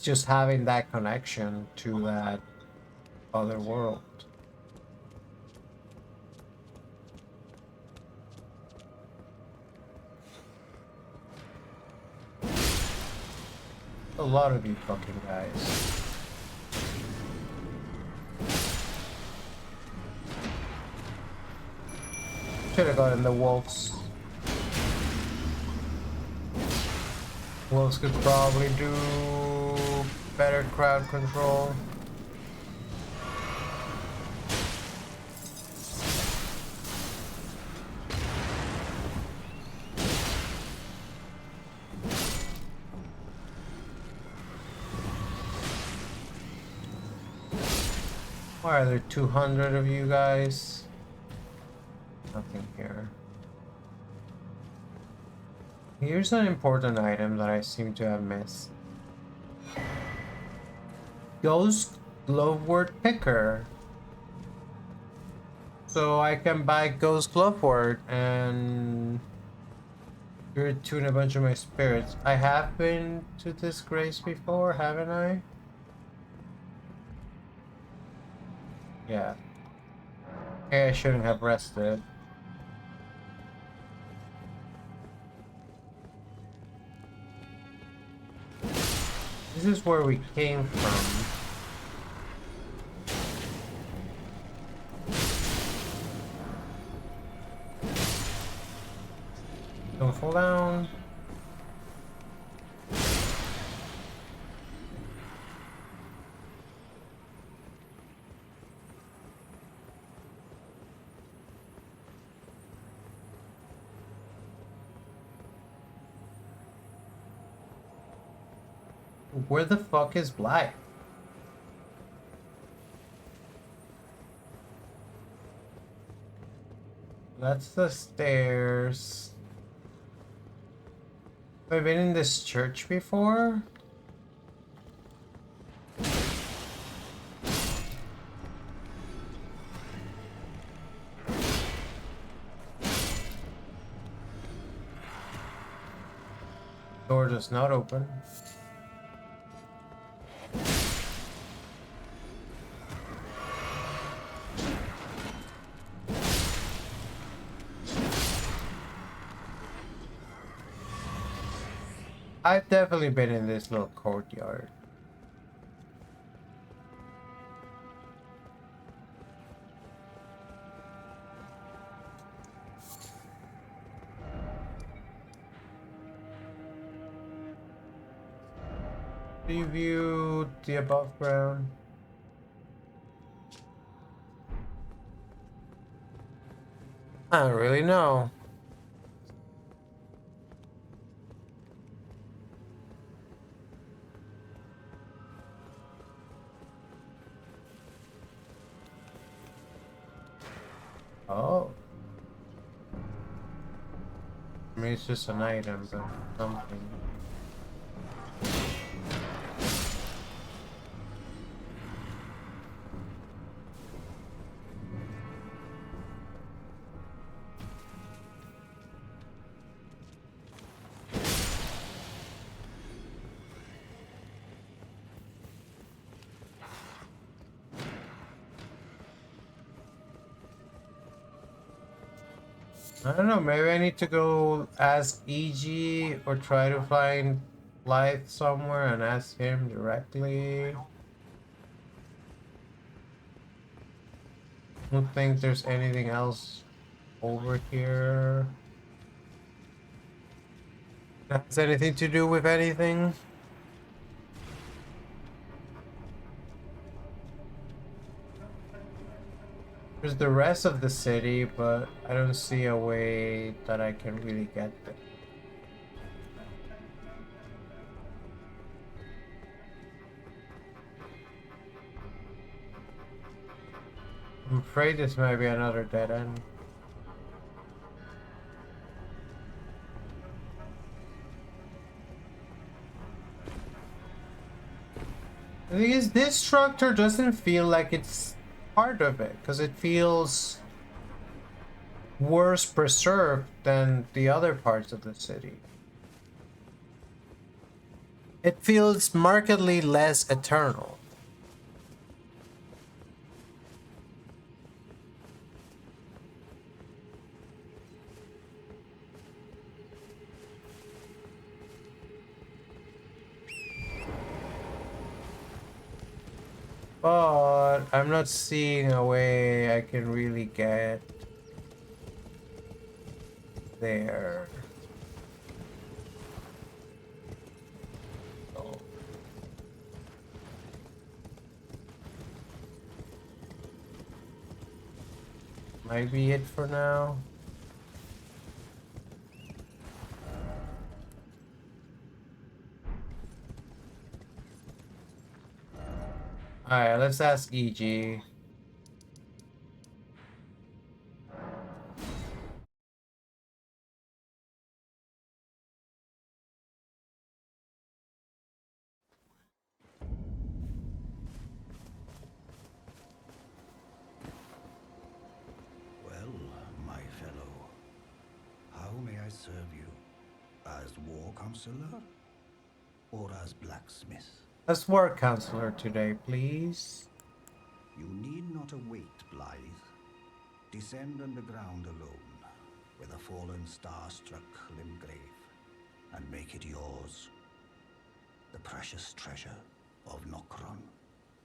just having that connection to that other world. A lot of you fucking guys. Should have gotten the wolves. Wolves could probably do better crowd control. Why are there 200 of you guys? Nothing here. Here's an important item that I seem to have missed. Ghost Glovewort Picker. So I can buy Ghost Glovewort and tune a bunch of my spirits. I have been to this grace before, haven't I? Yeah. Okay, I shouldn't have rested. This is where we came from. Don't fall down. Where the fuck is Blythe? That's the stairs. Have I been in this church before? Door does not open. I've definitely been in this little courtyard. Preview the above ground. I don't really know. Oh. I mean, it's just an item, but something. I don't know, maybe I need to go ask EG or try to find Blythe somewhere and ask him directly. I don't think there's anything else over here. That has anything to do with anything? There's the rest of the city, but I don't see a way that I can really get there. I'm afraid this might be another dead end. The thing is, this structure doesn't feel like it's part of it, because it feels worse preserved than the other parts of the city. It feels markedly less eternal. But I'm not seeing a way I can really get there. So, might be it for now. Alright, let's ask EG. Well, my fellow, how may I serve you? As war counselor or as blacksmith? Let's work counselor today, please. You need not await, Blythe. Descend underground alone, with a fallen star-struck Limgrave, and make it yours. The precious treasure of Nokron,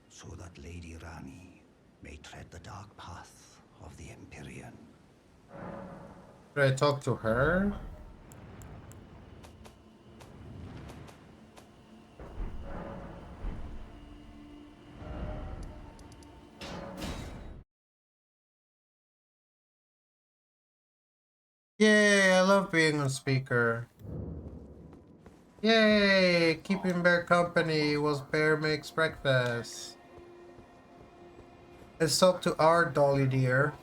so that Lady Rani may tread the dark path of the Empyrean. Should I talk to her? Yay, I love being a speaker. Yay, keeping Bear company whilst Bear makes breakfast. Let's talk to our Dolly dear.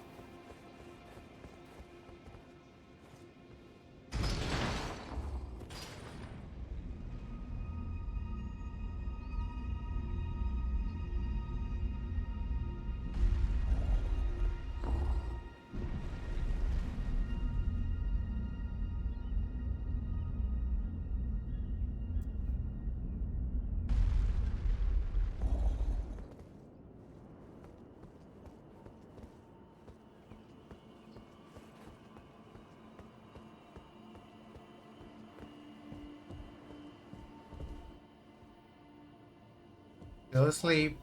Go to sleep.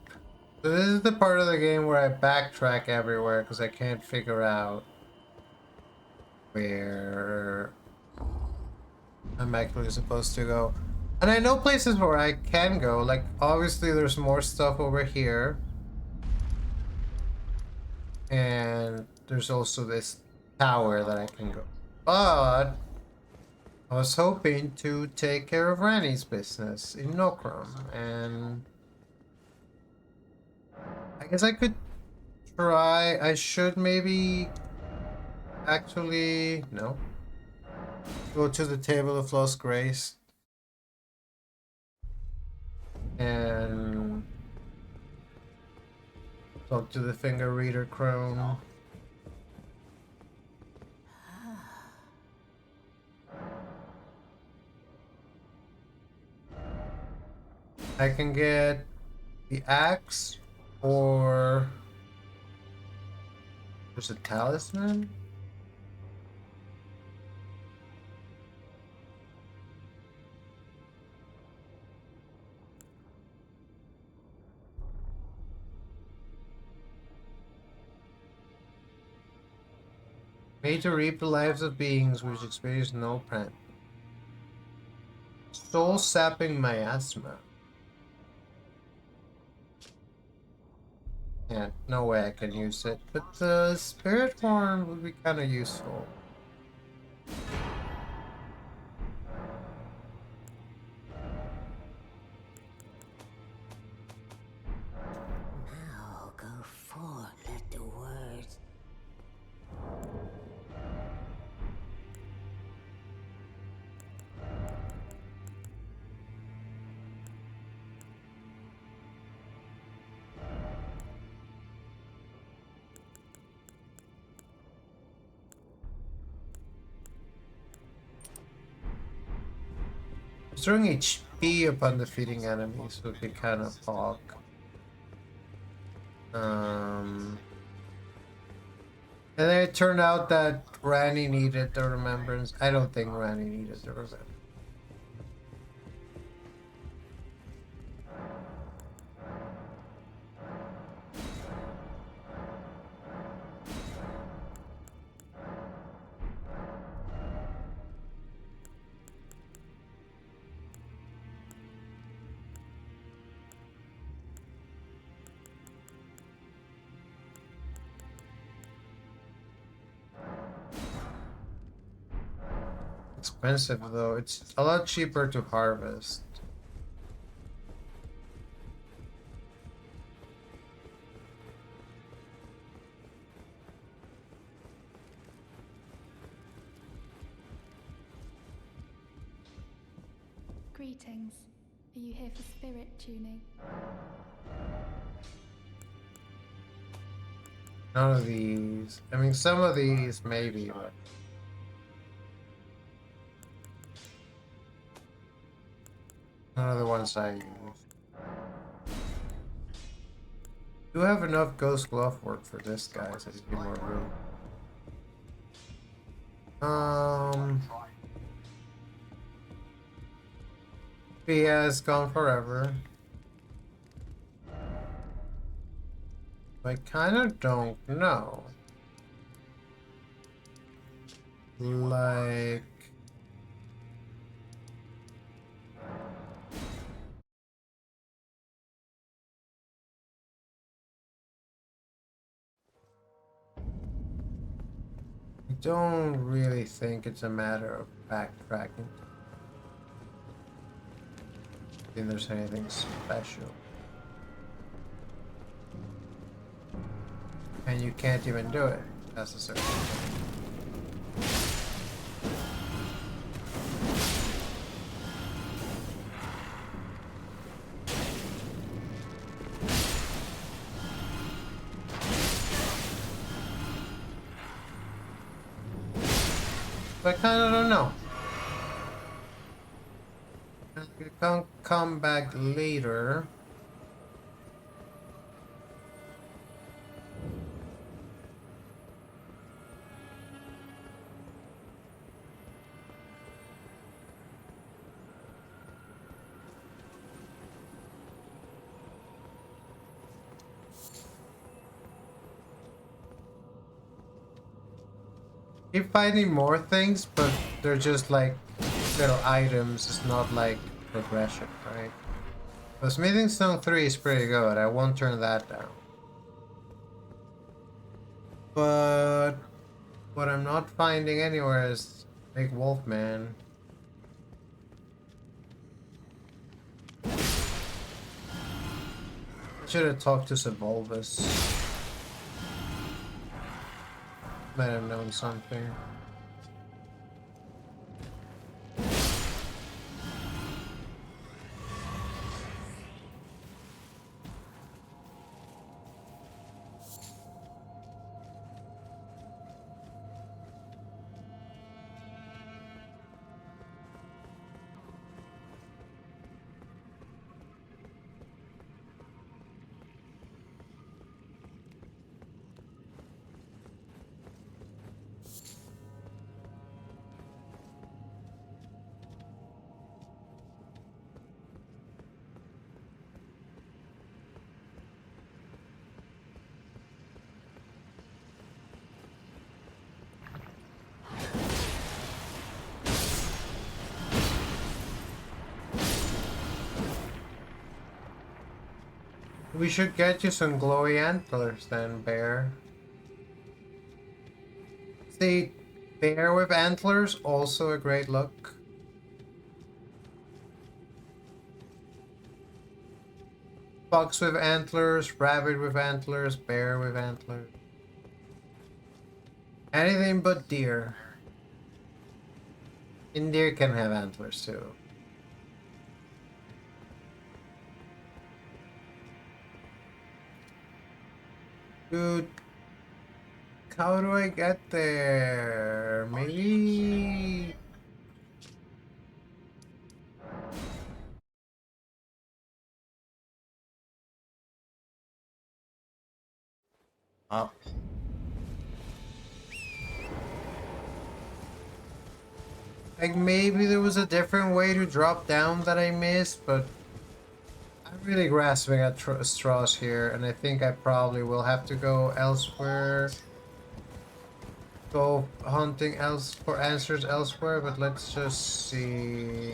So this is the part of the game where I backtrack everywhere because I can't figure out where I'm actually supposed to go. And I know places where I can go, like obviously there's more stuff over here. And there's also this tower that I can go. But I was hoping to take care of Ranny's business in Nokram, and I guess I could try. I should maybe actually no. Go to the table of lost grace and talk to the finger reader crone. I can get the axe, or there's a talisman. Made to reap the lives of beings which experience no pain. Soul sapping miasma. Yeah, no way I can use it, but the spirit horn would be kind of useful. Now go forth, let the words. Restoring HP upon defeating enemies would be kind of hog. And then it turned out that Ranny needed the remembrance. I don't think Ranny needed the remembrance. Expensive though. It's a lot cheaper to harvest. Greetings. Are you here for spirit tuning? None of these. I mean, some of these maybe, but none of the ones I use. Do have enough ghost glove work for this guy, so just give more room. He has gone forever. I kind of don't know. Like... I don't really think it's a matter of backtracking. I think there's anything special. And you can't even do it necessarily. So I kind of don't know. You can come back later. Keep finding more things, but they're just like little items. It's not like progression, right? The Smithing Stone 3 is pretty good. I won't turn that down. But what I'm not finding anywhere is Big Wolfman. I should have talked to Sebulbus. Might have known something. We should get you some glowy antlers then, bear. See, bear with antlers, also a great look. Fox with antlers, rabbit with antlers, bear with antlers. Anything but deer. And deer can have antlers too. Dude, how do I get there? Maybe... Oh. Like maybe there was a different way to drop down that I missed, but I'm really grasping at straws here, and I think I probably will have to go elsewhere. Go hunting else for answers elsewhere, but let's just see.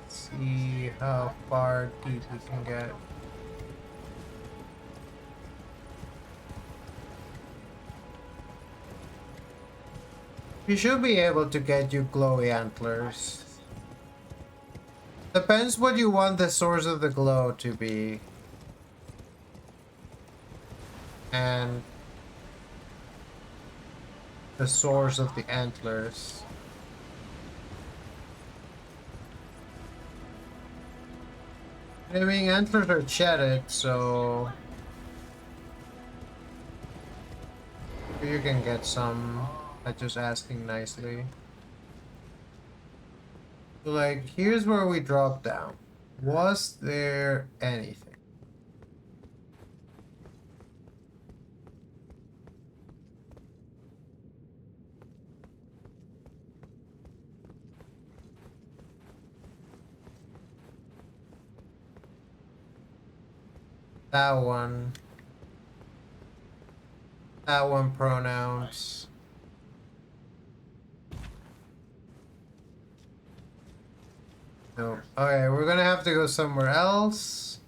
See how far deep we can get. We should be able to get you glowy antlers. Depends what you want the source of the glow to be. And the source of the antlers. I mean, antlers are chatted, so you can get some by just asking nicely. So, like, here's where we drop down. Was there anything? That one. That one pronouns. No. Okay, we're gonna have to go somewhere else.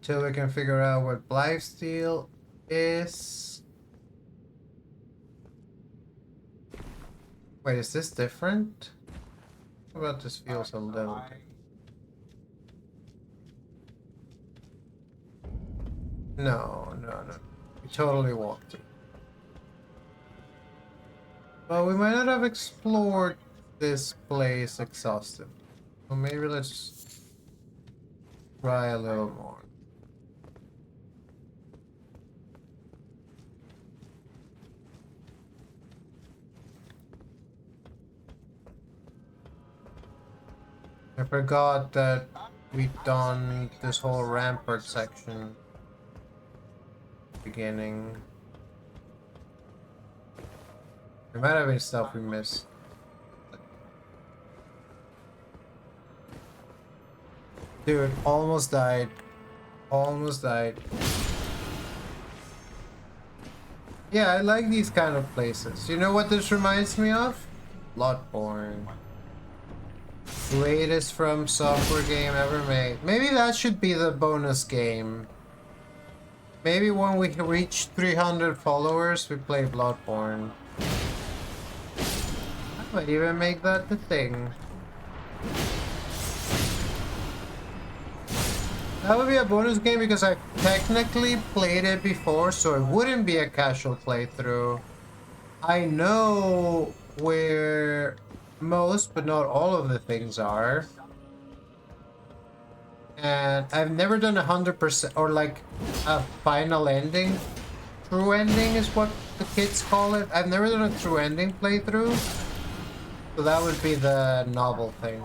Till we can figure out what Blithesteel is. Wait, is this different? How about this feels a little bit? No. We totally walked it. Well, we might not have explored this place exhaustively. So maybe let's try a little more. I forgot that we'd done this whole rampart section beginning. There might have been stuff we missed. Dude, almost died. Almost died. Yeah, I like these kind of places. You know what this reminds me of? Bloodborne. Greatest From Software game ever made. Maybe that should be the bonus game. Maybe when we reach 300 followers, we play Bloodborne. I might even make that the thing. That would be a bonus game because I technically played it before, so it wouldn't be a casual playthrough. I know where most, but not all of the things are. And I've never done 100% or like a final ending. True ending is what the kids call it. I've never done a true ending playthrough. So that would be the novel thing.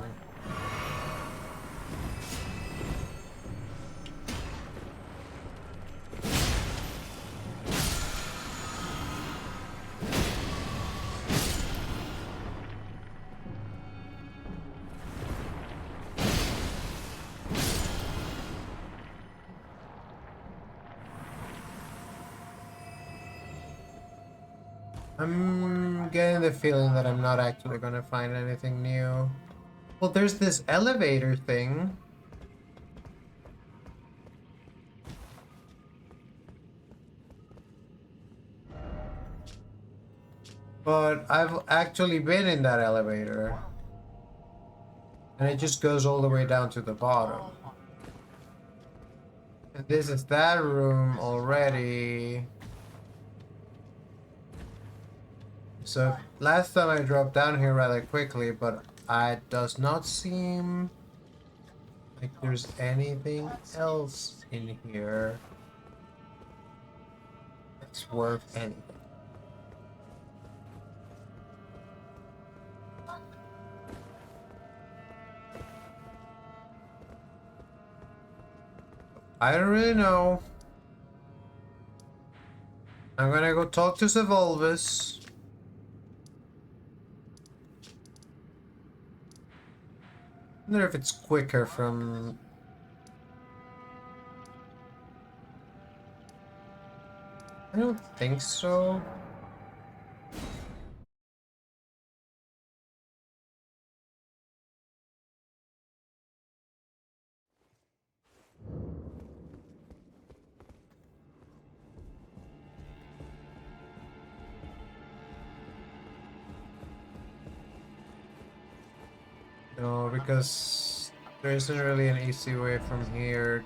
I'm getting the feeling that I'm not actually gonna find anything new. Well, there's this elevator thing. But I've actually been in that elevator. And it just goes all the way down to the bottom. And this is that room already. So last time I dropped down here rather quickly, but it does not seem like there's anything else in here that's worth anything. I don't really know. I'm gonna go talk to Sevolvis. I wonder if it's quicker from... I don't think so. No, because there isn't really an easy way from here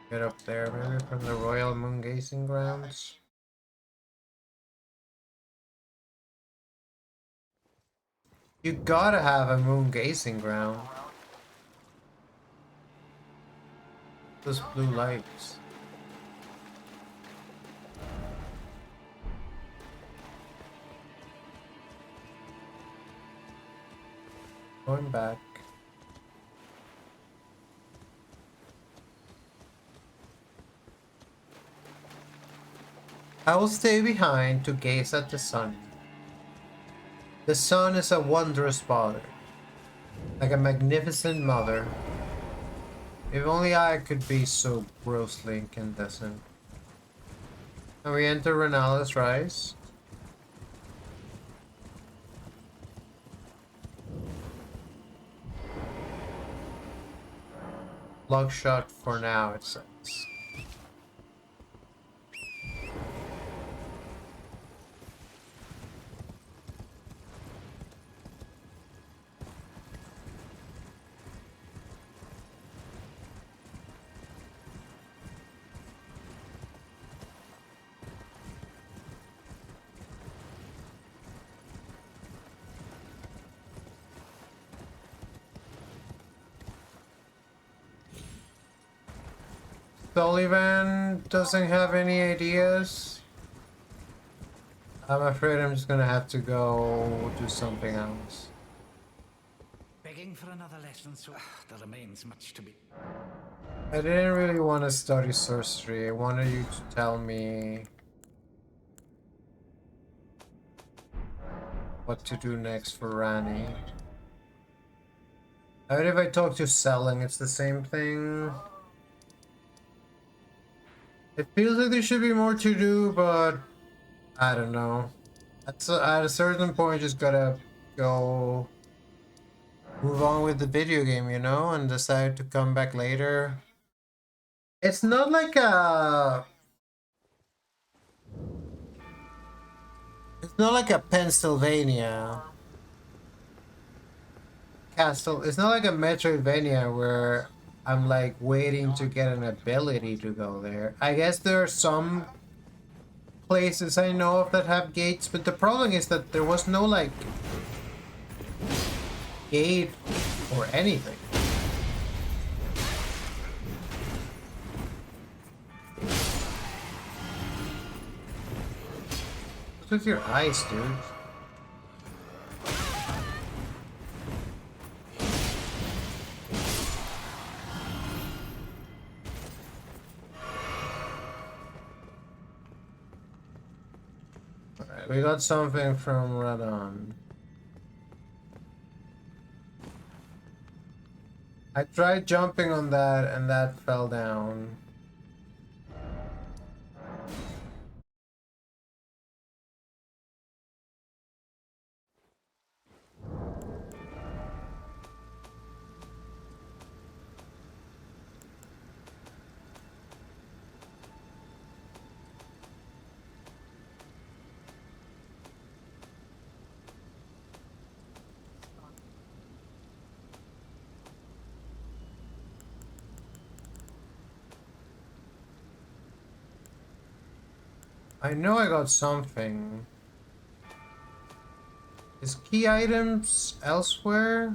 to get up there. Maybe from the Royal Moon Gazing Grounds. You gotta have a moon gazing ground. Those blue lights. Going back. I will stay behind to gaze at the sun. The sun is a wondrous father, like a magnificent mother. If only I could be so grossly incandescent. Can we enter Renala's Rise? Log shot for now, it says. Sullivan doesn't have any ideas. I'm afraid I'm just gonna have to go do something else. Begging for another lesson, so there remains much to be. I didn't really want to study sorcery. I wanted you to tell me what to do next for Rani. I mean, if I talk to Selling, it's the same thing. It feels like there should be more to do, but I don't know. At a certain point, just gotta go move on with the video game, you know, and decide to come back later. It's not like a... It's not like a Pennsylvania castle. It's not like a Metroidvania where I'm like waiting to get an ability to go there. I guess there are some places I know of that have gates, but the problem is that there was no like gate or anything. What's with your eyes, dude? Alright, we got something from Radon. I tried jumping on that and that fell down. I know I got something. Is key items elsewhere?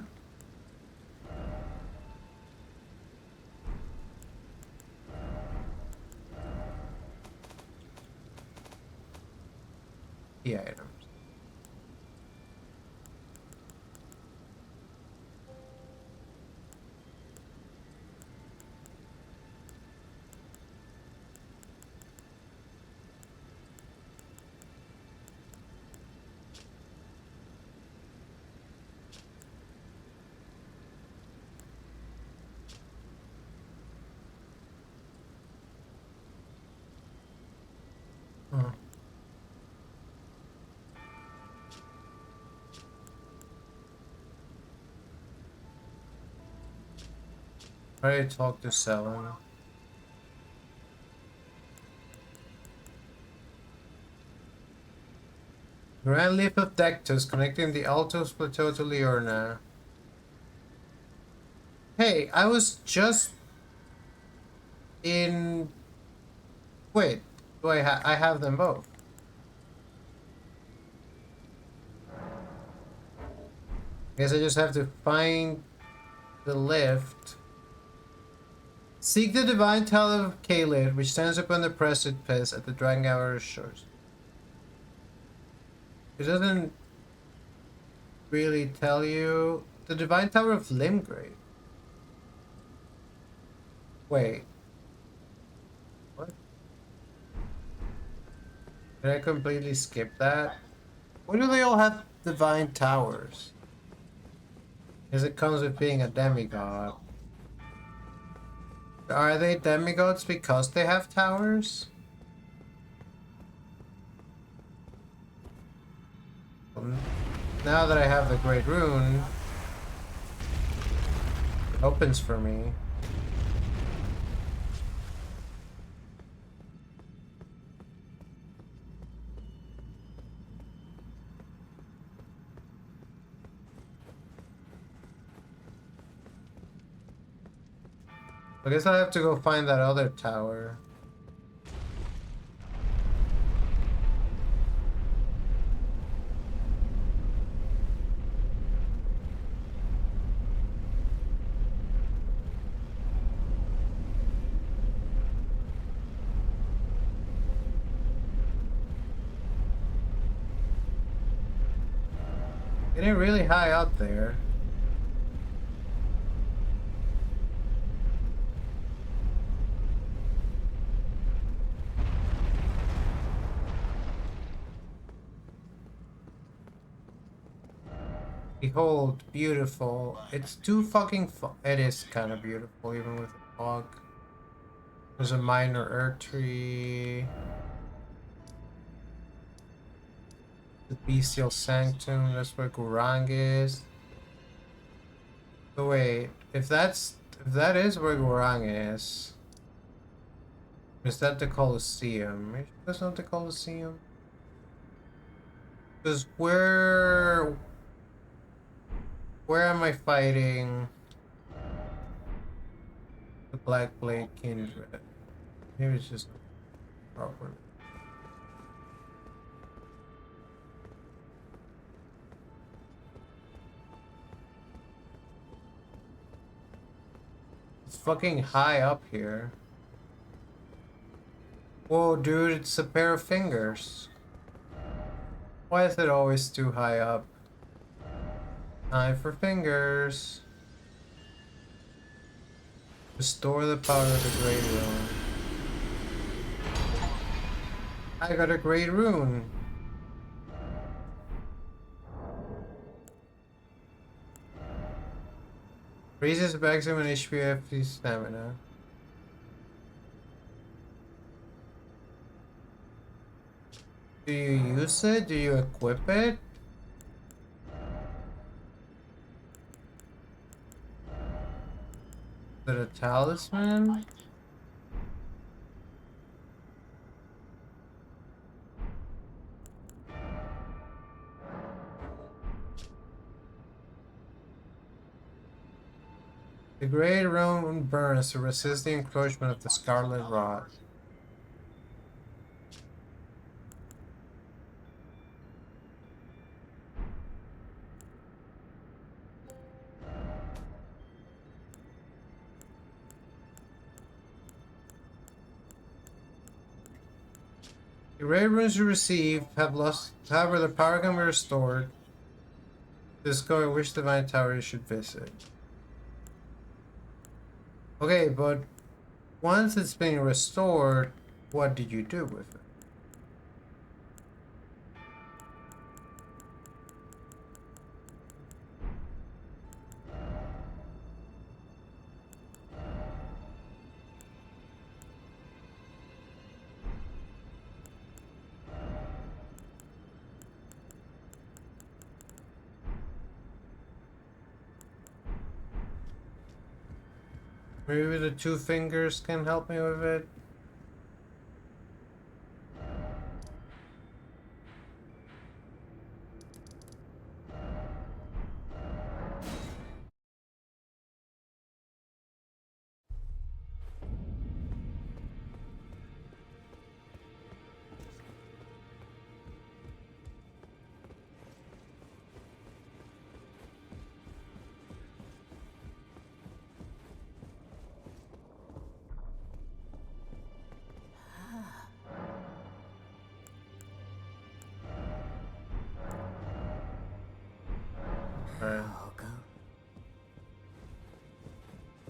Key items. Huh. I talk to Selen. Grand Leap of Dectus connecting the Altos Plateau to Liorna. Hey, I was just in. Wait, do I have them both? Guess I just have to find the lift. Seek the Divine Tower of Kaled, which stands upon the precipice at the Drangower shores. It doesn't really tell you. The Divine Tower of Limgrave. Wait. What? Did I completely skip that? Why do they all have divine towers? Because it comes with being a demigod. Are they demigods because they have towers? Now that I have the Great Rune, it opens for me. I guess I have to go find that other tower. Getting really high up there. Behold, beautiful. It's too fucking it is kind of beautiful even with the fog. There's a minor earth tree. The bestial sanctum, that's where Gurang is. So wait, if that is where Gurang is that the Colosseum? Are you sure that's not the Colosseum? Because where am I fighting the Black Blade Kindred? Maybe it's just not proper. It's fucking high up here. Whoa, dude, it's a pair of fingers. Why is it always too high up? Time for fingers. Restore the power of the Great Rune. I got a Great Rune. Raises maximum HP, FP, stamina. Do you use it? Do you equip it? Is it a talisman? The Great Rune burns to resist the encroachment of the Scarlet Rot. The rare runes you received have lost, however, the power can be restored. Discover which divine tower you should visit. Okay, but once it's been restored, what did you do with it? Maybe the two fingers can help me with it.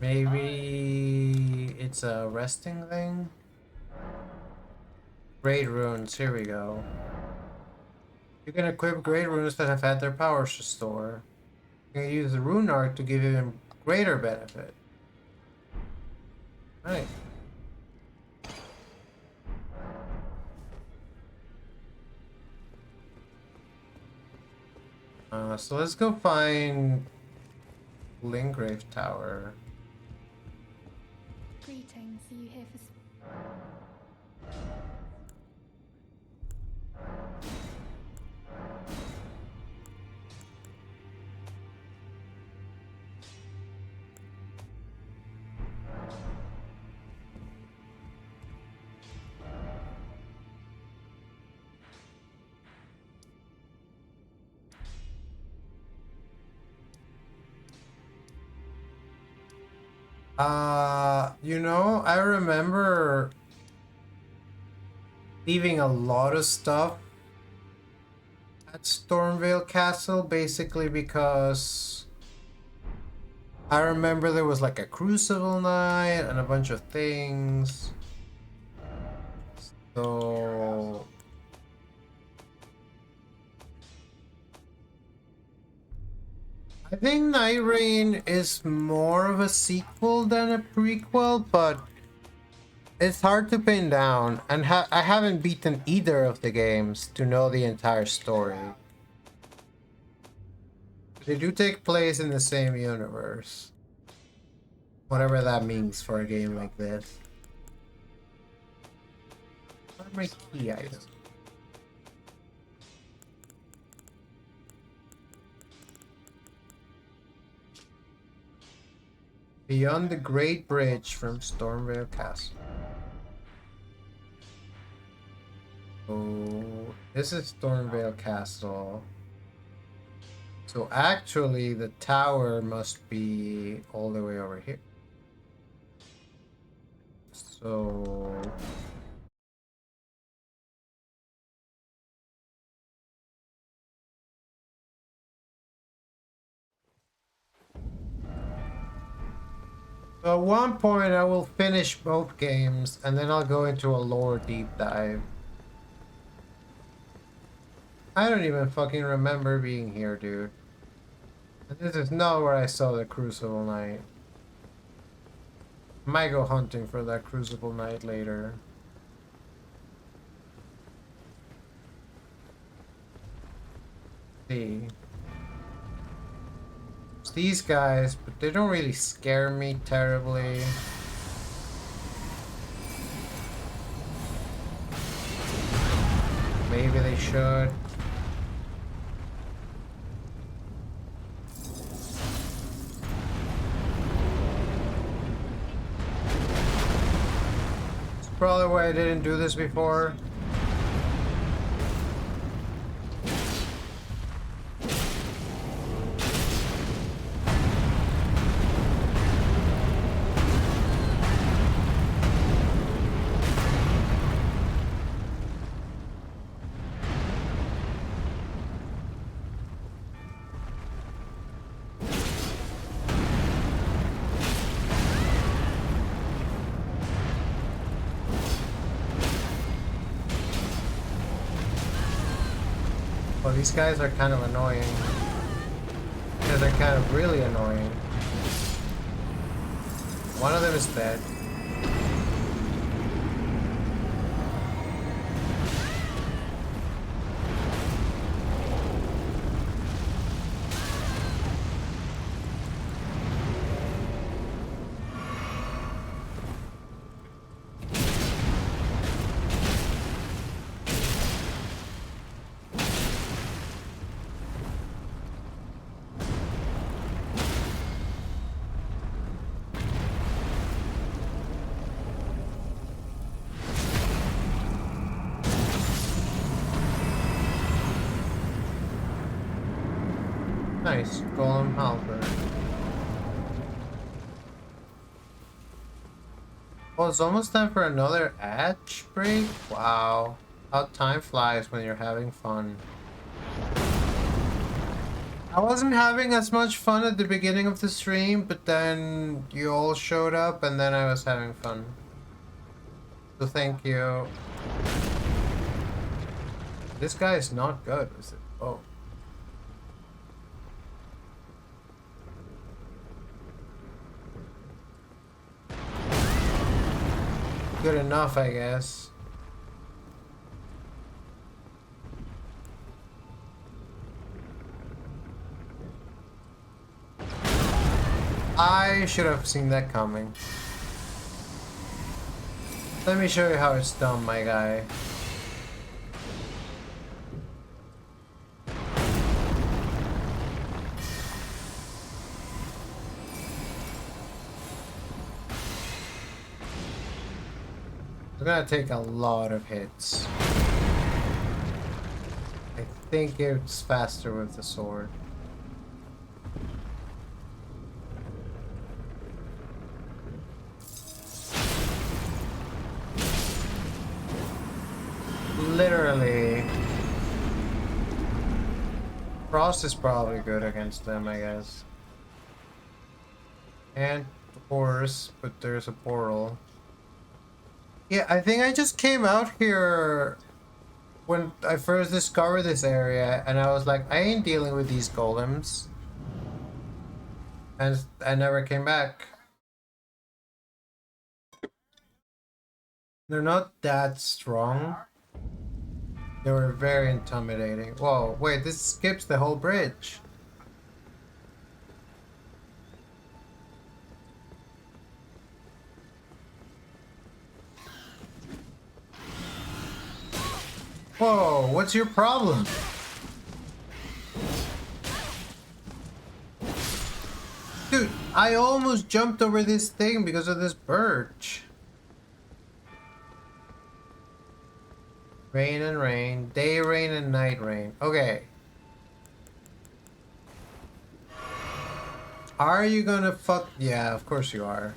Maybe it's a resting thing? Great runes, here we go. You can equip great runes that have had their powers restored. You can use the rune arc to give even greater benefit. Right. So let's go find Lingrave Tower. Greetings. Are you here for... I remember leaving a lot of stuff at Stormvale Castle, basically because I remember there was like a Crucible night and a bunch of things. So I think Night Rain is more of a sequel than a prequel, but it's hard to pin down, and I haven't beaten either of the games to know the entire story. They do take place in the same universe. Whatever that means for a game like this. What are my key items? Beyond the Great Bridge from Stormvale Castle. Oh, this is Stormvale Castle. So actually the tower must be all the way over here. So at one point I will finish both games and then I'll go into a lore deep dive. I don't even fucking remember being here, dude. And this is not where I saw the Crucible Knight. Might go hunting for that Crucible Knight later. See. It's these guys, but they don't really scare me terribly. Maybe they should. Probably why I didn't do this before. Well, these guys are kind of annoying. Yeah, they're kind of really annoying. One of them is dead. Nice, golem halberd. Well, it's almost time for another ad break. Wow, how time flies when you're having fun. I wasn't having as much fun at the beginning of the stream, but then you all showed up and then I was having fun. So thank you. This guy is not good, is it? Oh. Good enough, I guess. I should have seen that coming. Let me show you how it's done, my guy. It's gonna take a lot of hits. I think it's faster with the sword. Literally. Frost is probably good against them, I guess. And horse, but there's a portal. Yeah, I think I just came out here when I first discovered this area, and I was like, I ain't dealing with these golems. And I never came back. They're not that strong. They were very intimidating. Whoa, wait, this skips the whole bridge. Whoa, what's your problem? Dude, I almost jumped over this thing because of this birch. Rain and rain, day rain and night rain. Okay. Are you gonna fuck? Yeah, of course you are.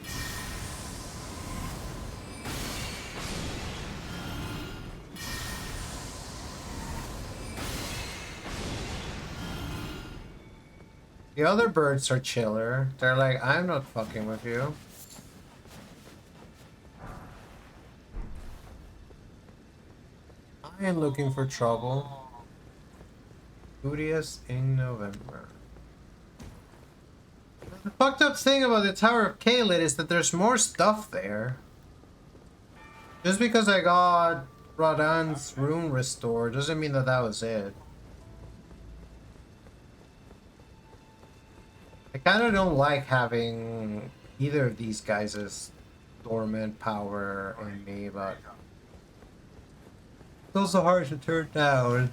The other birds are chiller. They're like, I'm not fucking with you. I am looking for trouble. Studious in November. The fucked up thing about the Tower of Caelid is that there's more stuff there. Just because I got Radan's rune restored doesn't mean that that was it. I kind of don't like having either of these guys' dormant power in me, but it's also hard to turn down.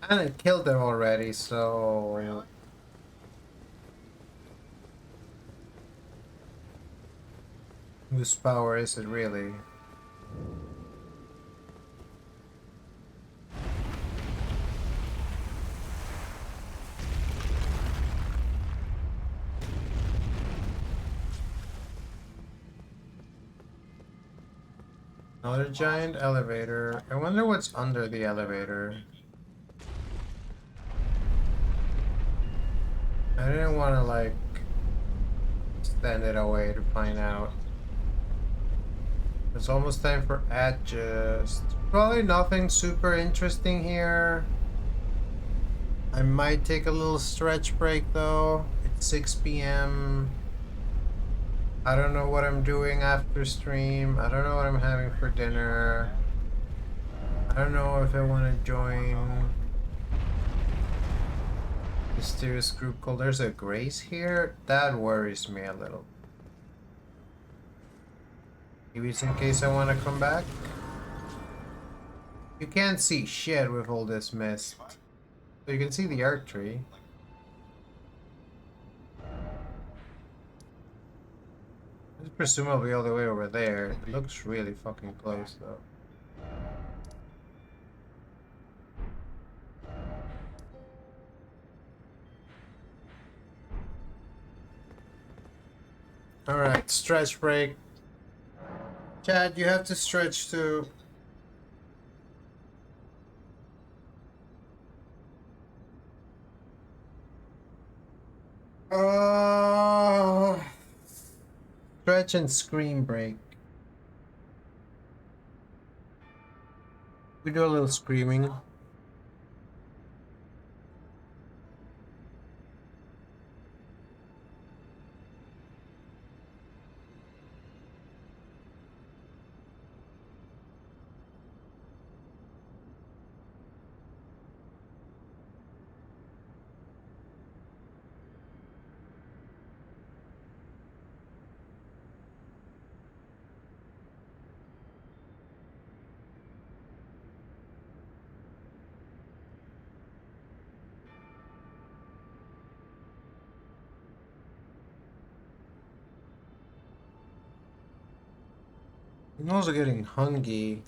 And I killed them already, so whose power is it really? Another giant elevator. I wonder what's under the elevator. I didn't want to, like, stand it away to find out. It's almost time for adjust. Probably nothing super interesting here. I might take a little stretch break though. It's 6 p.m. I don't know what I'm doing after stream. I don't know what I'm having for dinner. I don't know if I want to join mysterious group call. There's a Grace here. That worries me a little. Maybe it's in case I want to come back. You can't see shit with all this mist. So you can see the arc tree. It's presumably all the way over there. It looks really fucking close though. Alright, stretch break. Chad, you have to stretch too. Stretch and scream break. We do a little screaming. I'm also getting hungry.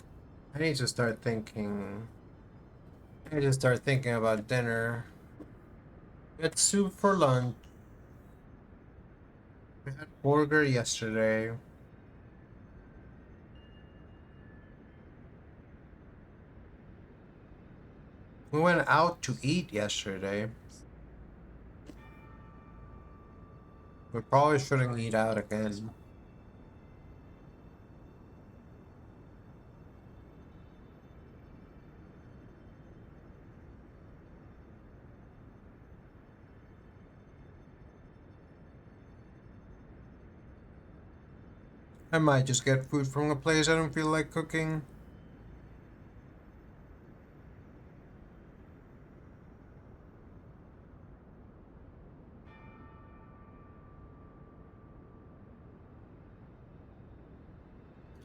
I need to start thinking. I need to start thinking about dinner. We had soup for lunch. We had burger yesterday. We went out to eat yesterday. We probably shouldn't eat out again. I might just get food from a place I don't feel like cooking.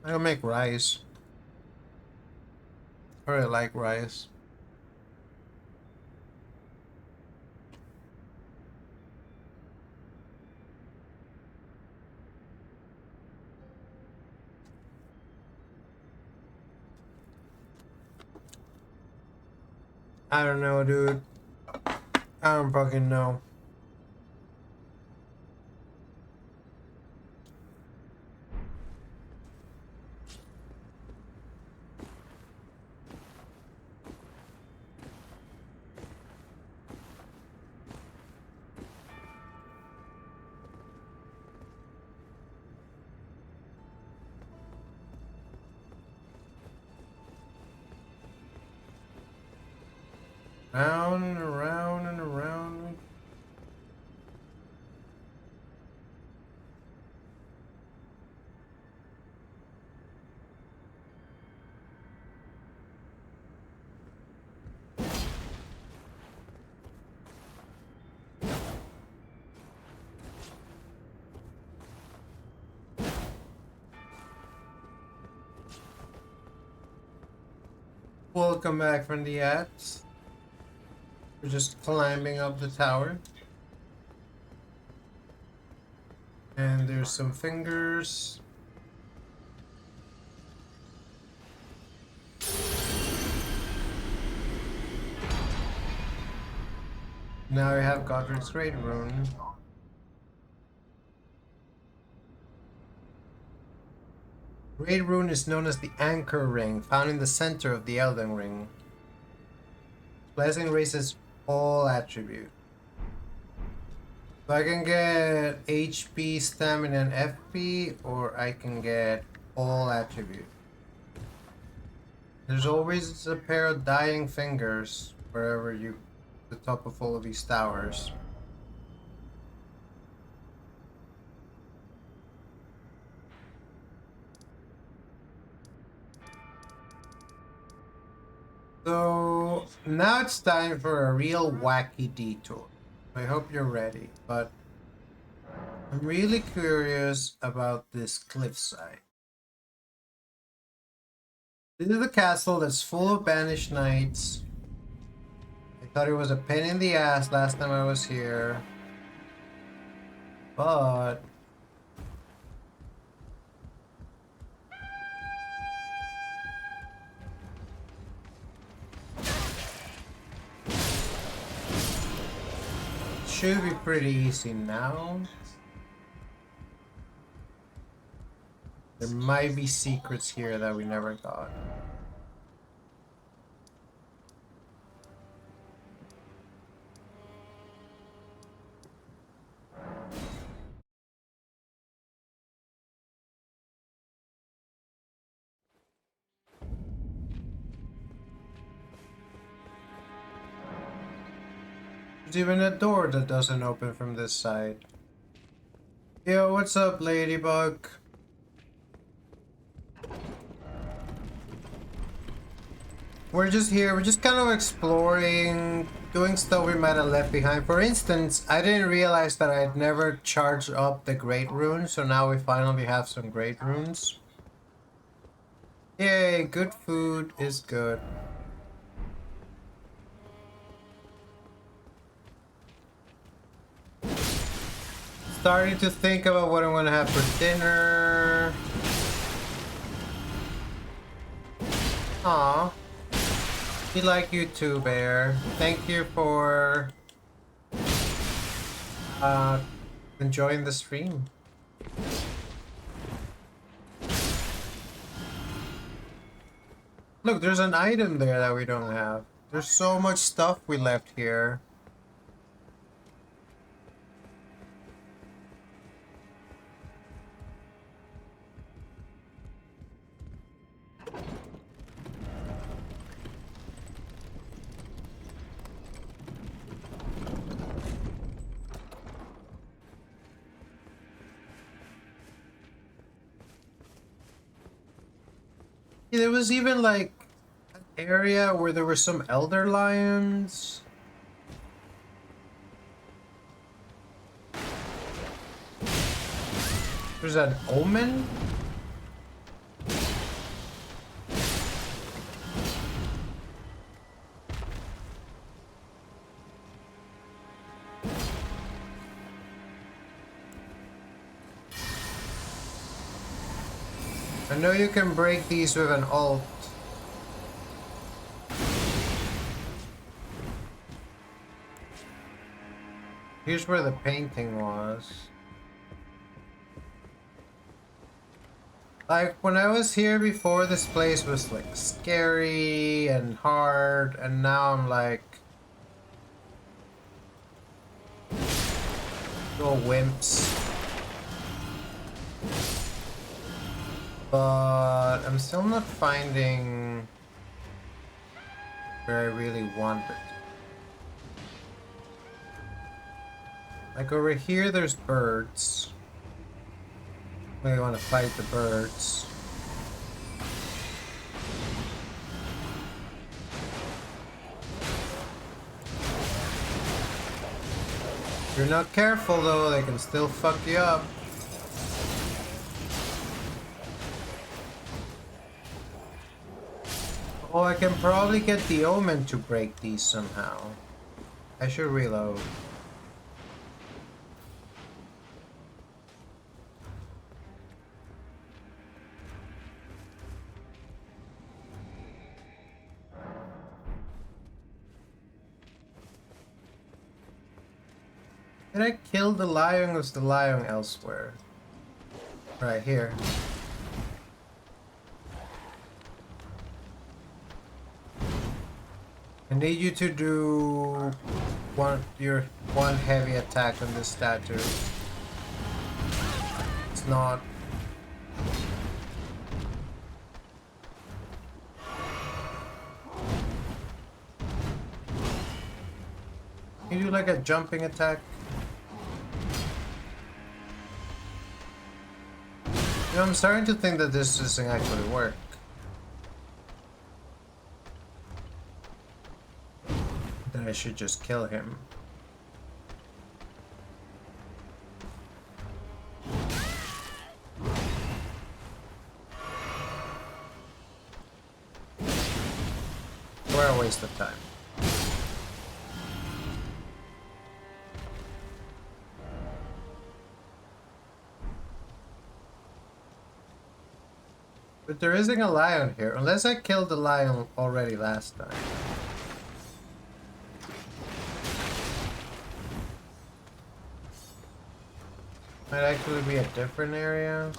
I'll make rice. I really like rice. I don't know, dude. I don't fucking know. Round and around and around. Welcome back from the ads. We're just climbing up the tower. And there's some fingers. Now we have Godric's Great Rune. Great Rune is known as the Anchor Ring, found in the center of the Elden Ring. Blessing raises all attributes. So I can get HP, stamina, and FP, or I can get all attribute. There's always a pair of dying fingers wherever you, the top of all of these towers. So now it's time for a real wacky detour. I hope you're ready, but I'm really curious about this cliffside. This is the castle that's full of banished knights. I thought it was a pain in the ass last time I was here, but should be pretty easy now. There might be secrets here that we never got. There's even a door that doesn't open from this side. Yo, what's up, Ladybug? We're just here, we're just kind of exploring, doing stuff we might have left behind. For instance, I didn't realize that I'd never charged up the Great Runes, so now we finally have some Great Runes. Yay, good food is good. Starting to think about what I'm gonna have for dinner. Aw. We like you too, Bear. Thank you for enjoying the stream. Look, there's an item there that we don't have. There's so much stuff we left here. Yeah, there was even like an area where there were some elder lions. There's an omen. I know you can break these with an alt. Here's where the painting was. Like, when I was here before, this place was like scary and hard, and now I'm like... little wimps. But I'm still not finding where I really want it. Like over here there's birds. I want to fight the birds. If you're not careful though, they can still fuck you up. Oh, I can probably get the omen to break these somehow. I should reload. Did I kill the lion or was the lion elsewhere? Right here. I need you to do your one heavy attack on this statue. It's not. Can you do like a jumping attack? You know, I'm starting to think that this doesn't actually work. That I should just kill him. Or a waste of time. But there isn't a lion here, unless I killed the lion already last time. Might actually be a different area.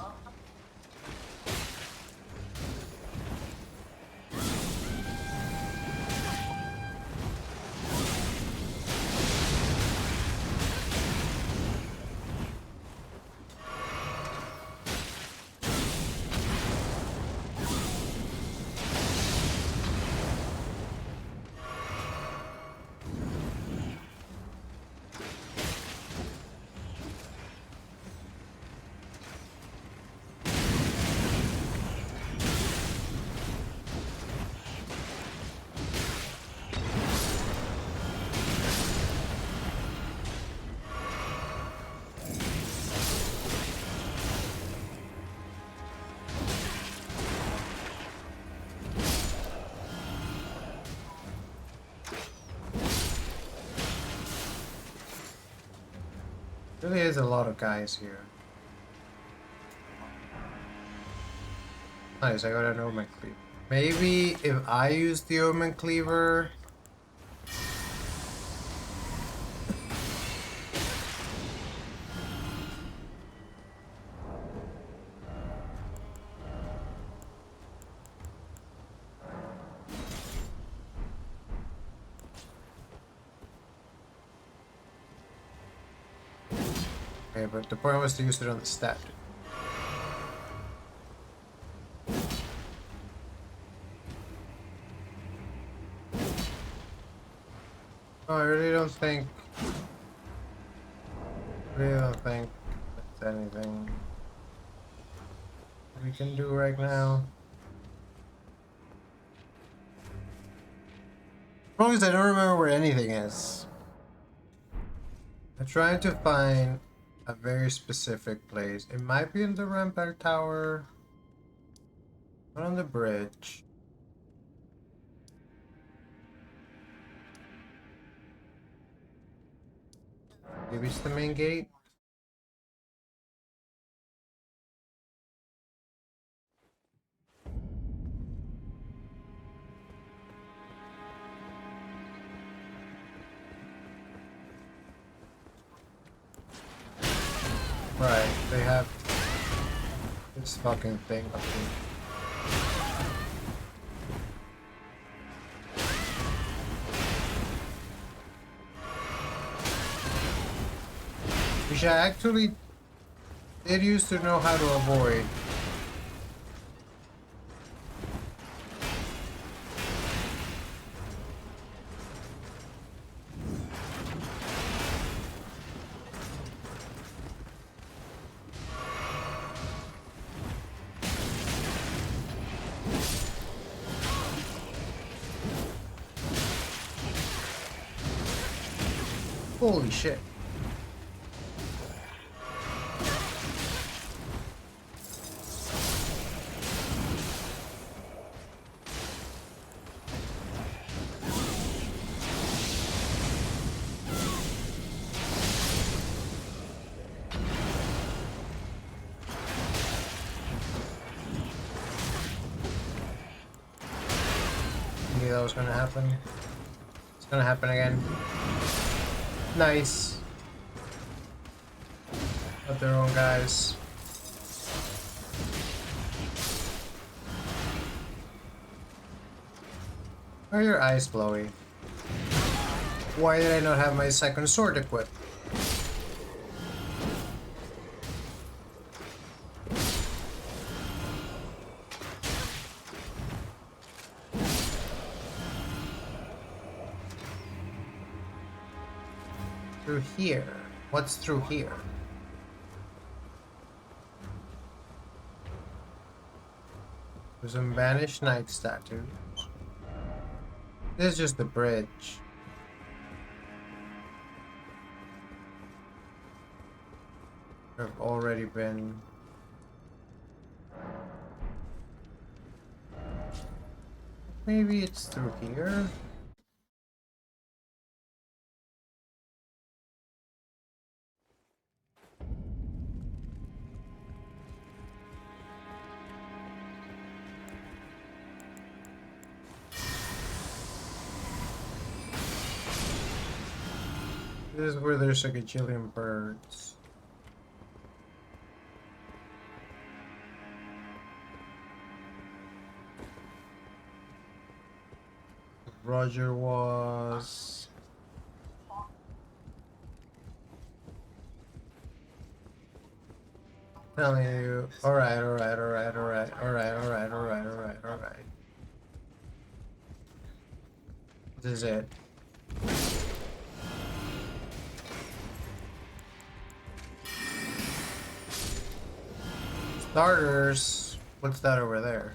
Really is a lot of guys here. Nice, I got an Omen Cleaver. Maybe if I use the Omen Cleaver... Okay, but the point was to use it on the statue. Oh, I really don't think that's anything we can do right now. As long as I don't remember where anything is. I'm trying to find a very specific place. It might be in the Rampart Tower. Not on the bridge. Maybe it's the main gate. Right, they have this fucking thing up here. Which I actually did used to know how to avoid. Holy shit. Knew that was gonna happen. It's gonna happen again. Nice. Got their own guys. Why are your eyes glowy? Why did I not have my second sword equipped? Through here. What's through here? There's some banished knight statue. This is just the bridge. I've already been. Maybe it's through here. This is where there's a gajillion birds. Roger was. Telling you. Alright, alright, alright, alright, alright, alright, alright, alright, alright. This is it. Starters. What's that over there?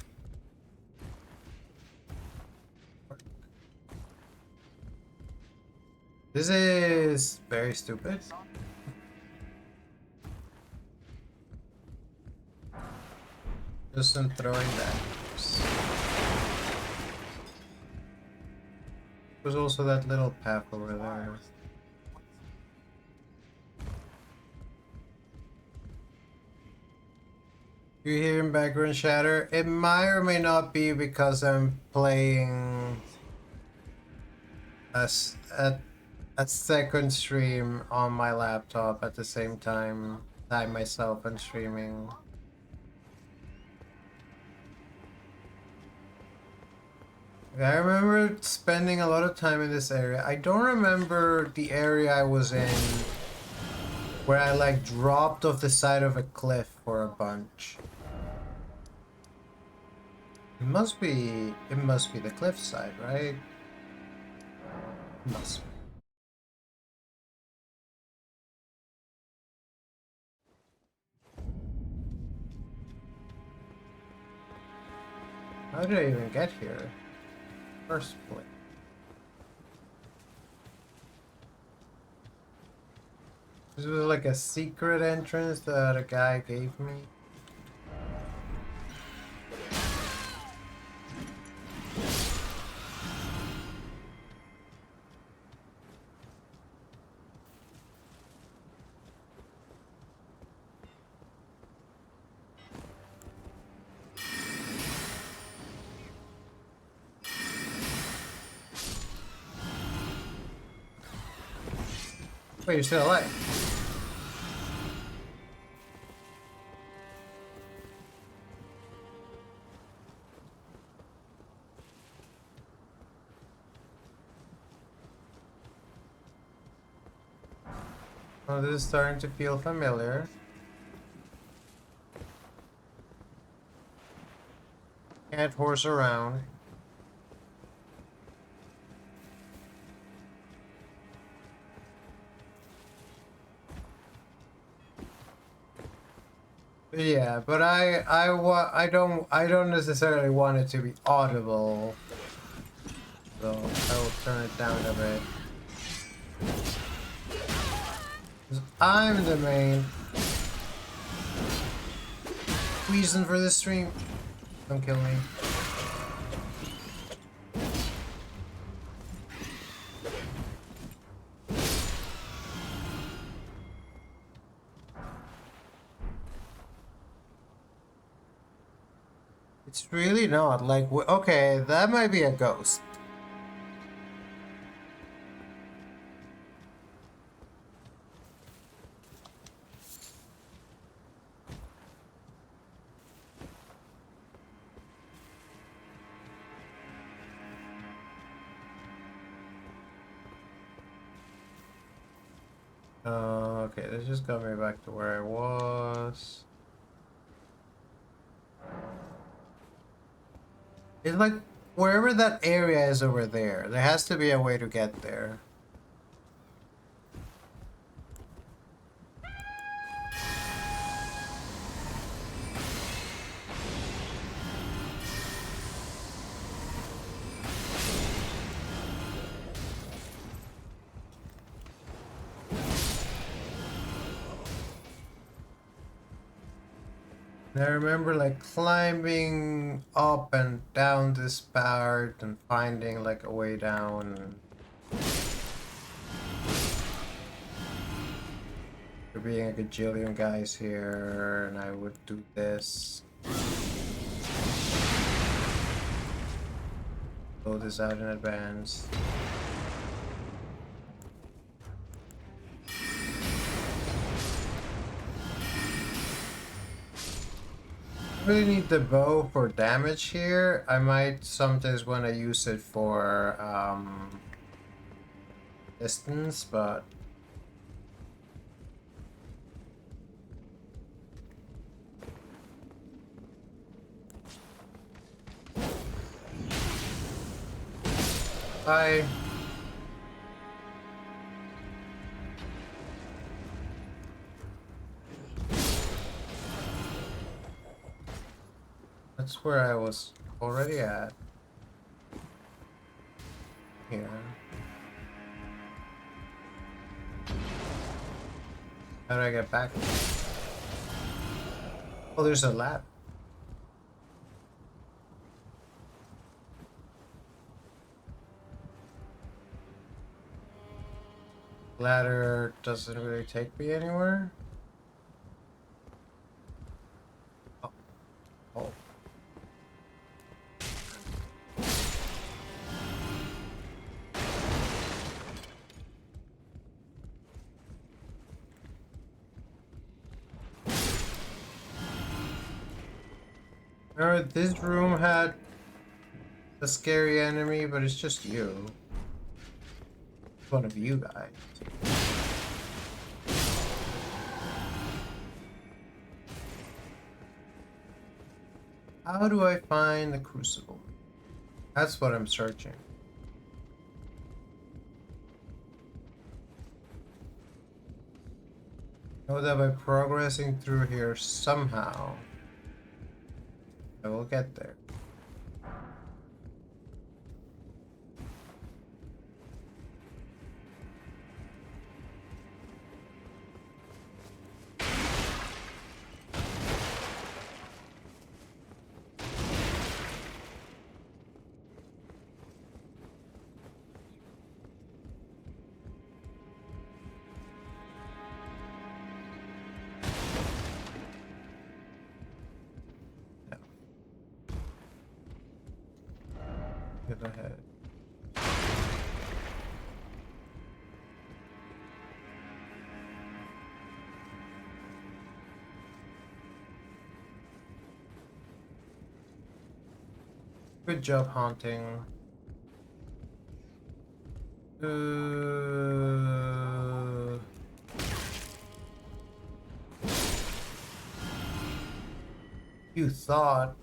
This is very stupid. Just some throwing daggers. There's also that little path over there. You hearing background chatter? It might or may not be because I'm playing a second stream on my laptop at the same time I myself am streaming. I remember spending a lot of time in this area. I don't remember the area I was in where I like dropped off the side of a cliff for a bunch. It must be the cliff side, right? It must be. How did I even get here? First place. This was like a secret entrance that a guy gave me. Wait, you're still alive? Oh, this is starting to feel familiar. Can't horse around. Yeah, but I don't necessarily want it to be audible, so I will turn it down a bit. 'Cause I'm the main reason for this stream. Don't kill me. It's really not like okay, that might be a ghost. Okay, this just got me back to where I was. It's like wherever that area is over there, there has to be a way to get there. And I remember like climbing up and down this part and finding like a way down. There being a gajillion guys here, and I would do this. Blow this out in advance. Really need the bow for damage here. I might sometimes want to use it for distance, but bye. That's where I was already at. Here. How do I get back? Oh, there's a ladder. Ladder doesn't really take me anywhere. Oh. Oh. Remember, this room had a scary enemy, but it's just you. One of you guys. How do I find the crucible? That's what I'm searching. Know that by progressing through here somehow, I will get there. Get ahead. Good job haunting. You thought.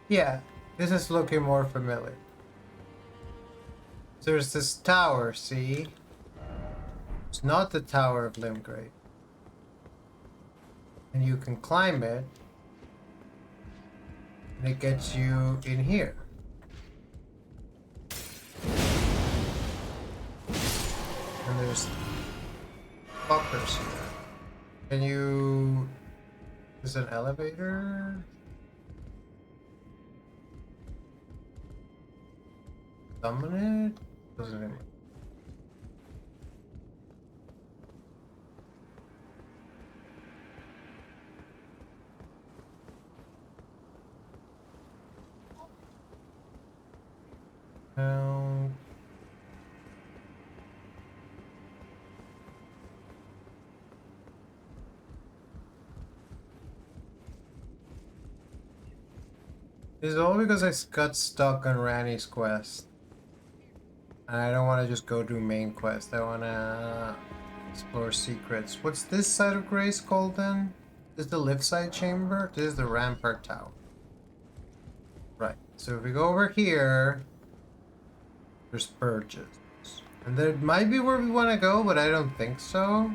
Yeah, this is looking more familiar. There's this tower, see? It's not the Tower of Limgrave. And you can climb it. And it gets you in here. And there's fuckers here. Can you... Is an elevator? Summon it? Doesn't it? Um, It's all because I got stuck on Ranni's quest. And I don't want to just go do main quest. I want to explore secrets. What's this side of Grace called then? This is the lift side chamber? This is the Rampart Tower. Right. So if we go over here, there's Burgess. And there might be where we want to go, but I don't think so.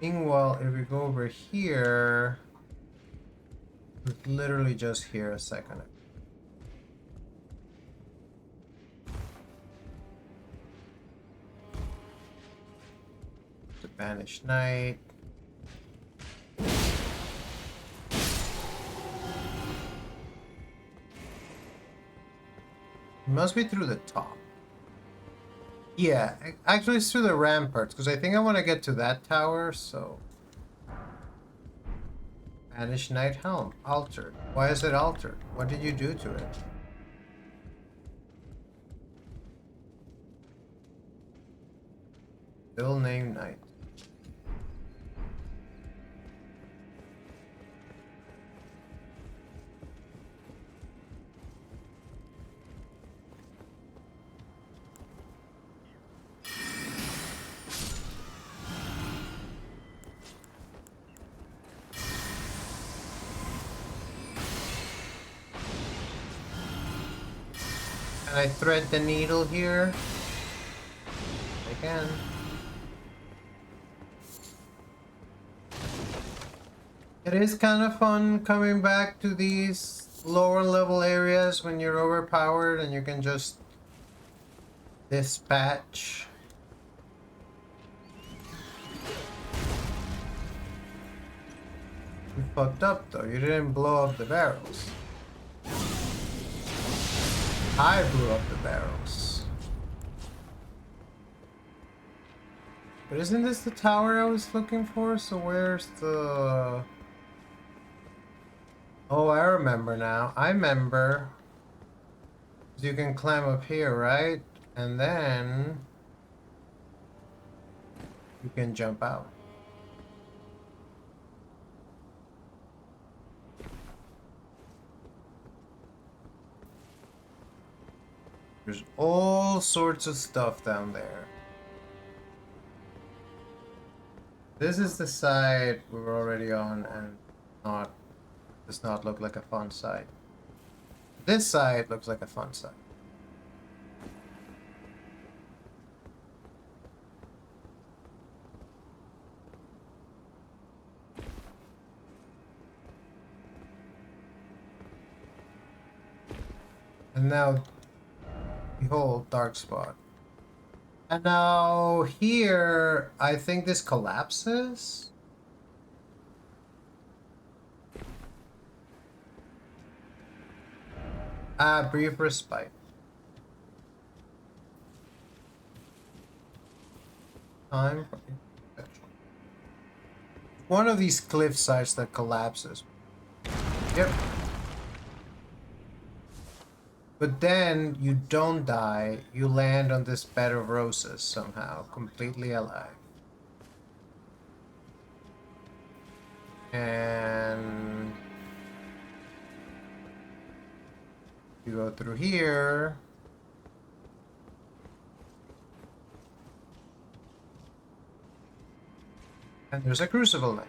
Meanwhile, if we go over here, it's literally just here a second ago. Banished Knight. It must be through the top. Yeah, actually it's through the ramparts, because I think I want to get to that tower, so... Banished Knight Helm. Altered. Why is it altered? What did you do to it? Still name Knight. Can I thread the needle here? I can. It is kind of fun coming back to these lower level areas when you're overpowered and you can just dispatch. You fucked up though, you didn't blow up the barrels. I blew up the barrels. But isn't this the tower I was looking for? So where's the... Oh, I remember now. I remember. You can climb up here, right? And then... you can jump out. There's all sorts of stuff down there. This is the side we were already on and does not look like a fun side. This side looks like a fun side. And now, behold, dark spot. And now here, I think this collapses. Ah, brief respite. Time for inspection. One of these cliff sides that collapses. Yep. But then you don't die, you land on this bed of roses somehow, completely alive. And you go through here. And there's a crucible knight.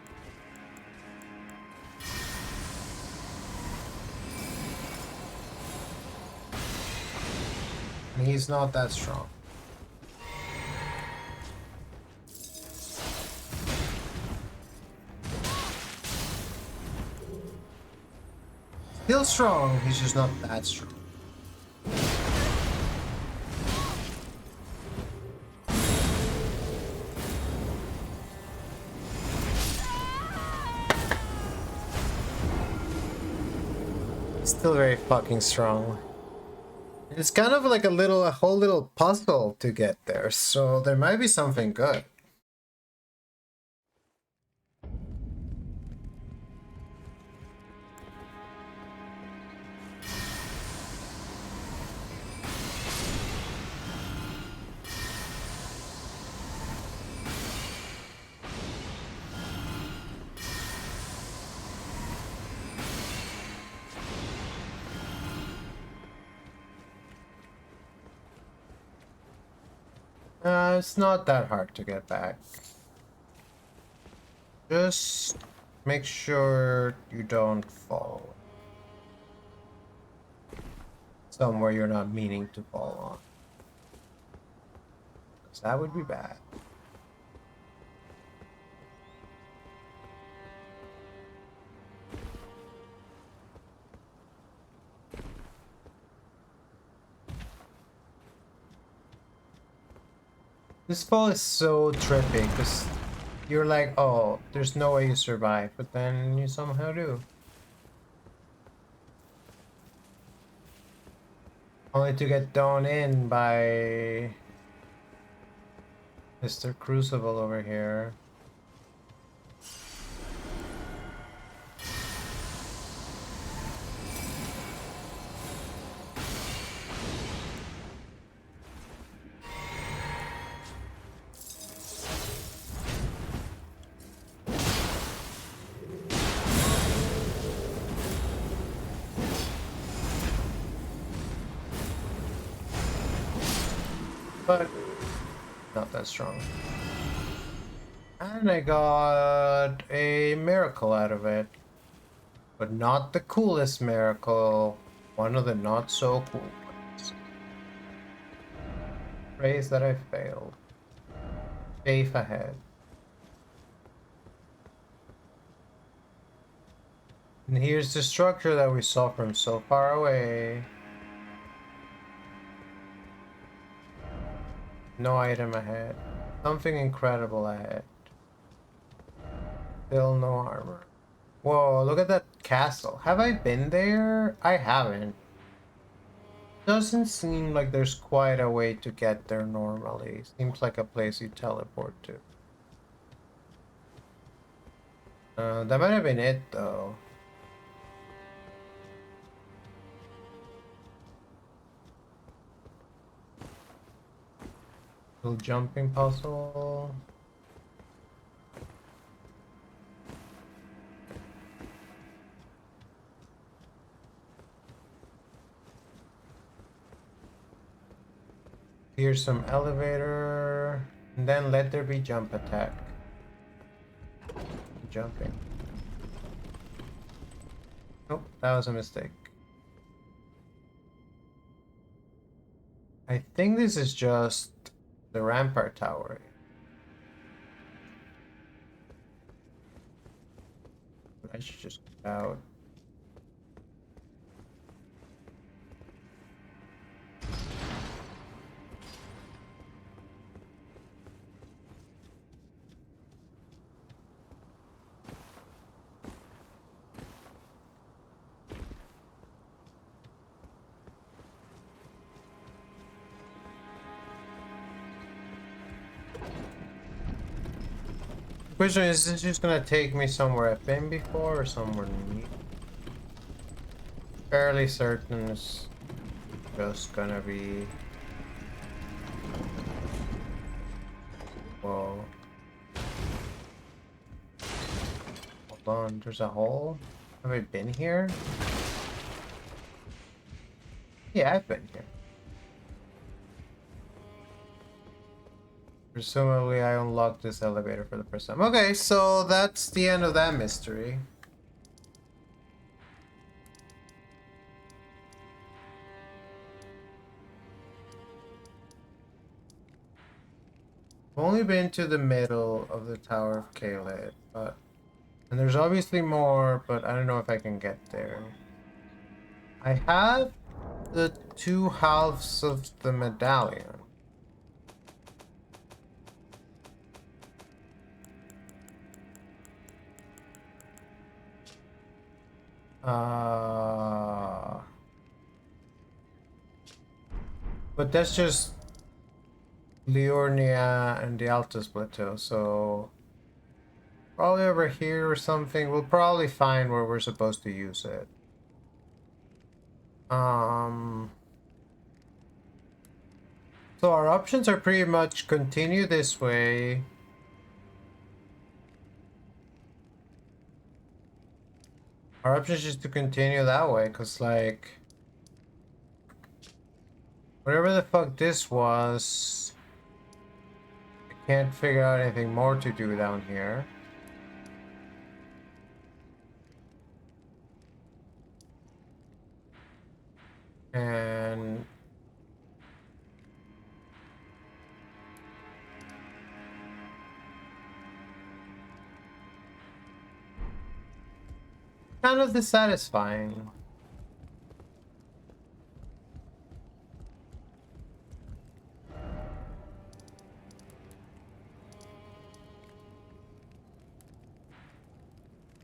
And he's not that strong. Still strong, he's just not that strong. Still very fucking strong. It's kind of like a whole little puzzle to get there, so there might be something good. It's not that hard to get back. Just make sure you don't fall somewhere you're not meaning to fall on. 'Cause that would be bad. This fall is so trippy because you're like, oh, there's no way you survive, but then you somehow do. Only to get done in by Mr. Crucible over here. But not that strong. And I got a miracle out of it. But not the coolest miracle. One of the not so cool ones. Praise that I failed. Safe ahead. And here's the structure that we saw from so far away. No item ahead. Something incredible ahead. Still no armor. Whoa, look at that castle. Have I been there? I haven't. Doesn't seem like there's quite a way to get there normally. Seems like a place you teleport to. That might have been it though. Little jumping puzzle. Here's some elevator. And then let there be jump attack. Jumping. Nope, that was a mistake. I think this is just the rampart tower. I should just get out. Question is this just gonna take me somewhere I've been before or somewhere new? Fairly certain it's just gonna be... Whoa. Hold on, there's a hole? Have I been here? Yeah, I've been here. Presumably I unlocked this elevator for the first time. Okay, so that's the end of that mystery. I've only been to the middle of the Tower of Caled, but... And there's obviously more, but I don't know if I can get there. I have the two halves of the medallion. But that's just Liurnia and the Altus Plateau, so probably over here or something. We'll probably find where we're supposed to use it. So our options are pretty much continue this way. Our option is just to continue that way, because, like, whatever the fuck this was, I can't figure out anything more to do down here. And... kind of dissatisfying.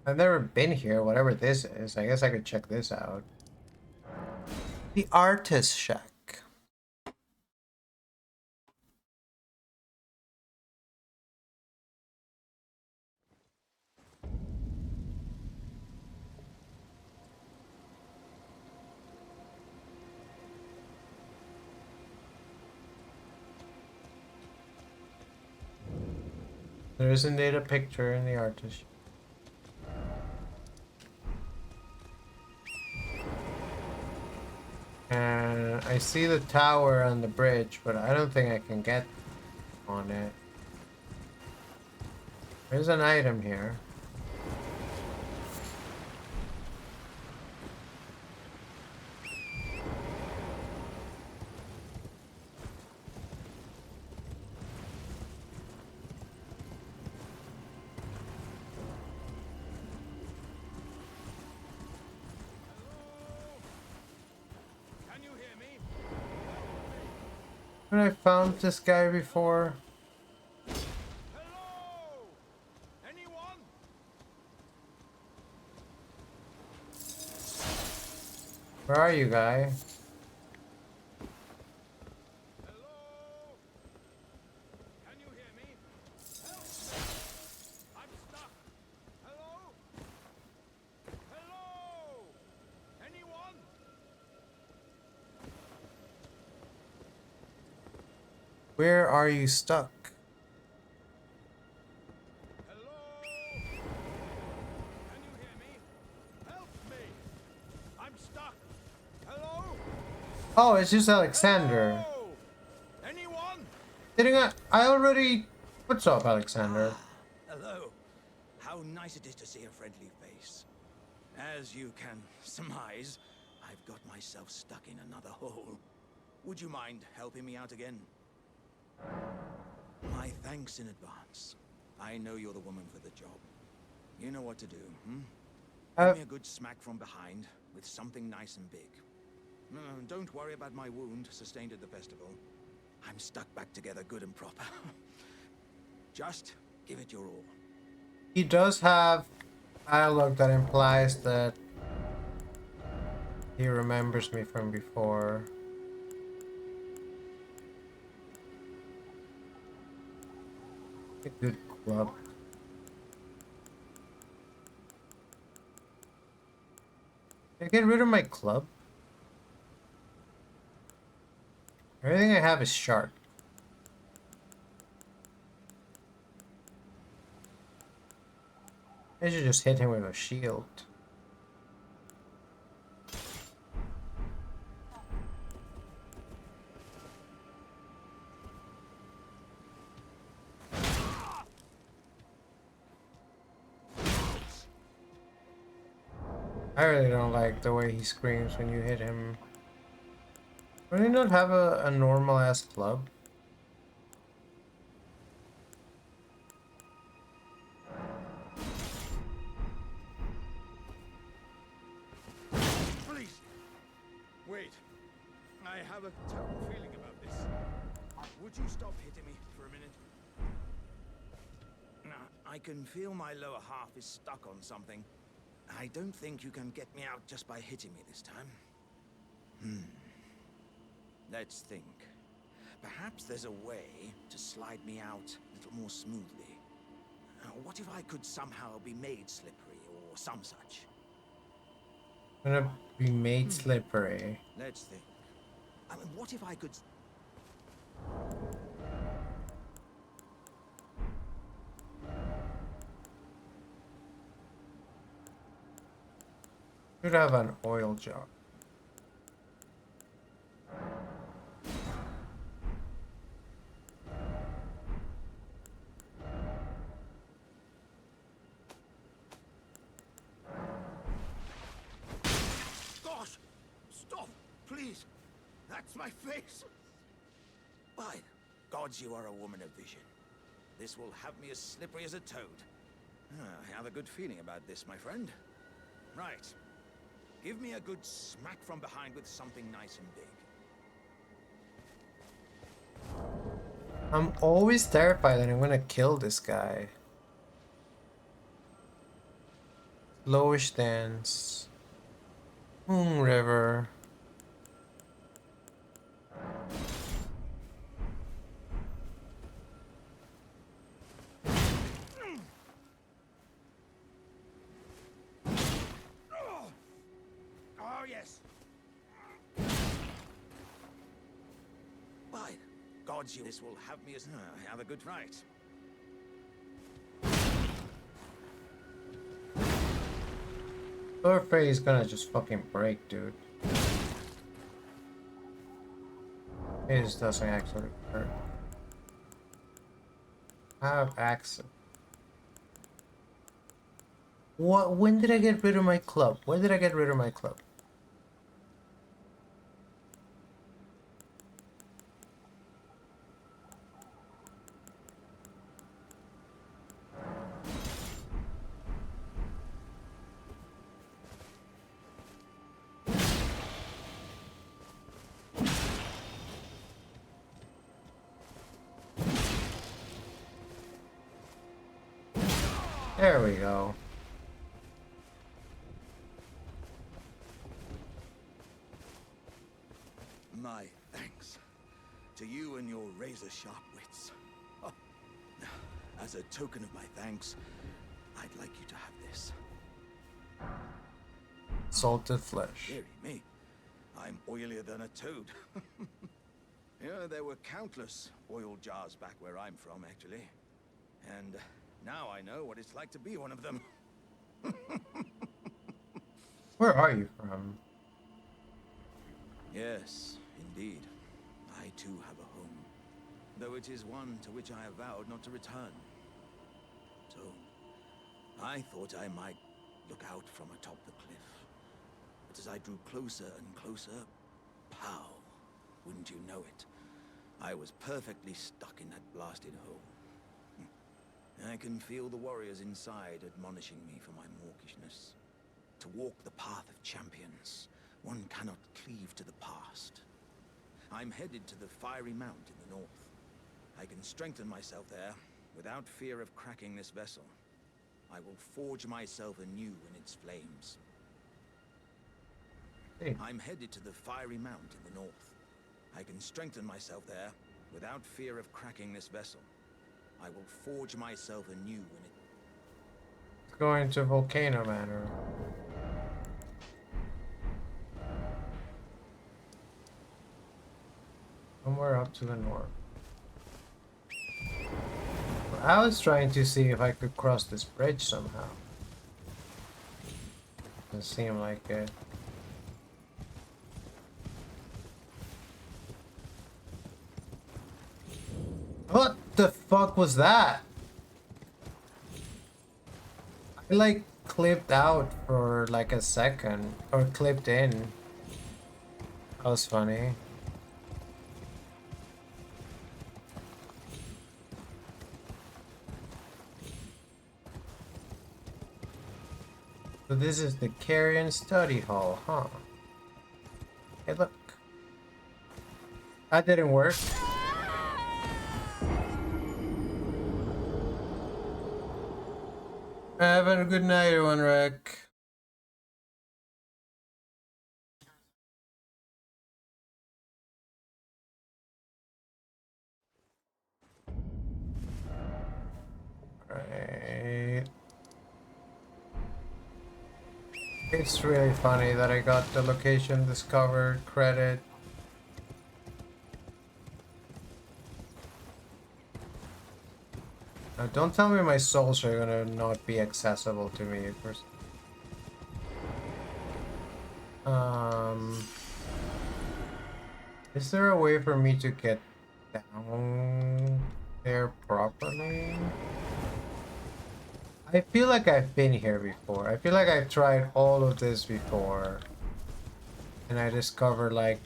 I've never been here, whatever this is. I guess I could check this out. The Artist Shack. There is indeed a picture in the Artist Shack. And I see the tower on the bridge, but I don't think I can get on it. There's an item here. When I found this guy before. Hello? Anyone? Where are you, guy? Hello? Can you hear me? Help! I'm stuck. Hello? Hello? Anyone? Where are you stuck? Hello? Can you hear me? Help me! I'm stuck. Hello? Oh, it's just Alexander. Hello? Anyone? Didn't I already... What's up, Alexander? Hello. How nice it is to see a friendly face. As you can surmise, I've got myself stuck in another hole. Would you mind helping me out again? My thanks in advance. I know you're the woman for the job. You know what to do, hmm? Give me a good smack from behind with something nice and big. No, don't worry about my wound sustained at the festival. I'm stuck back together good and proper. Just give it your all. He does have dialogue that implies that he remembers me from before. A good club. Can I get rid of my club? Everything I have is sharp. I should just hit him with a shield. I really don't like the way he screams when you hit him. Would he not have a normal ass club? Please. Wait. I have a terrible feeling about this. Would you stop hitting me for a minute? I can feel my lower half is stuck on something. I don't think you can get me out just by hitting me this time. Let's think. Perhaps there's a way to slide me out a little more smoothly. What if I could somehow be made slippery or some such? Gonna be made slippery. Let's think. I mean, what if I could... Should have an oil jar. Gosh! Stop! Please! That's my face! By gods, you are a woman of vision. This will have me as slippery as a toad. I have a good feeling about this, my friend. Right. Give me a good smack from behind with something nice and big. I'm always terrified that I'm gonna kill this guy. Lowish Dance. Moon River. Oh, yes. By the gods, this will have me as... have a good fight. Your face gonna just fucking break, dude. It just doesn't actually hurt. Have access. What? When did I get rid of my club? When did I get rid of my club? There we go. My thanks to you and your razor-sharp wits. Oh. As a token of my thanks, I'd like you to have this. Salted flesh. Dearie me, I'm oilier than a toad. Yeah, there were countless oil jars back where I'm from, actually. And now I know what it's like to be one of them. Where are you from? Yes, indeed. I too have a home. Though it is one to which I have vowed not to return. So, I thought I might look out from atop the cliff. But as I drew closer and closer, pow, wouldn't you know it, I was perfectly stuck in that blasted hole. I can feel the warriors inside admonishing me for my mawkishness. To walk the path of champions, one cannot cleave to the past. I'm headed to the Fiery Mount in the north. I can strengthen myself there without fear of cracking this vessel. I will forge myself anew in its flames. Hey. I'm headed to the Fiery Mount in the north. I can strengthen myself there without fear of cracking this vessel. I will forge myself anew in it. Going to Volcano Manor. Somewhere up to the north. I was trying to see if I could cross this bridge somehow. Doesn't seem like it. What the fuck was that? I like clipped out for like a second, or clipped in. That was funny. So this is the Carrion Study Hall, huh? Hey, look. That didn't work. Have a good night, everyone, Rick. Right. It's really funny that I got the location discovered credit. Now, don't tell me my souls are gonna not be accessible to me first. Is there a way for me to get down there properly? I feel like I've been here before. I feel like I've tried all of this before. And I discovered like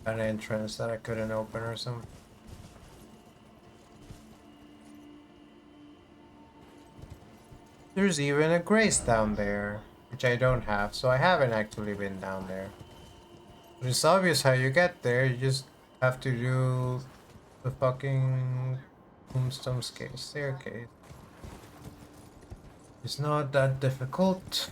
an entrance that I couldn't open or something. There's even a grace down there, which I don't have, so I haven't actually been down there. But it's obvious how you get there, you just have to do the fucking tombstone staircase. It's not that difficult.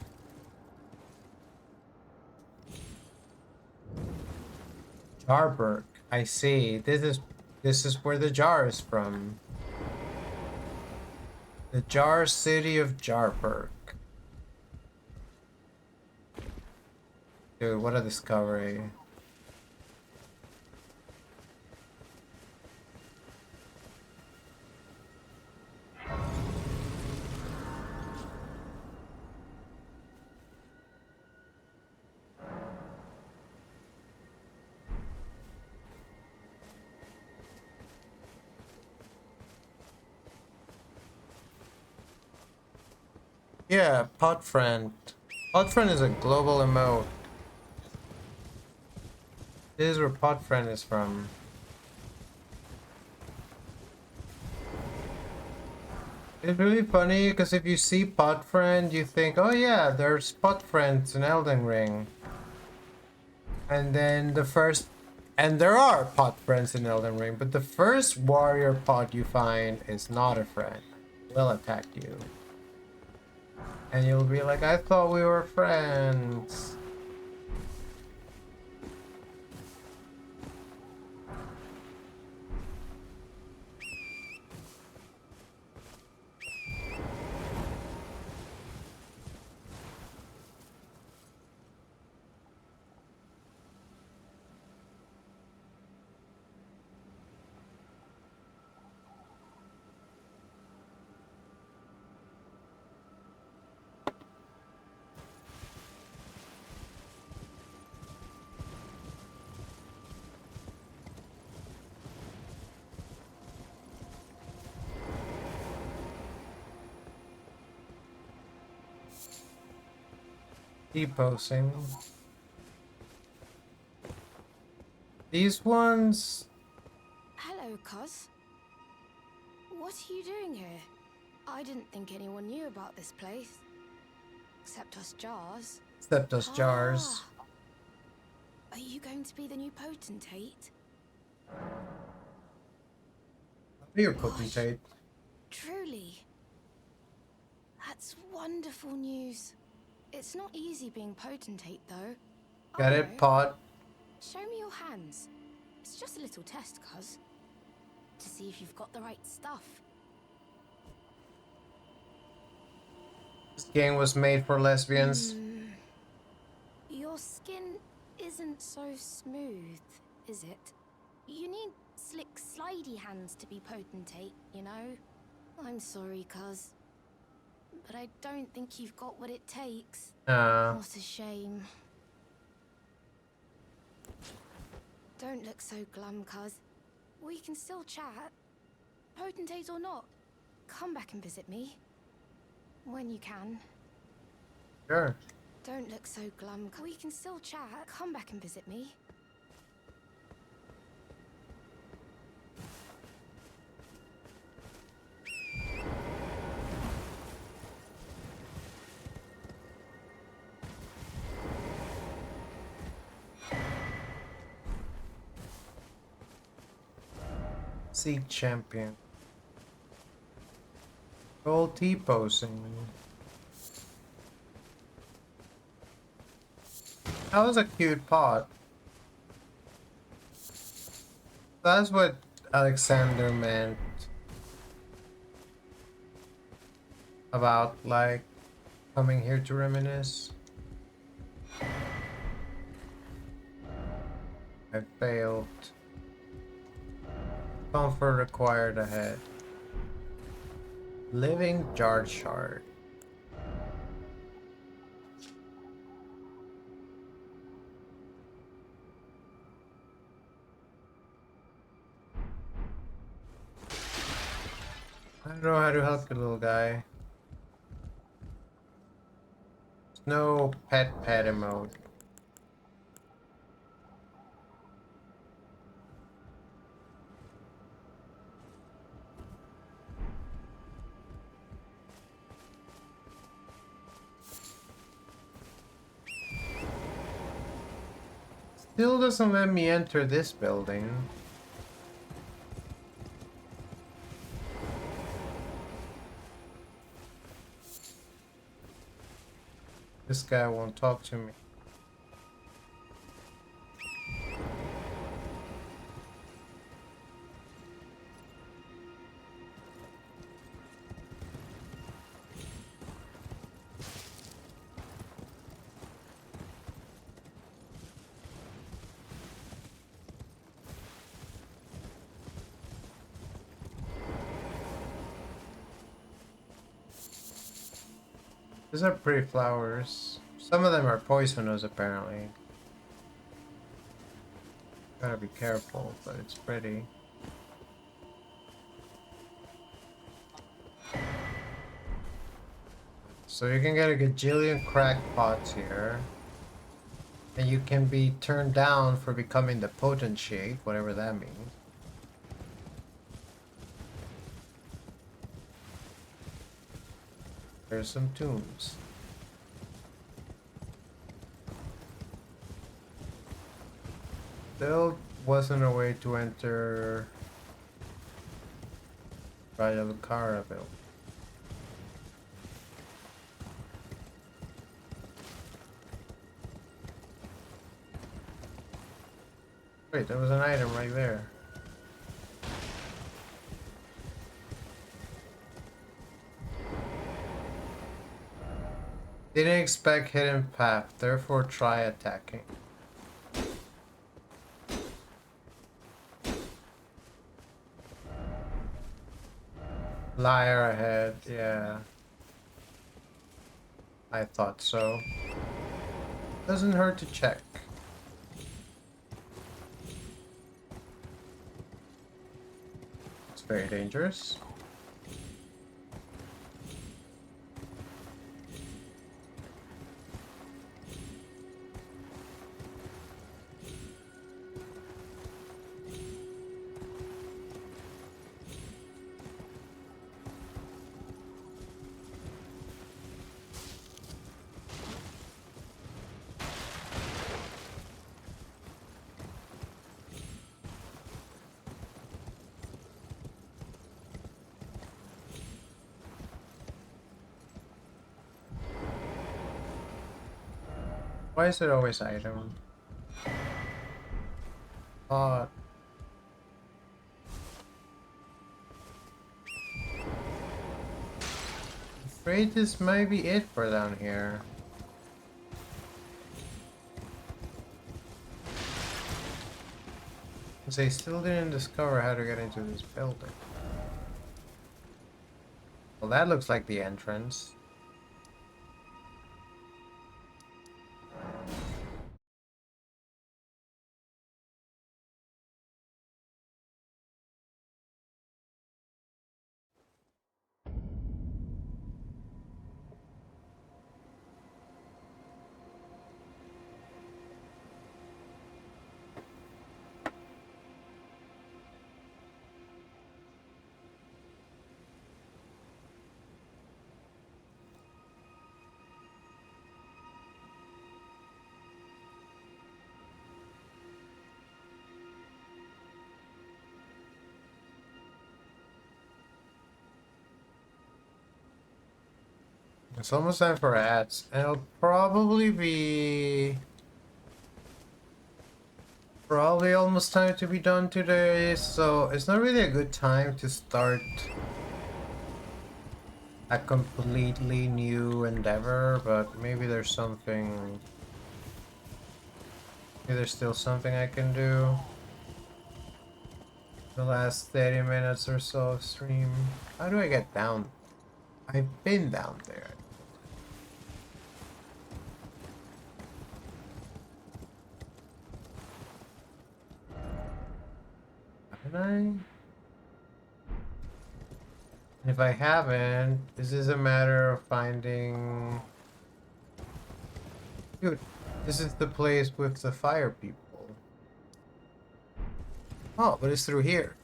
Jarberg. I see. This is where the jar is from. The jar city of Jarberg. Dude, what a discovery. Yeah, Podfriend. Podfriend is a global emote. This is where Podfriend is from. It's really funny because if you see Podfriend, you think, oh yeah, there's Podfriends in Elden Ring. And then and there are Podfriends in Elden Ring, but the first warrior pod you find is not a friend. Will attack you. And you'll be like, I thought we were friends. Deposing. These ones. Hello, cuz. What are you doing here? I didn't think anyone knew about this place. Except us jars. Except us jars. Are you going to be the new potentate? You're potentate. Truly. That's wonderful news. It's not easy being potentate, though. Got Oh, it, no. Pod? Show me your hands. It's just a little test, cuz. To see if you've got the right stuff. This game was made for lesbians. Your skin isn't so smooth, is it? You need slick, slidey hands to be potentate, you know? I'm sorry, cuz. But I don't think you've got what it takes. What a shame. Don't look so glum, cuz. We can still chat. Potentate or not, come back and visit me. When you can. Sure. Don't look so glum. We can still chat. Come back and visit me. Seek champion. Gold T-posing. That was a cute pot. That's what Alexander meant about, like, coming here to reminisce. I failed. Comfort required ahead. Living jar shard. I don't know how to help you, little guy. There's no pet emote. Still doesn't let me enter this building. This guy won't talk to me. These are pretty flowers. Some of them are poisonous, apparently. Gotta be careful, but it's pretty. So you can get a gajillion crackpots here. And you can be turned down for becoming the potentate, whatever that means. There's some tombs. Still wasn't a way to enter Raya Lucaraville. Wait, there was an item right there. Didn't expect hidden path, therefore try attacking. Liar ahead, yeah. I thought so. Doesn't hurt to check. It's very dangerous. Why is it always item? Afraid this might be it for down here. Because I still didn't discover how to get into this building. Well, that looks like the entrance. It's almost time for ads, and it'll probably be almost time to be done today, so it's not really a good time to start a completely new endeavor, but maybe there's something, maybe there's still something I can do. The last 30 minutes or so of stream. How do I get down? I've been down there. Haven't I? And if I haven't, this is a matter of finding... Dude, this is the place with the fire people. Oh, but it's through here.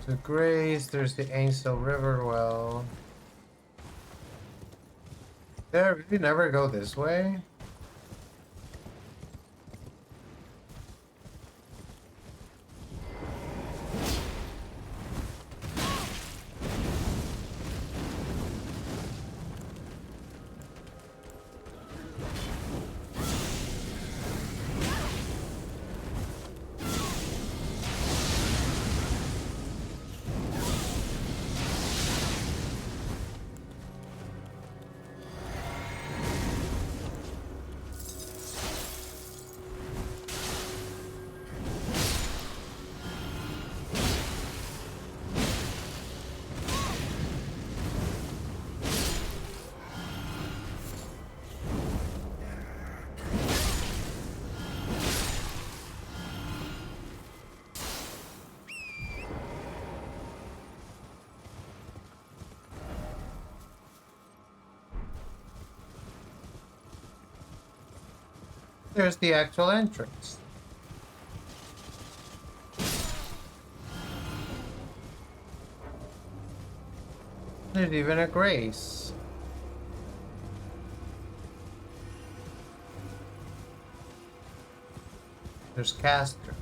So Grace, there's the Ainsel River well. Did I really never go this way? There's the actual entrance. There's even a grace. There's Castor.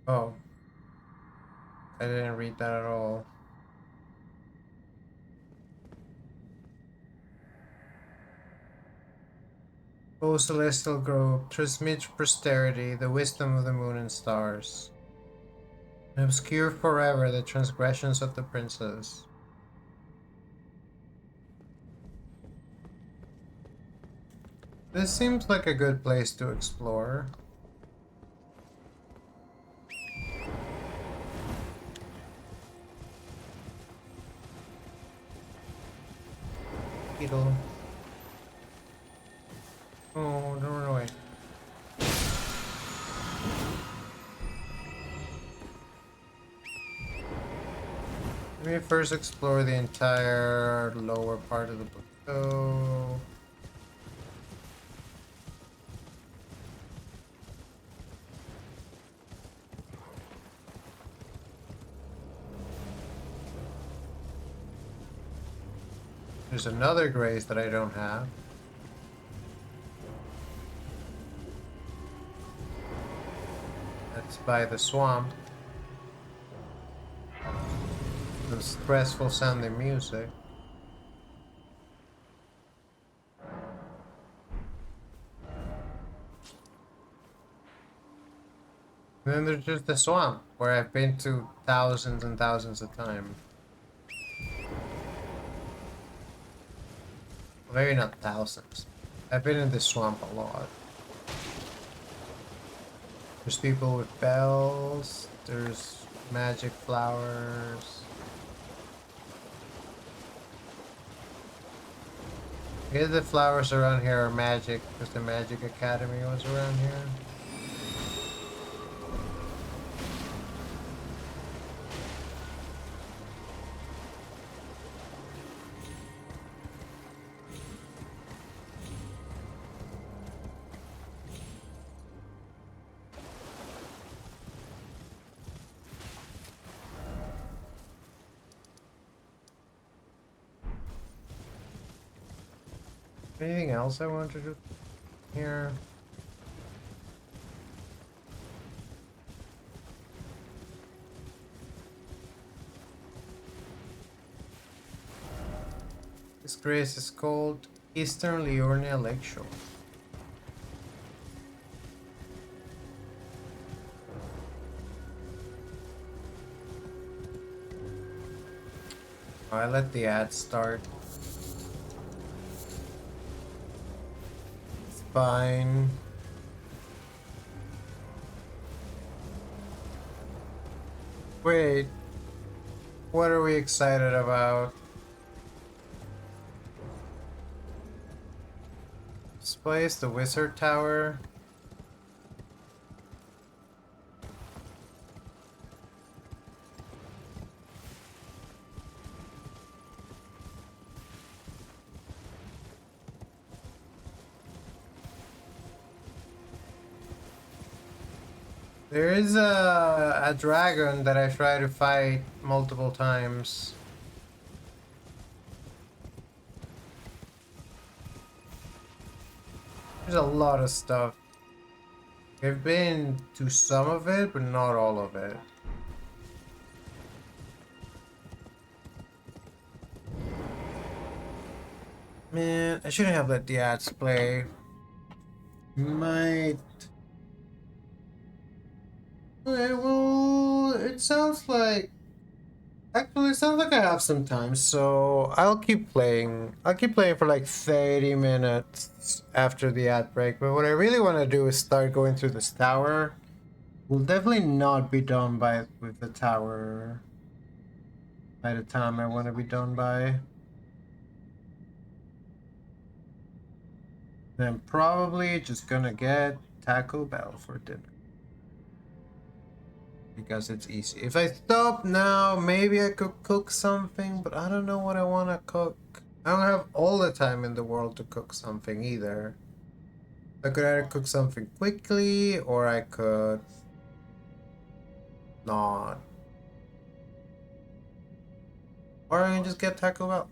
Oh, I didn't read that at all. O celestial grove, transmit to posterity the wisdom of the moon and stars, and obscure forever the transgressions of the princes. This seems like a good place to explore. Beetle. Oh, don't run away. Let me first explore the entire lower part of the plateau. There's another grace that I don't have. That's by the swamp. The stressful sounding music. And then there's just the swamp, where I've been to thousands and thousands of times. Well, maybe not thousands. I've been in this swamp a lot. There's people with bells. There's magic flowers. I guess the flowers around here are magic because the Magic Academy was around here. Anything else I want to do here? This grace is called Eastern Liurnia Lakeshore. I let the ad start. It's fine. Wait, what are we excited about? This place, the Wizard Tower. There is a dragon that I try to fight multiple times. There's a lot of stuff. I've been to some of it, but not all of it. Man, I shouldn't have let the ads play. Might. Okay, well, it sounds like Actually, it sounds like I have some time, so I'll keep playing. I'll keep playing for like 30 minutes after the ad break. But what I really want to do is start going through this tower. We'll definitely not be done with the tower by the time I want to be done by. Then probably just gonna get Taco Bell for dinner. Because it's easy. If I stop now, maybe I could cook something, but I don't know what I want to cook. I don't have all the time in the world to cook something either. I could either cook something quickly, or I could not. Or I can just get Taco Bell.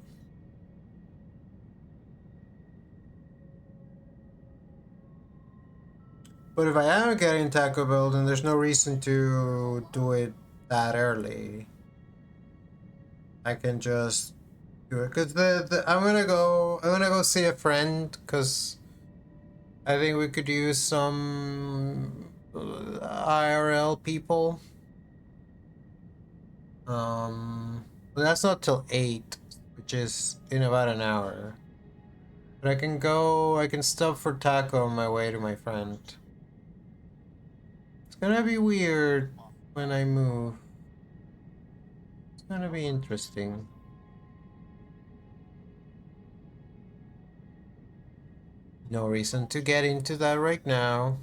But if I am getting Taco Bell, then there's no reason to do it that early. I can just do it because I'm gonna go see a friend because I think we could use some IRL people. But that's not till 8, which is in about an hour. But I can stop for taco on my way to my friend. It's gonna be weird when I move. It's gonna be interesting. No reason to get into that right now.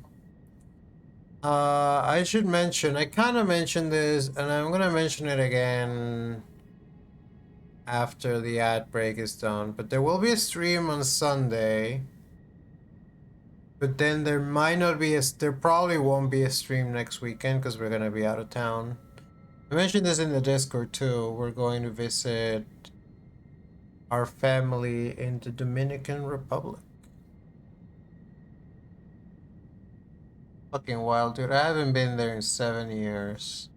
I should mention, I kind of mentioned this, and I'm gonna mention it again after the ad break is done. But there will be a stream on Sunday. But then there might not be there probably won't be a stream next weekend because we're gonna be out of town. I mentioned this in the Discord too. We're going to visit our family in the Dominican Republic. Fucking wild, dude. I haven't been there in 7 years.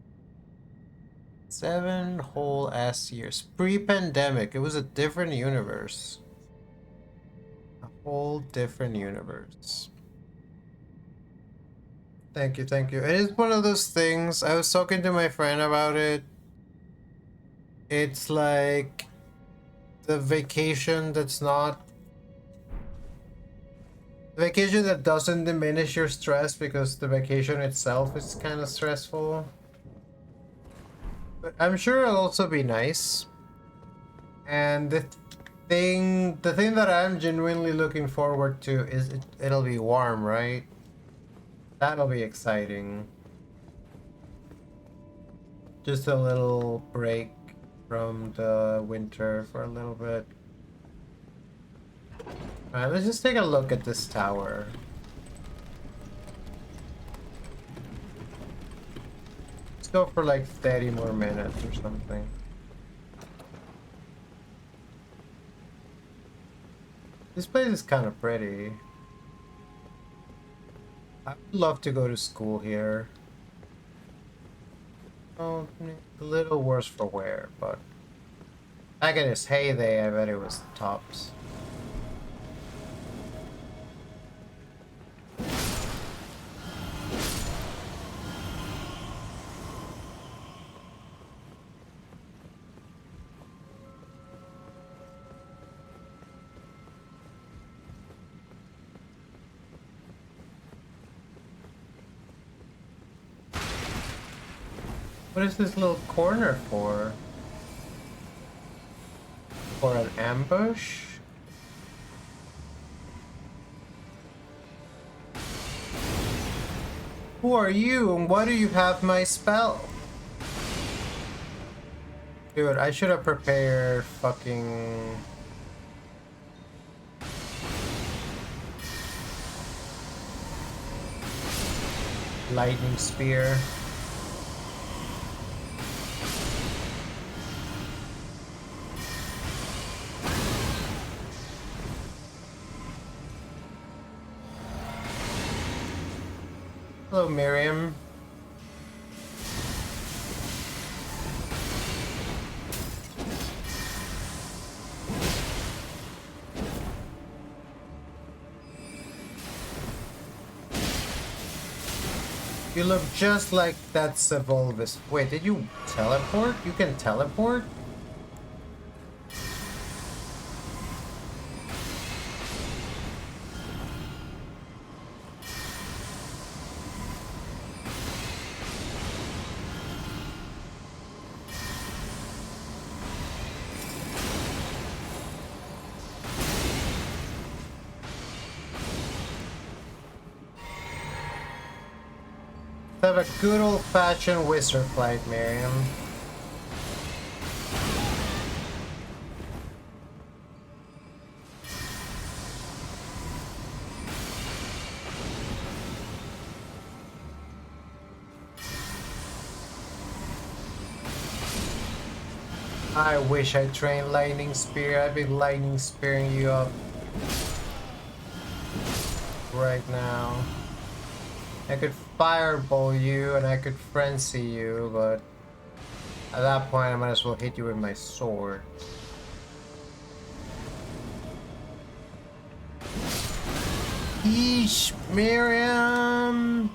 7 whole ass years. Pre-pandemic. It was a different universe. A whole different universe. Thank you, thank you. It is one of those things. I was talking to my friend about it. It's like the vacation that's not... The vacation that doesn't diminish your stress because the vacation itself is kind of stressful. But I'm sure it'll also be nice. And the thing that I'm genuinely looking forward to is it'll be warm, right? That'll be exciting. Just a little break from the winter for a little bit. Alright, let's just take a look at this tower. Let's go for like 30 more minutes or something. This place is kind of pretty. I'd love to go to school here. Oh, a little worse for wear, but back in its heyday, I bet it was tops. What is this little corner for? For an ambush? Who are you and why do you have my spell? Dude, I should have prepared fucking... lightning spear. Hello, Miriam. You look just like that Sevolvis. Wait, did you teleport? You can teleport? Have a good old-fashioned wizard fight, Miriam. I wish I trained Lightning Spear. I've been Lightning Spearing you up right now. I could fireball you and I could frenzy you, but at that point I might as well hit you with my sword. Yeesh, Miriam!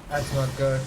That's not good.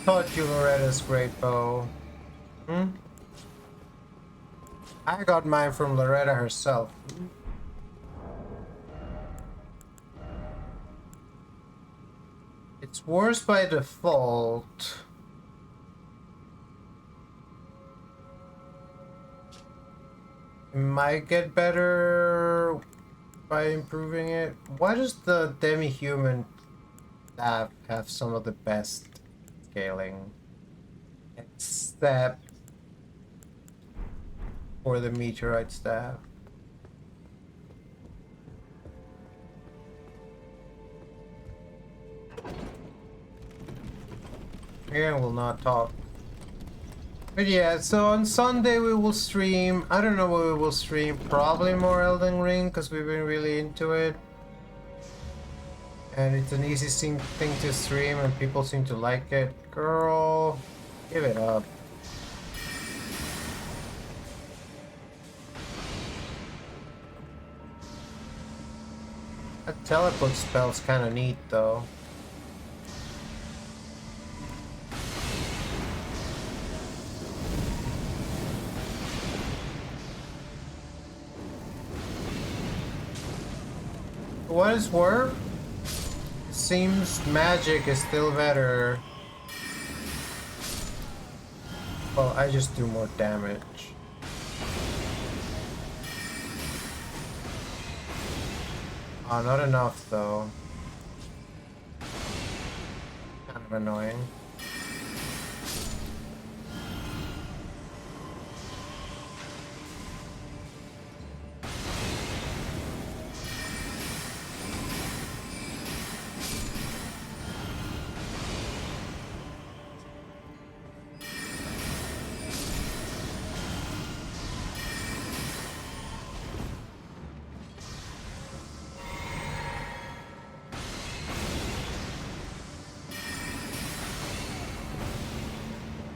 Taught you Loretta's great bow. Hmm? I got mine from Loretta herself. It's worse by default. It might get better by improving it. Why does the demi-human staff have some of the best scaling? Except for the meteorite staff. Miriam will not talk. But yeah, so on Sunday we will stream. I don't know what we will stream. Probably more Elden Ring because we've been really into it. And it's an easy thing to stream and people seem to like it. Girl, give it up. That teleport spell's kind of neat though. For what it's worth, it seems magic is still better. Well, I just do more damage. Oh, not enough though. Kind of annoying.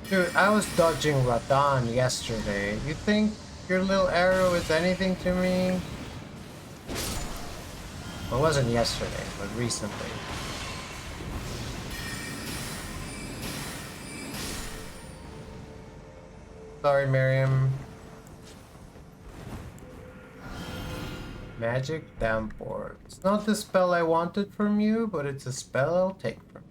Dude, I was dodging Radan yesterday. You think your little arrow is anything to me? Well, it wasn't yesterday, but recently. Sorry, Miriam. Magic Downpour. It's not the spell I wanted from you, but it's a spell I'll take from you.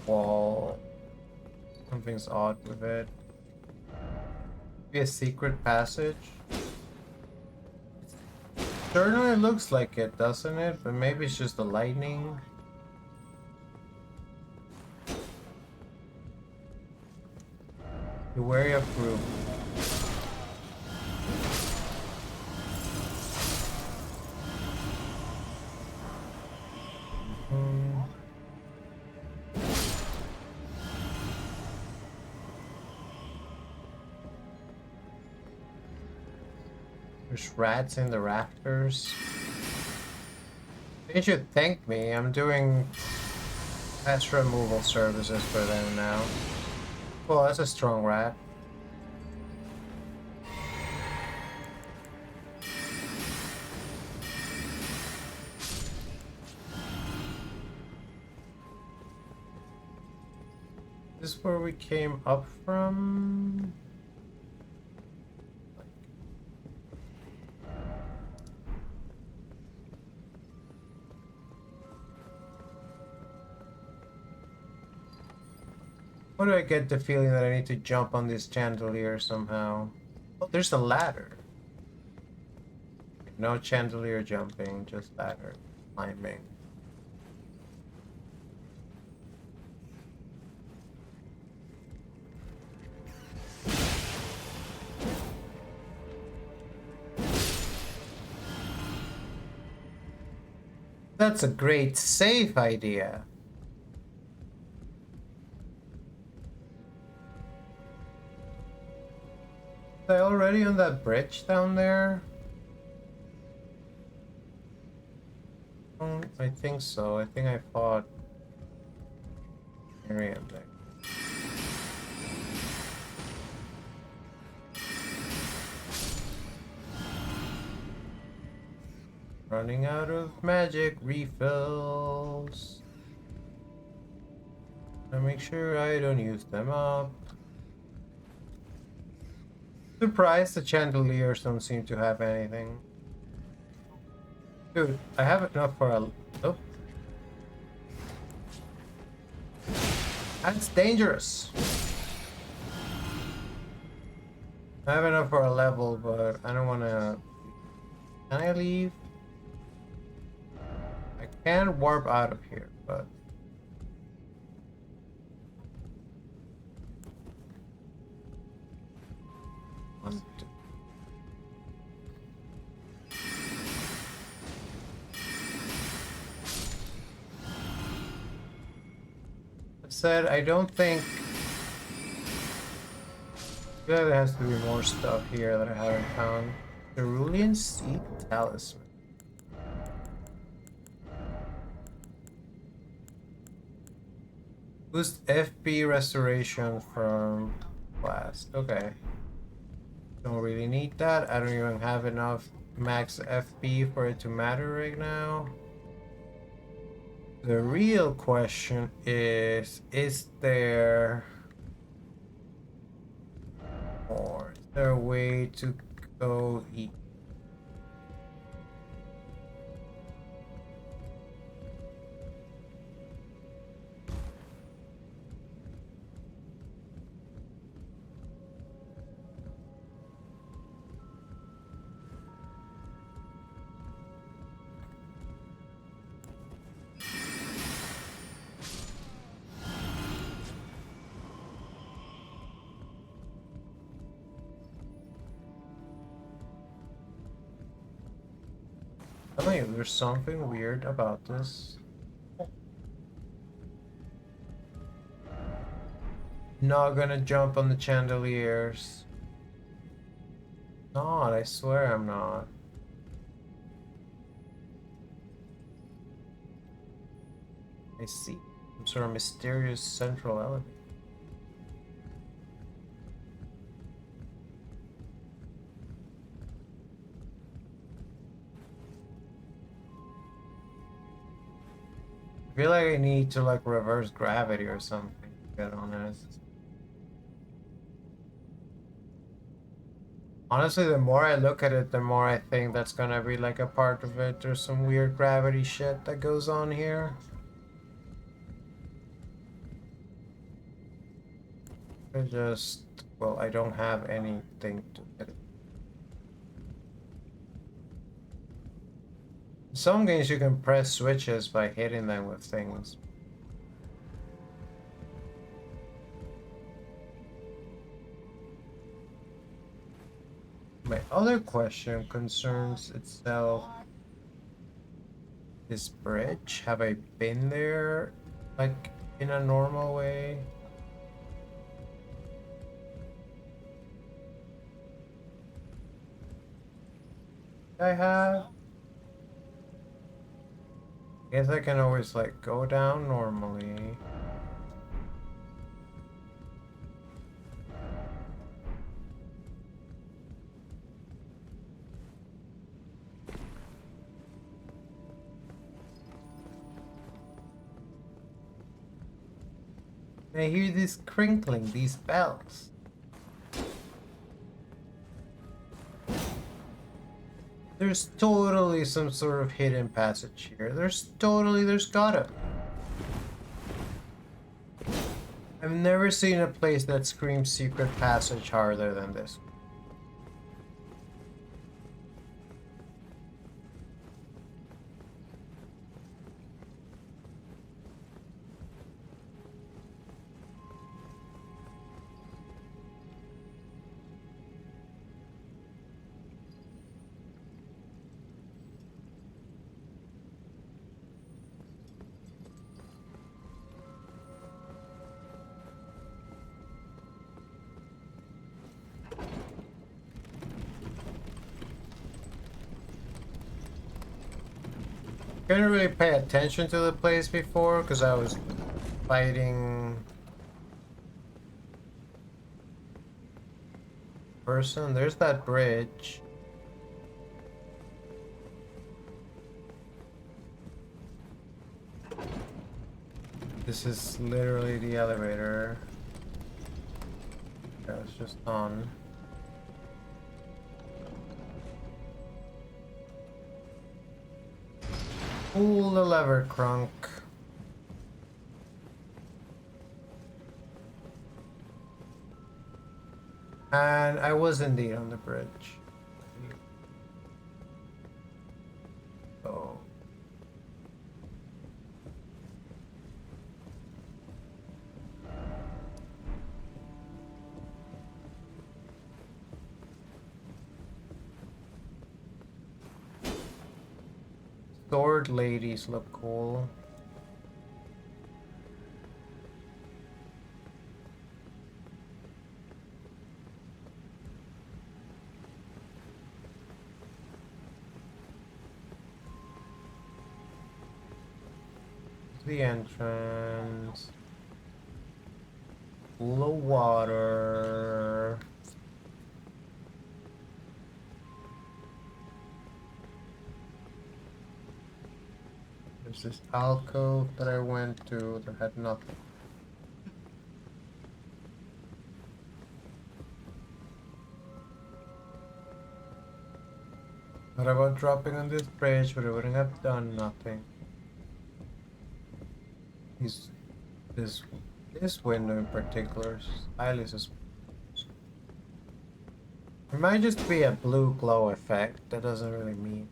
wall. Something's odd with it. Be a secret passage. Certainly looks like it, doesn't it? But maybe it's just the lightning. Be wary of group. There's rats in the rafters. They should thank me. I'm doing pest removal services for them now. Well, that's a strong rat. This is where we came up from. Why do I get the feeling that I need to jump on this chandelier somehow? Oh, there's a ladder. No chandelier jumping, just ladder climbing. That's a great safe idea. Are they already on that bridge down there? I think so. I think I fought Miriam there. Running out of magic refills. I make sure I don't use them up. Surprised the chandeliers don't seem to have anything. Dude, I have enough for a... Oh. That's dangerous. I have enough for a level, but I don't want to... Can I leave? I can warp out of here, but... Said I don't think there has to be more stuff here that I haven't found. Cerulean Seed Talisman. Boost FP restoration from blast. Okay. Don't really need that. I don't even have enough max FP for it to matter right now. The real question is there more? Is there a way to go eat? There's something weird about this. Not gonna jump on the chandeliers. Not, I swear I'm not. I see some sort of mysterious central element. I feel like I need to like reverse gravity or something, to get honest. Honestly, the more I look at it, the more I think that's gonna be like a part of it. There's some weird gravity shit that goes on here. I just, well, I don't have anything to hit it. In some games you can press switches by hitting them with things. My other question concerns itself. This bridge, have I been there like in a normal way? I have. Guess I can always like go down normally. I hear this crinkling, these bells. There's totally some sort of hidden passage here. There's gotta be. I've never seen a place that screams secret passage harder than this. Couldn't really pay attention to the place before because I was fighting person. There's that bridge. This is literally the elevator. That was just on. Pull the lever, Crunk. And I was indeed on the bridge. Oh. Sword ladies look cool. The entrance. Full of water. There's this alcove that I went to that had nothing. What about dropping on this bridge, but it wouldn't have done nothing. This window in particular is highly suspicious. It might just be a blue glow effect. That doesn't really mean.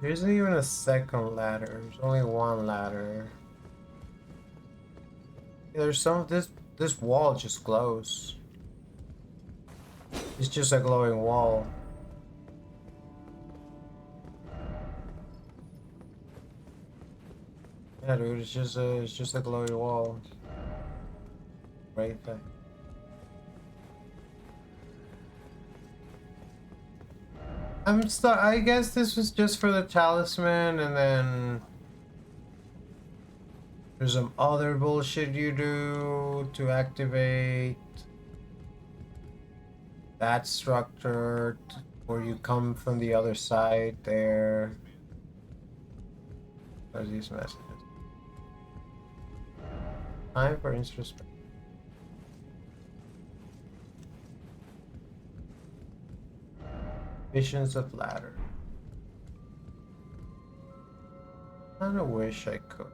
There isn't even a second ladder. There's only one ladder. Yeah, there's some. This wall just glows. It's just a glowing wall. Yeah, dude. It's just a glowing wall. Right there. I guess this was just for the talisman, and then There's some other bullshit you do to activate that structure, where you come from the other side there. What are these messages? Time for introspect. Visions of ladder. I kinda wish I could.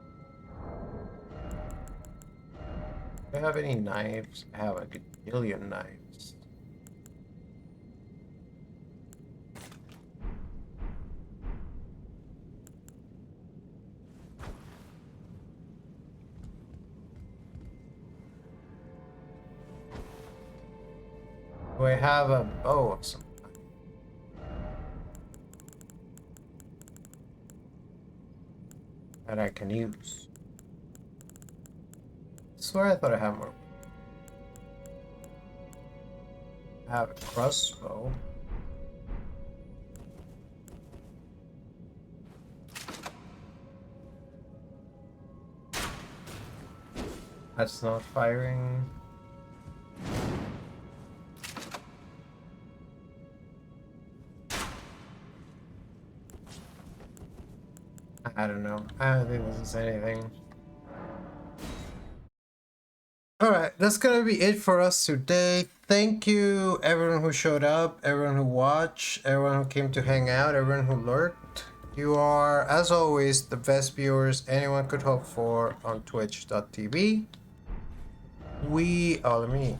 Do I have any knives? I have like a million knives. Do I have a bow of some kind? That I can use? I swear I thought I had more. I have a crossbow. That's not firing. I don't know. I don't think this is anything. Alright, that's gonna be it for us today. Thank you everyone who showed up, everyone who watched, everyone who came to hang out, everyone who lurked. You are, as always, the best viewers anyone could hope for on twitch.tv. Let me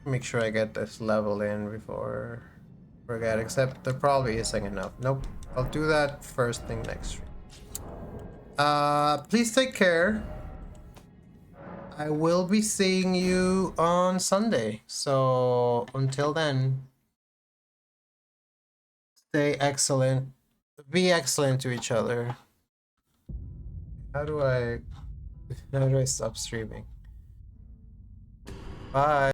make sure I get this level in before I forget, except there probably isn't enough. Nope, I'll do that first thing next stream. Please take care. I will be seeing you on Sunday. So until then, stay excellent. Be excellent to each other. How do I stop streaming? Bye.